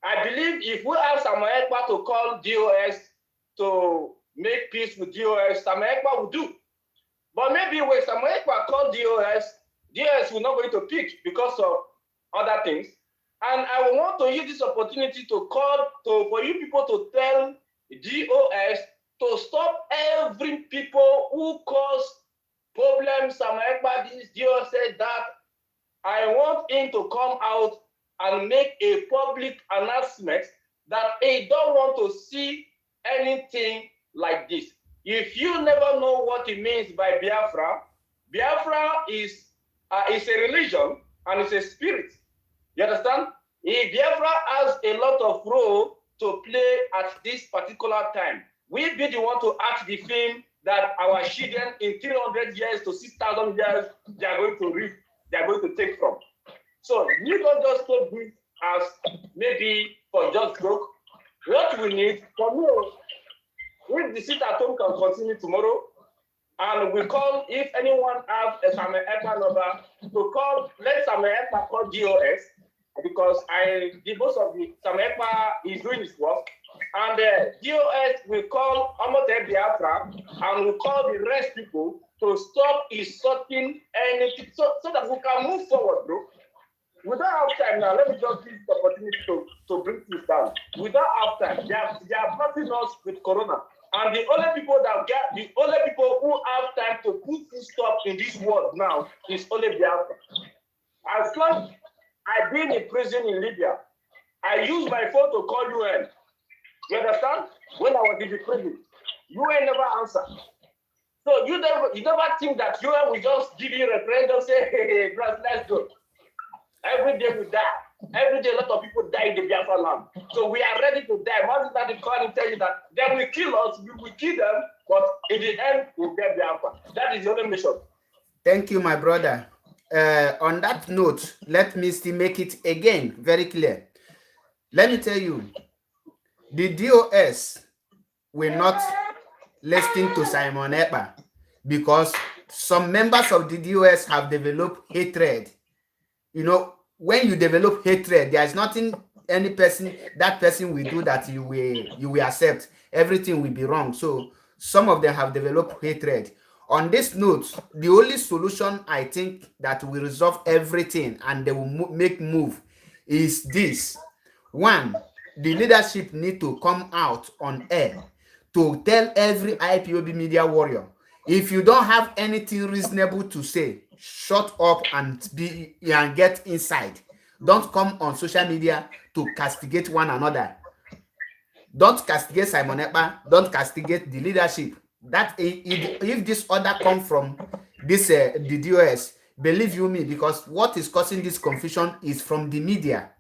[SPEAKER 2] I believe if we have Samuel Ekpa to call DOS to make peace with DOS, Samuel Ekpa will do. But maybe when Samuel Ekpa call DOS will not going to pick because of other things. And I want to use this opportunity to call for you people to tell DOS to stop every people who cause problems. Samuel Ekpa this, DOS said that. I want him to come out and make a public announcement that he don't want to see anything like this. If you never know what it means by Biafra, Biafra is a religion and it's a spirit. You understand? Biafra has a lot of role to play at this particular time. We be the one to act the film that our children in 300 years to 6,000 years, they are going to read, they are going to take from. So you don't just take this as maybe for just joke. What we need, for me, if the sit at home can continue tomorrow, and we call, if anyone has a Samuel Ekpa number, to call, let Samuel Ekpa call DOS, because the most of the Samuel Ekpa is doing his work, and DOS will call Omote Biafra, and will call the rest people to stop insulting anything, so that we can move forward, bro. We don't have time now. Let me just use the opportunity to bring this down. We don't have time. They are fighting us with Corona. And the only people who have time to put this stuff in this world now is only Biafra. As long as I've been in prison in Libya, I use my phone to call UN. You understand? When I was in the prison, UN never answered. So you never think that UN will just give you a referendum, say, hey, let's go. Every day we die. Every day a lot of people die in the Biafra land. So we are ready to die. Once that they call and tell you that they will kill us, we will kill them, but in the end we'll get Biafra. That is the only mission.
[SPEAKER 1] Thank you, my brother. On that note, let me still make it again very clear. Let me tell you, the DOS will not listen to Simon Ekpa because some members of the DOS have developed hatred. You know, when you develop hatred, there is nothing that person will do that you will accept. Everything will be wrong. So some of them have developed hatred. On this note, the only solution I think that will resolve everything and they will make move is this. One, the leadership need to come out on air to tell every IPOB media warrior, if you don't have anything reasonable to say, shut up and get inside. Don't come on social media to castigate one another. Don't castigate Simon Ekpa. Don't castigate the leadership. That if this order come from this the DOS, believe you me, because what is causing this confusion is from the media.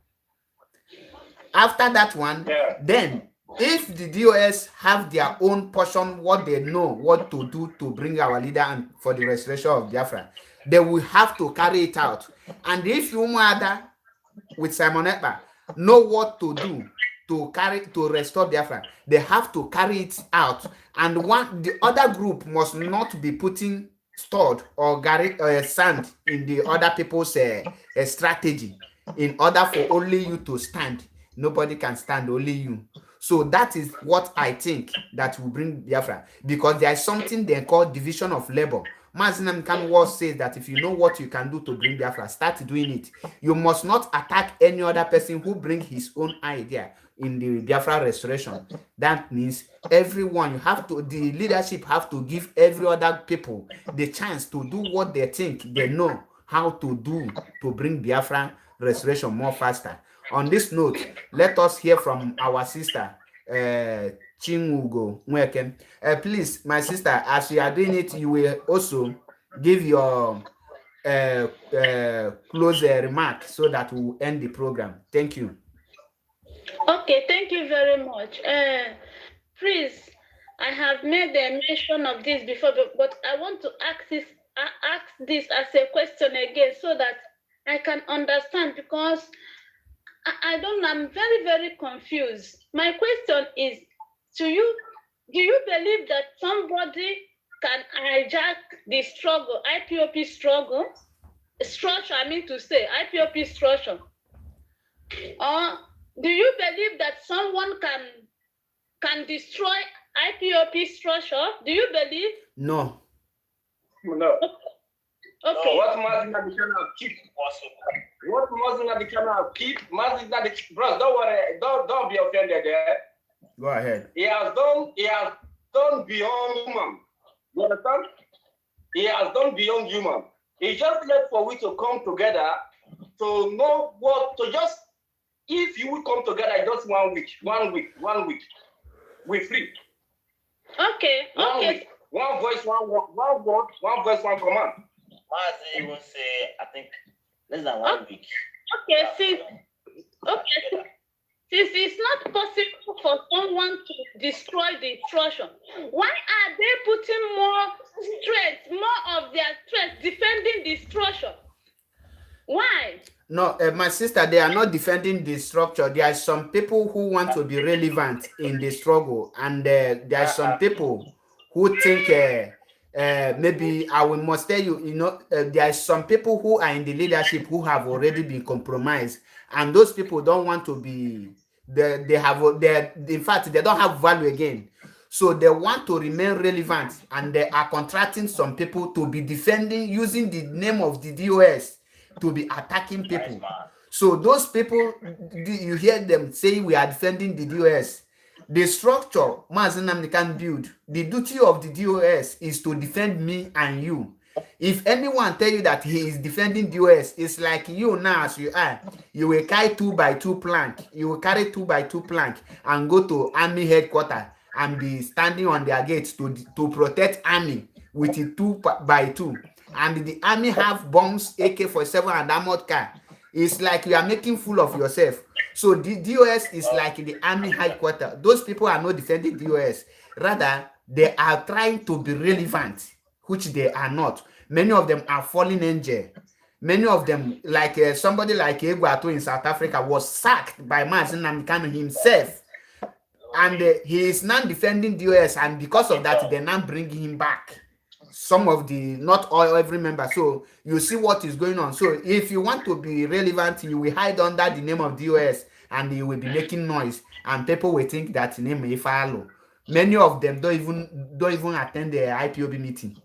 [SPEAKER 1] After that one, then if the DOS have their own portion, what they know what to do to bring our leader and for the restoration of Biafra, they will have to carry it out. And if Umuada with Simon Ekpa know what to do to restore Biafra, they have to carry it out. And the other group must not be putting stored or sand in the other people's strategy in order for only you to stand. Nobody can stand, only you. So that is what I think that will bring Biafra, because there is something they call division of labor. Mazinam Kanwa says that if you know what you can do to bring Biafra, start doing it. You must not attack any other person who bring his own idea in the Biafra restoration. That means everyone, the leadership have to give every other people the chance to do what they think they know how to do to bring Biafra restoration more faster. On this note, let us hear from our sister, Chingugo Nweke. Please, my sister, as you are doing it, you will also give your close remark so that we will end the program. Thank you.
[SPEAKER 6] Okay, thank you very much. Please, I have made a mention of this before, but I want to ask this as a question again so that I can understand, because I don't know, I'm very, very confused. My question is, do you believe that somebody can hijack the struggle, IPOP structure, I mean to say, IPOP structure? Or do you believe that someone can destroy IPOP structure? Do you believe?
[SPEAKER 1] No.
[SPEAKER 2] No.
[SPEAKER 6] Okay.
[SPEAKER 2] What Mazin cannot keep possible? What Mazin cannot keep? Mazin, bros, don't worry, don't be offended there.
[SPEAKER 1] Go ahead.
[SPEAKER 2] He has done beyond human. You understand? He has done beyond human. He just left for we to come together to know what to just. If you will come together just 1 week, we're free.
[SPEAKER 6] Okay.
[SPEAKER 2] One week. One voice, one word, one voice, one command.
[SPEAKER 7] Mazi even say, I think, less than 1 week.
[SPEAKER 6] Okay, since it's not possible for someone to destroy the structure, why are they putting more of their strength defending the structure? Why?
[SPEAKER 1] No, my sister, they are not defending the structure. There are some people who want to be relevant in the struggle, and there are some people who think maybe I must tell you, there are some people who are in the leadership who have already been compromised, and those people don't want to be. In fact, they don't have value again. So they want to remain relevant, and they are contracting some people to be defending using the name of the DOS to be attacking people. So those people, you hear them say we are defending the DOS. The structure Mazinam can build, the duty of the DOS is to defend me and you. If anyone tell you that he is defending DOS, it's like you now as you are. You will carry 2x2 plank. You will carry 2x2 plank and go to army headquarters and be standing on their gates to protect army with a 2x2. And the army have bombs, AK-47 and armored car. It's like you are making fool of yourself. So the DOS is like the army headquarters. Those people are not defending DOS. Rather, they are trying to be relevant, which they are not. Many of them are fallen angel. Many of them, like somebody like Egwato in South Africa, was sacked by Mazi Nnamdi Kanu himself. And he is now defending DOS, and because of that, they now bring him back. Some of the, not all, every member. So you see what is going on. So if you want to be relevant, you will hide under the name of DOS, and you will be making noise, and people will think that name may follow. Many of them don't even attend the IPOB meeting.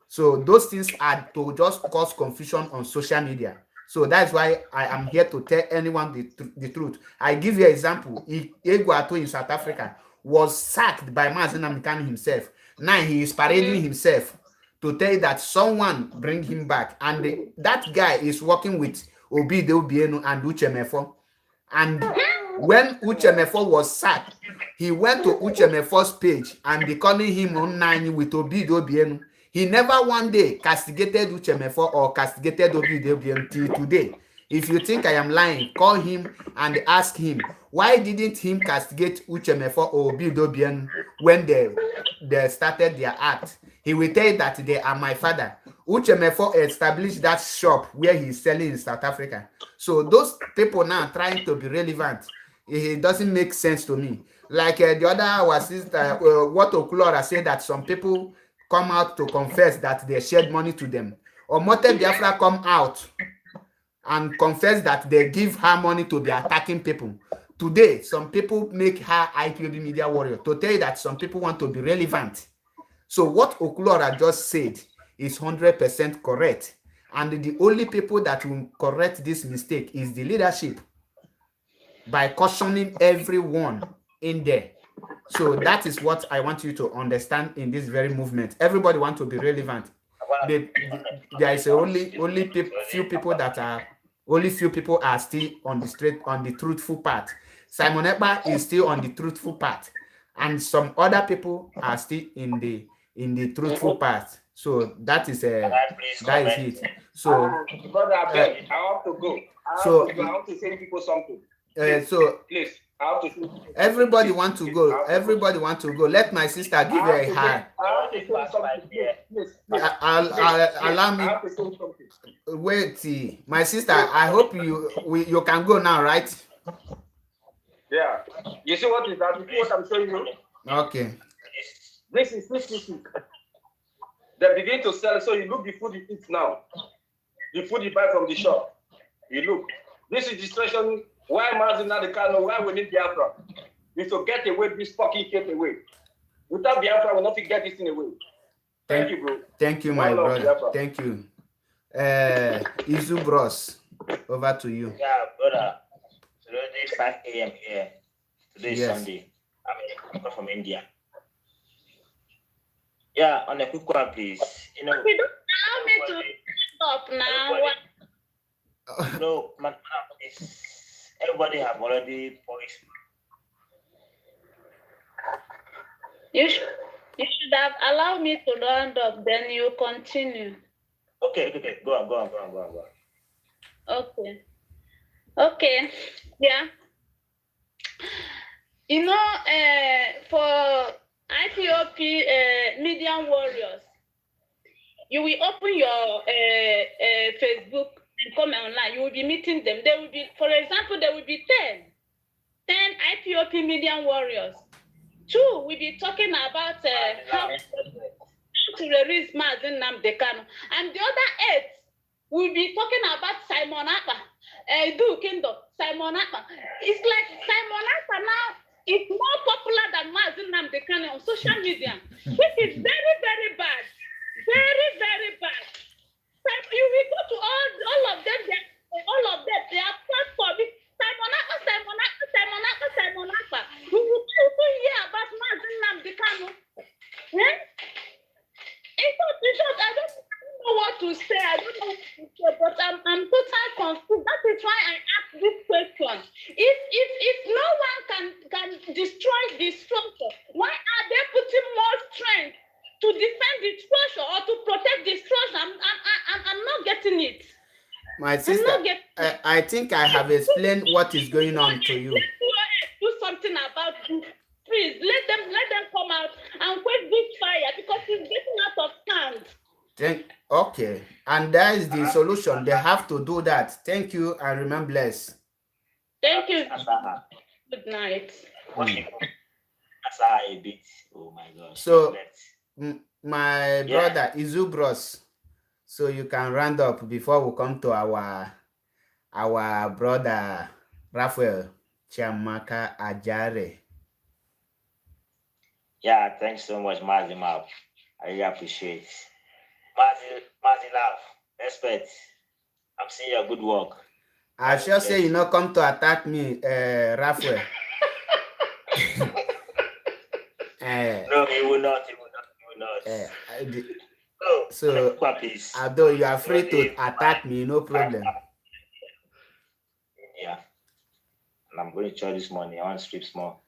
[SPEAKER 1] So those things are to just cause confusion on social media. So that's why I am here to tell anyone the truth. I give you an example. Egwato in South Africa was sacked by Mazi Nnamdi Kanu himself. Now he is parading himself to tell you that someone bring him back. And that guy is working with Obide Obieno and Uche Mefo. And when Uche Mefo was sacked, he went to Uche Mefo's page and they calling him online with Obide Obieno. He never one day castigated Uche Mefo or castigated Obide Obieno till today. If you think I am lying, call him and ask him, why didn't him castigate Uche Mefo or Obide Obieno when they started their act? He will tell you that they are my father. Uche Mefo established that shop where he's selling in South Africa. So those people now trying to be relevant, it doesn't make sense to me. Like the other our sister, what Okulora said, that some people come out to confess that they shared money to them. Or Mote Biafra come out and confess that they give her money to be attacking people. Today, some people make her IPOB media warrior to tell you that some people want to be relevant. So what Okulora just said is 100% correct. And the only people that will correct this mistake is the leadership by cautioning everyone in there. So that is what I want you to understand in this very movement. Everybody wants to be relevant. There is only few people are still on the truthful path. Simon Ekpa is still on the truthful path, and some other people are still in the truthful path. So that is it. So
[SPEAKER 2] brother, I have to go. I have to say people something.
[SPEAKER 1] So
[SPEAKER 2] please, I have to.
[SPEAKER 1] Everybody want to go. Everybody want to go. Let my sister give her a hand. Allow me. Wait, my sister. I hope you can go now, right?
[SPEAKER 2] Yeah. You see what is that? You see what I'm showing you?
[SPEAKER 1] Okay.
[SPEAKER 2] This is. They begin to sell. So you look the food you eat now. The food you buy from the shop. You look. This is distraction. Why Mazi Nnamdi Kanu? Why we need Biafra? We to get away this fucking get away. Without Biafra, we'll not get this thing away. Thank you, bro.
[SPEAKER 1] Thank you, my brother. Biafra. Thank you. Izu Bros, over to you.
[SPEAKER 7] Yeah, brother. Today is 5 a.m. here. Today is Sunday. I'm from India. Yeah, on a quick one, please.
[SPEAKER 6] You don't allow me to stop now.
[SPEAKER 7] No, man, everybody have already voiced.
[SPEAKER 6] You should have allowed me to round up, then you continue.
[SPEAKER 7] Okay. Go on.
[SPEAKER 6] Okay. Yeah. You know, for IPOP Median Warriors, you will open your Facebook and come online. You will be meeting them. There will be, for example, there will be 10 IPOP Median Warriors. 2 will be talking about how to release Mazi Nnamdi Kanu, and the other 8 will be talking about Simon Ekpa, Simon Ekpa. It's like Simon Ekpa now is more popular than Mazi Nnamdi Kanu on social media, which is very, very bad. Very, very bad. You will go to all of them, they are platform. Simon Ekpa. We will hear about Mazi Nnamdi Kanu. I don't know what to say. But I'm totally confused. That is why I asked this question. If no one can destroy the structure, why are they putting more strength to defend the structure or to protect the structure? I'm not getting it.
[SPEAKER 1] My sister, I think I have explained what is going on to you.
[SPEAKER 6] Do something about this. Please let them come out and quit this fire because it's getting out of hand.
[SPEAKER 1] Okay, and that is the solution. They have to do that. Thank you and remain blessed.
[SPEAKER 6] Thank you. Good night.
[SPEAKER 7] A bit. Oh my gosh.
[SPEAKER 1] So, my brother Izubros, so you can round up before we come to our brother Raphael Chiamaka Ajare.
[SPEAKER 7] Yeah, thanks so much, Mazimab. I really appreciate it. Mazilav, respect. I'm seeing your good work.
[SPEAKER 1] I shall say you not come to attack me, Raphael.
[SPEAKER 7] No, he will not. He will not.
[SPEAKER 1] So, although you are free to attack me, no problem.
[SPEAKER 7] Yeah. And I'm going to charge this morning. I want to strip small.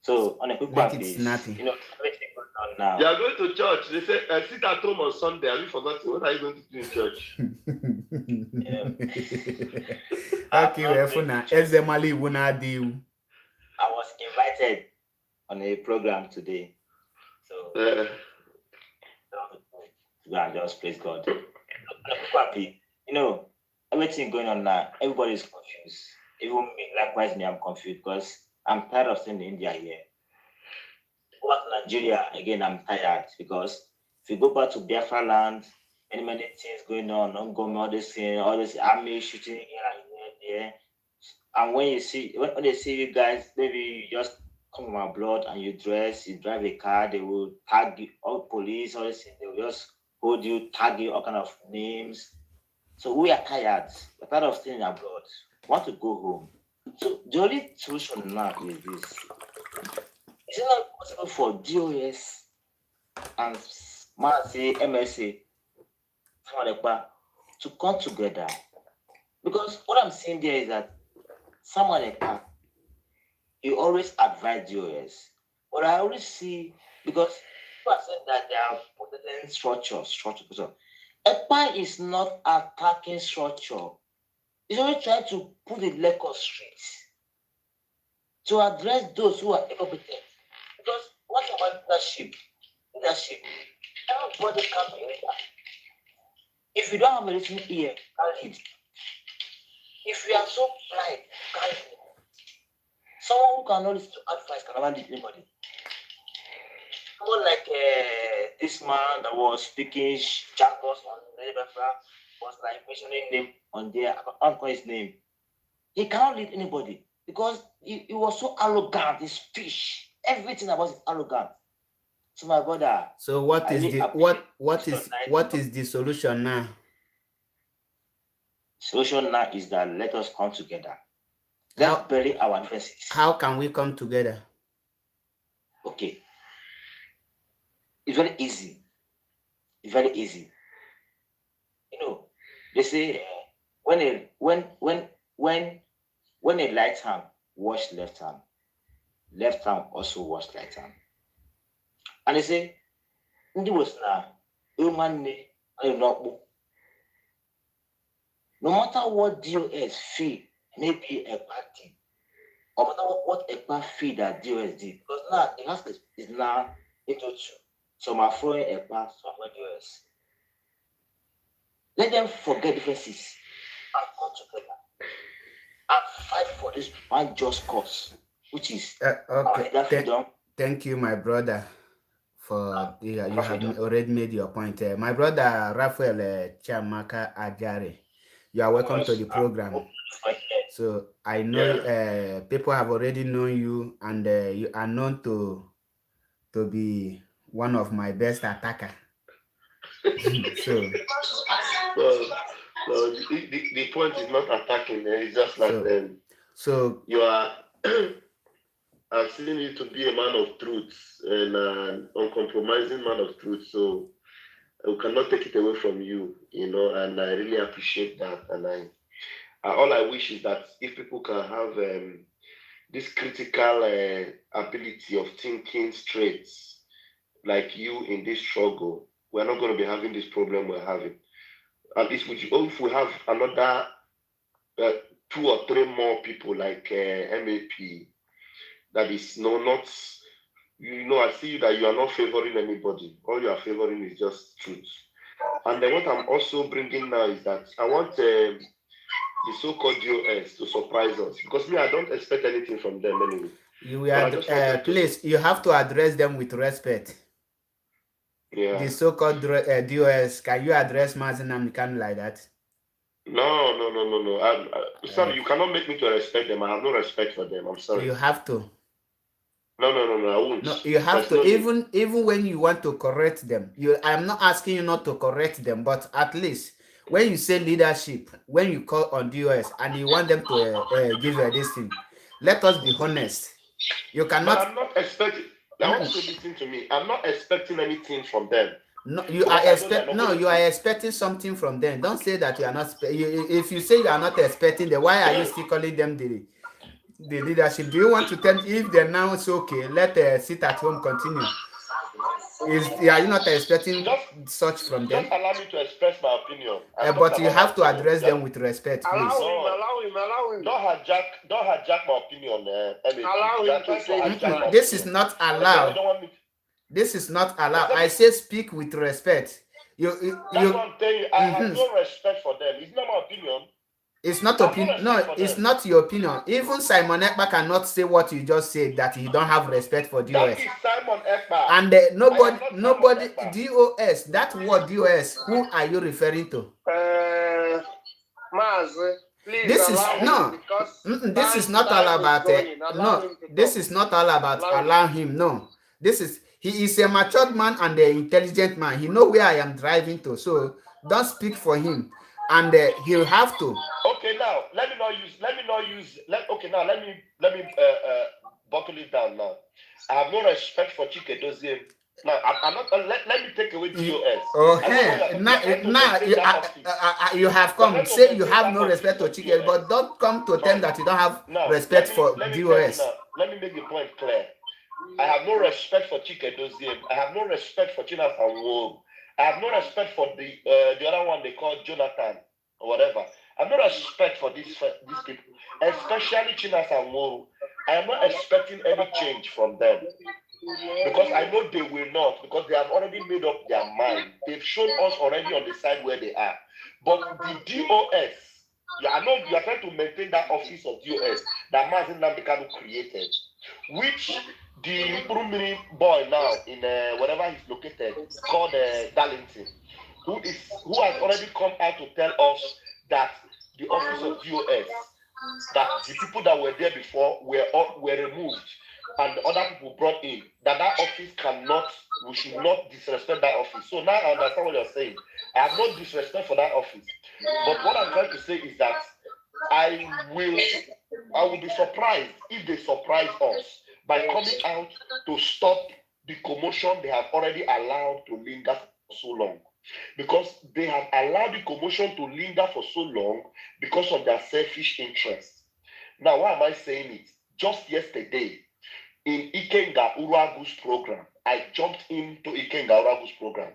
[SPEAKER 7] So, on a quick
[SPEAKER 1] Make
[SPEAKER 7] one,
[SPEAKER 1] it
[SPEAKER 7] please.
[SPEAKER 1] snappy.
[SPEAKER 7] You know, everything going on now.
[SPEAKER 4] You are going to church. They say, sit at home on Sunday. Have you forgotten? What are you going to do in church?
[SPEAKER 1] Okay,
[SPEAKER 7] I was invited on a program today. So, go and just praise God. You know, everything going on now, everybody's confused. Even me, likewise me, I'm confused because I'm tired of seeing India here. Go back to Nigeria, again, I'm tired because if you go back to Biafra land, many things going on, ongoing, all this army shooting here and there. And when they see you guys, maybe you just come from abroad and you dress, you drive a car, they will tag you, all police, all this thing, they will just hold you, tag you, all kind of names. So we are tired. We're tired of staying abroad. We want to go home. So the only solution now is this. Is it not possible for DOS and MSA to come together? Because what I'm saying there is that you always advise DOS. But I always see, because people are saying that they are putting structure. EPA is not attacking structure. It's only trying to put the record straight to address those who are incompetent. Because what about leadership? Everybody can be leader. If you don't have a listening ear, you can't lead. If you are so blind, you can't lead. Someone who cannot listen to advice can never lead anybody. Someone like this man that was speaking Chagos on Biafra was like mentioning name on there. I can't call his name. He cannot lead anybody because he was so arrogant. His speech, everything about his arrogant. So my brother.
[SPEAKER 1] So what is the solution now?
[SPEAKER 7] Solution now is that let us come together. Let's bury our differences.
[SPEAKER 1] How can we come together?
[SPEAKER 7] Okay. It's very easy. You know, they say when a right hand wash left hand also wash right hand. And they say, no matter what DOS feel, maybe a party, or no matter what a feel that DOS did, because now the house is now into two. Some are throwing a pass, some are DOS. Let them forget differences and come together and fight for this one just cause, which is
[SPEAKER 1] okay. Thank you, my brother, for you have already made your point. My brother Raphael Chiamaka Ajare, you are welcome to the program. So I know people have already known you, and you are known to be one of my best attacker. So
[SPEAKER 4] the point is not attacking. It's just like
[SPEAKER 1] so
[SPEAKER 4] you are. I'm seeing you to be a man of truth and an uncompromising man of truth. So we cannot take it away from you, and I really appreciate that. And all I wish is that if people can have this critical ability of thinking straight, like you in this struggle, we're not going to be having this problem we're having. At least if we have another
[SPEAKER 8] 2 or 3 more people like MAP. That is not, I see that you are not favoring anybody. All you are favoring is just truth. And then what I'm also bringing now is that I want the so-called DOS to surprise us, because me, I don't expect anything from them anyway.
[SPEAKER 1] Please, you have to address them with respect.
[SPEAKER 8] Yeah.
[SPEAKER 1] The so-called DOS, can you address Mazen Namdekan like that?
[SPEAKER 8] No. Sorry, you cannot make me to respect them. I have no respect for them. I'm sorry.
[SPEAKER 1] You have to.
[SPEAKER 8] No, I won't.
[SPEAKER 1] No, you have to. Even when you want to correct them, I'm not asking you not to correct them, but at least when you say leadership, when you call on DOS and you want them to give you this thing, let us be honest. You cannot.
[SPEAKER 8] But I'm not expecting. I want you to listen to me. I'm not expecting anything from them.
[SPEAKER 1] No, you are expecting something from them. Don't say that you are not. If you say you are not expecting them, why are you still calling them the leadership? Do you want to tell if they now it's okay, let sit at home continue? Are you not expecting such from them?
[SPEAKER 8] Just allow me to express my opinion.
[SPEAKER 1] But you have to address them with respect, please.
[SPEAKER 3] Allow him.
[SPEAKER 8] Don't hijack my opinion.
[SPEAKER 3] Allow him to say
[SPEAKER 1] this is not allowed. This is not allowed. I say speak with respect.
[SPEAKER 8] That's what I'm telling you. I have no respect for them. It's not my opinion.
[SPEAKER 1] It's not opinion. No, it's not your opinion. Even Simon Ekpa cannot say what you just said, that he don't have respect for DOS.
[SPEAKER 8] That is Simon Ekpa.
[SPEAKER 1] And nobody DOS. That word DOS. Who are you referring to?
[SPEAKER 3] Please,
[SPEAKER 1] this is no. This is not all about This is not all about allow him. No. He is a matured man and an intelligent man. He knows where I am driving to. So don't speak for him. And he'll have to.
[SPEAKER 8] Okay, now let me buckle it down now. I have no respect for Chike Dozie. Now I'm not. Let me take away DOS.
[SPEAKER 1] Okay. Now you have come. Say you have no respect for Chike, but don't come to them that you don't have respect for DOS.
[SPEAKER 8] Let me make the point clear. I have no respect for Chike Dozie. I have no respect for Chinas and Woe. I have no respect for the other one they call Jonathan or whatever. I have no respect for these people, especially Chinas and Woe. I am not expecting any change from them because I know they will not, because they have already made up their mind. They've shown us already on the side where they are. But the DOS, I know you are trying to maintain that office of DOS that Mazen Namdekan created, which the Urumiri boy now in wherever he's located, called Darlington, who has already come out to tell us that the office of DOS, that the people that were there before were removed and the other people brought in, that office we should not disrespect that office. So now I understand what you're saying. I have no disrespect for that office. But what I'm trying to say is that I will be surprised if they surprise us by coming out to stop the commotion they have already allowed to linger for so long. Because they have allowed the commotion to linger for so long because of their selfish interests. Now, why am I saying it? Just yesterday, in Ikenga Uragu's program, I jumped into Ikenga Uragu's program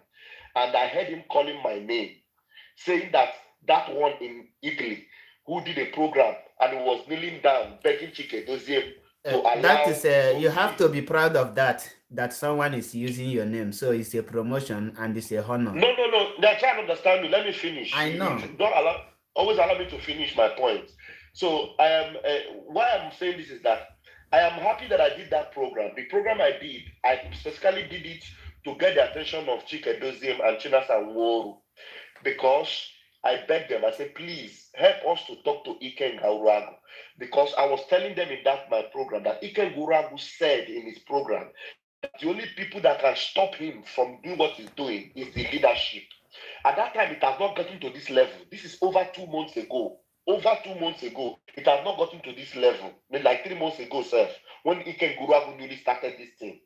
[SPEAKER 8] and I heard him calling my name, saying that one in Italy who did a program and he was kneeling down, begging Chike Dozie to allow.
[SPEAKER 1] That is, you have to be proud of that someone is using your name. So it's a promotion and it's a honor.
[SPEAKER 8] No. They're trying to understand me. Let me finish.
[SPEAKER 1] I know.
[SPEAKER 8] Always allow me to finish my point. So I am. Why I'm saying this is that I am happy that I did that program. The program I did, I specifically did it to get the attention of Chike Dozie and Chinas and Woru, because I begged them. I said, please help us to talk to Ikenga Uragu, because I was telling them in my program that Ikenga Uragu said in his program that the only people that can stop him from doing what he's doing is the leadership. At that time, it has not gotten to this level. This is over 2 months ago. Over 2 months ago, it has not gotten to this level. Like 3 months ago, sir, when Ikenga Uragu newly started this thing.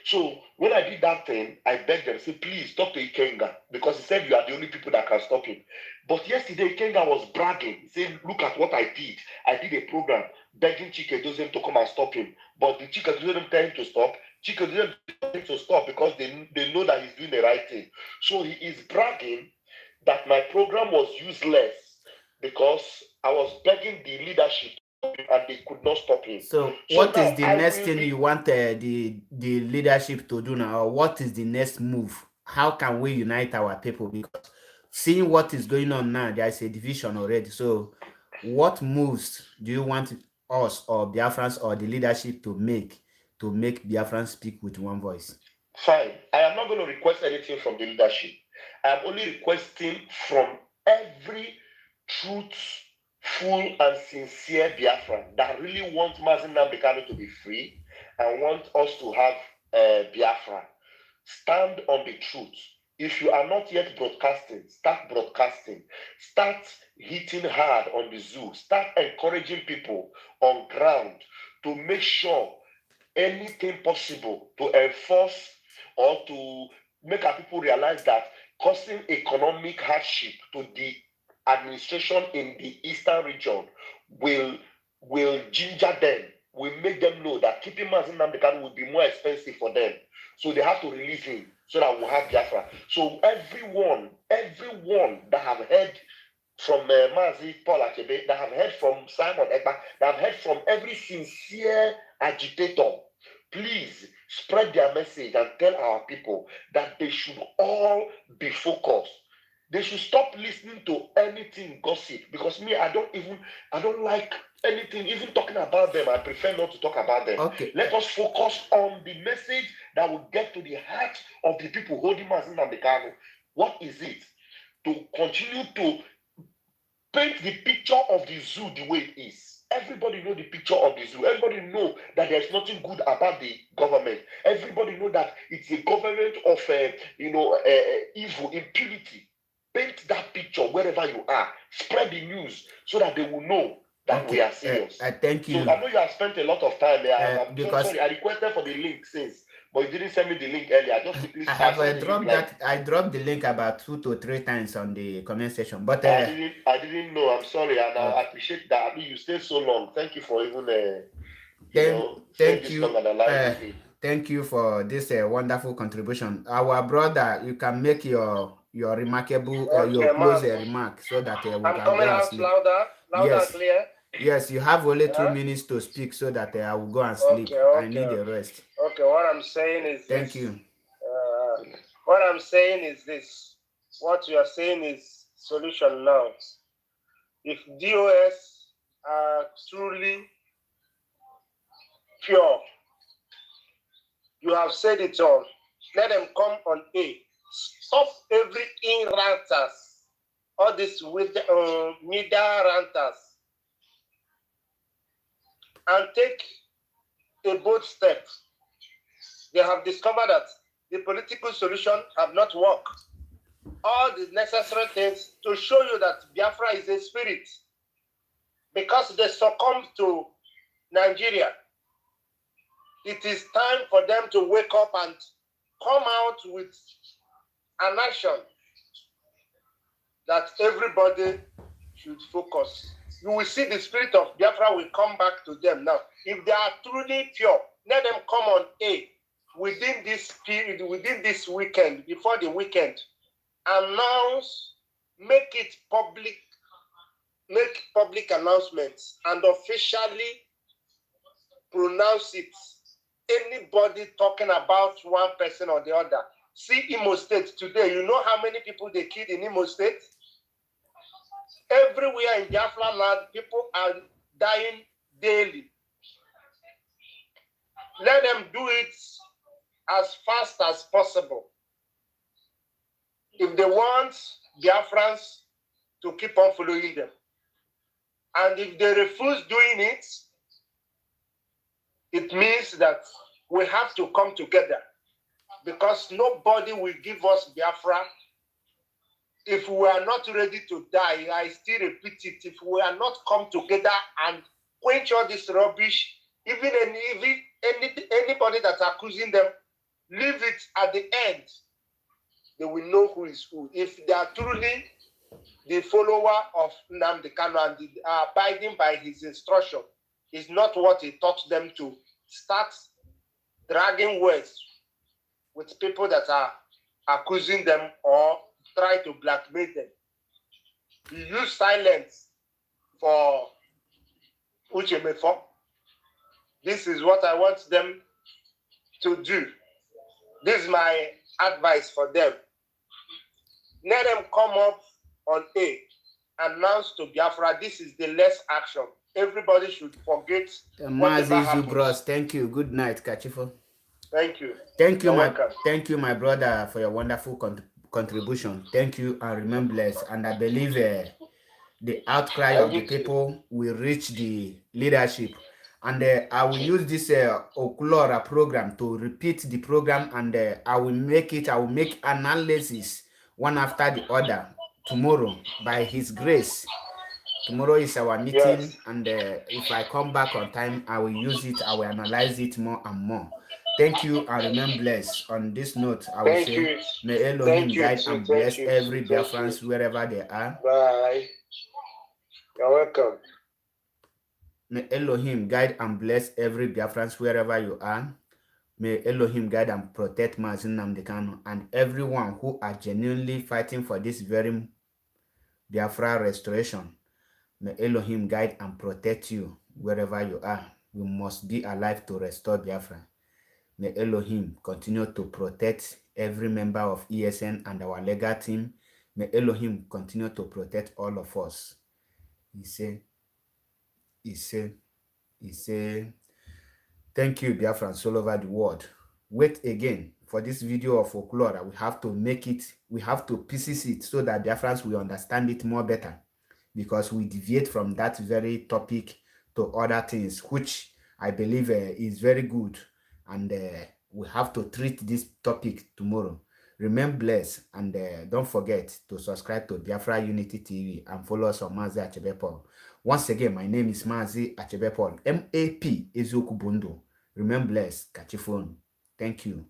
[SPEAKER 8] So when I did that thing, I begged them, say, please talk to Ikenga, because he said you are the only people that can stop him. But yesterday, Ikenga was bragging, saying, look at what I did. I did a program begging Chike Dozie to come and stop him. But the Chike Dozie didn't tell him to stop. Chike Dozie didn't tell him to stop because they know that he's doing the right thing. So he is bragging that my program was useless because I was begging the leadership, and they could not stop him.
[SPEAKER 1] So what is the next thing you want the leadership to do now? Or what is the next move? How can we unite our people? Because seeing what is going on now, there is a division already. So what moves do you want us or Biafrans or the leadership to make Biafrans speak with one voice?
[SPEAKER 8] Fine. I am not going to request anything from the leadership. I am only requesting from every truthful and sincere Biafran that really wants Mazi Nnamdi Kanu to be free and want us to have Biafra. Stand on the truth. If you are not yet broadcasting, start broadcasting. Start hitting hard on the zoo. Start encouraging people on ground to make sure anything possible to enforce or to make our people realize that causing economic hardship to the administration in the eastern region will ginger them, will make them know that keeping Mazi Nnamdi Kanu will be more expensive for them. So they have to release him so that we'll have Biafra. So everyone that have heard from Mazi Paul Achebe, that have heard from Simon Ekpa, that have heard from every sincere agitator, please spread their message and tell our people that they should all be focused. They should stop listening to anything gossip, because me, I don't like anything, even talking about them. I prefer not to talk about them.
[SPEAKER 1] Okay.
[SPEAKER 8] Let us focus on the message that will get to the heart of the people holding Mazi Nnamdi Kanu. What is it? To continue to paint the picture of the zoo the way it is. Everybody know the picture of the zoo. Everybody know that there's nothing good about the government. Everybody know that it's a government of evil, impunity. Paint that picture wherever you are. Spread the news so that they will know that we are serious.
[SPEAKER 1] Thank you.
[SPEAKER 8] So I know you have spent a lot of time there. I'm
[SPEAKER 1] because
[SPEAKER 8] so sorry. I requested for the link since, but you didn't send me the link earlier. I just quickly
[SPEAKER 1] I dropped the link about 2 to 3 times on the comment section, but
[SPEAKER 8] I didn't know. I'm sorry, and I appreciate that. I mean, you stayed so long. Thank you for even
[SPEAKER 1] thank you. Thank you for this wonderful contribution. Our brother, you can make your remarkable your closing remark so that we
[SPEAKER 2] I'm
[SPEAKER 1] can
[SPEAKER 2] coming
[SPEAKER 1] go and
[SPEAKER 2] out
[SPEAKER 1] sleep.
[SPEAKER 2] louder
[SPEAKER 1] Yes.
[SPEAKER 2] and clear.
[SPEAKER 1] Yes, you have only 2 minutes to speak so that I will go and sleep.
[SPEAKER 2] Okay.
[SPEAKER 1] I need a rest.
[SPEAKER 2] Okay, what I'm saying is
[SPEAKER 1] Thank you.
[SPEAKER 2] What I'm saying is this. What you are saying is solution now. If DOS are truly pure, you have said it all. Let them come on A. Stop every in-ranters, all this with media ranters, and take a bold step. They have discovered that the political solution have not worked. All the necessary things to show you that Biafra is a spirit, because they succumbed to Nigeria. It is time for them to wake up and come out with an action that everybody should focus. You will see the spirit of Biafra will come back to them now. If they are truly pure, let them come on A within this period, within this weekend, before the weekend. Announce, make it public, make public announcements and officially pronounce it. Anybody talking about one person or the other. See Imo State today, you know how many people they killed in Imo State? Everywhere in Biafra land, people are dying daily. Let them do it as fast as possible. If they want Biafrans to keep on following them. And if they refuse doing it, it means that we have to come together, because nobody will give us Biafra if we are not ready to die. I still repeat it, if we are not come together and quench all this rubbish, even anybody that's accusing them, leave it at the end. They will know who is who. If they are truly the follower of Nnamdi Kanu and abiding by his instruction, is not what he taught them to start dragging words with people that are accusing them or try to blackmail them. You use silence
[SPEAKER 9] for Uchemefo. This is what I want them to do. This is my advice for them. Let them come up on A, announce to Biafra, this is the last action. Everybody should forget whatever happens.
[SPEAKER 1] Bros, thank you. Good night, Kachifo.
[SPEAKER 9] Thank you.
[SPEAKER 1] Thank you,
[SPEAKER 9] welcome.
[SPEAKER 1] Thank you, my brother, for your wonderful contribution. Thank you, and remain blessed. And I believe the outcry of the people will reach the leadership. And I will use this Oklora program to repeat the program, and I will make analysis one after the other tomorrow by His grace. Tomorrow is our meeting, yes. And if I come back on time, I will use it. I will analyze it more and more. Thank you, and remain blessed. On this note, I will say, may Elohim guide and bless every Biafrans wherever they are.
[SPEAKER 9] Bye. You're welcome.
[SPEAKER 1] May Elohim guide and bless every Biafrans wherever you are. May Elohim guide and protect Mazin Namdekano and everyone who are genuinely fighting for this very Biafra restoration. May Elohim guide and protect you wherever you are. We must be alive to restore Biafra. May Elohim continue to protect every member of ESN and our legal team. May Elohim continue to protect all of us. He said, thank you, Biafrans all over the world. Wait again for this video of folklore. We have to make it, we have to pieces it so that Biafrans will understand it more better, because we deviate from that very topic to other things, which I believe is very good. And we have to treat this topic tomorrow. Remain blessed, and don't forget to subscribe to Biafra Unity TV and follow us on Mazi Achebe Paul. Once again, my name is Mazi Achebe Paul, MAP Ezoku Bundo. Remain blessed. Catch your phone. Thank you.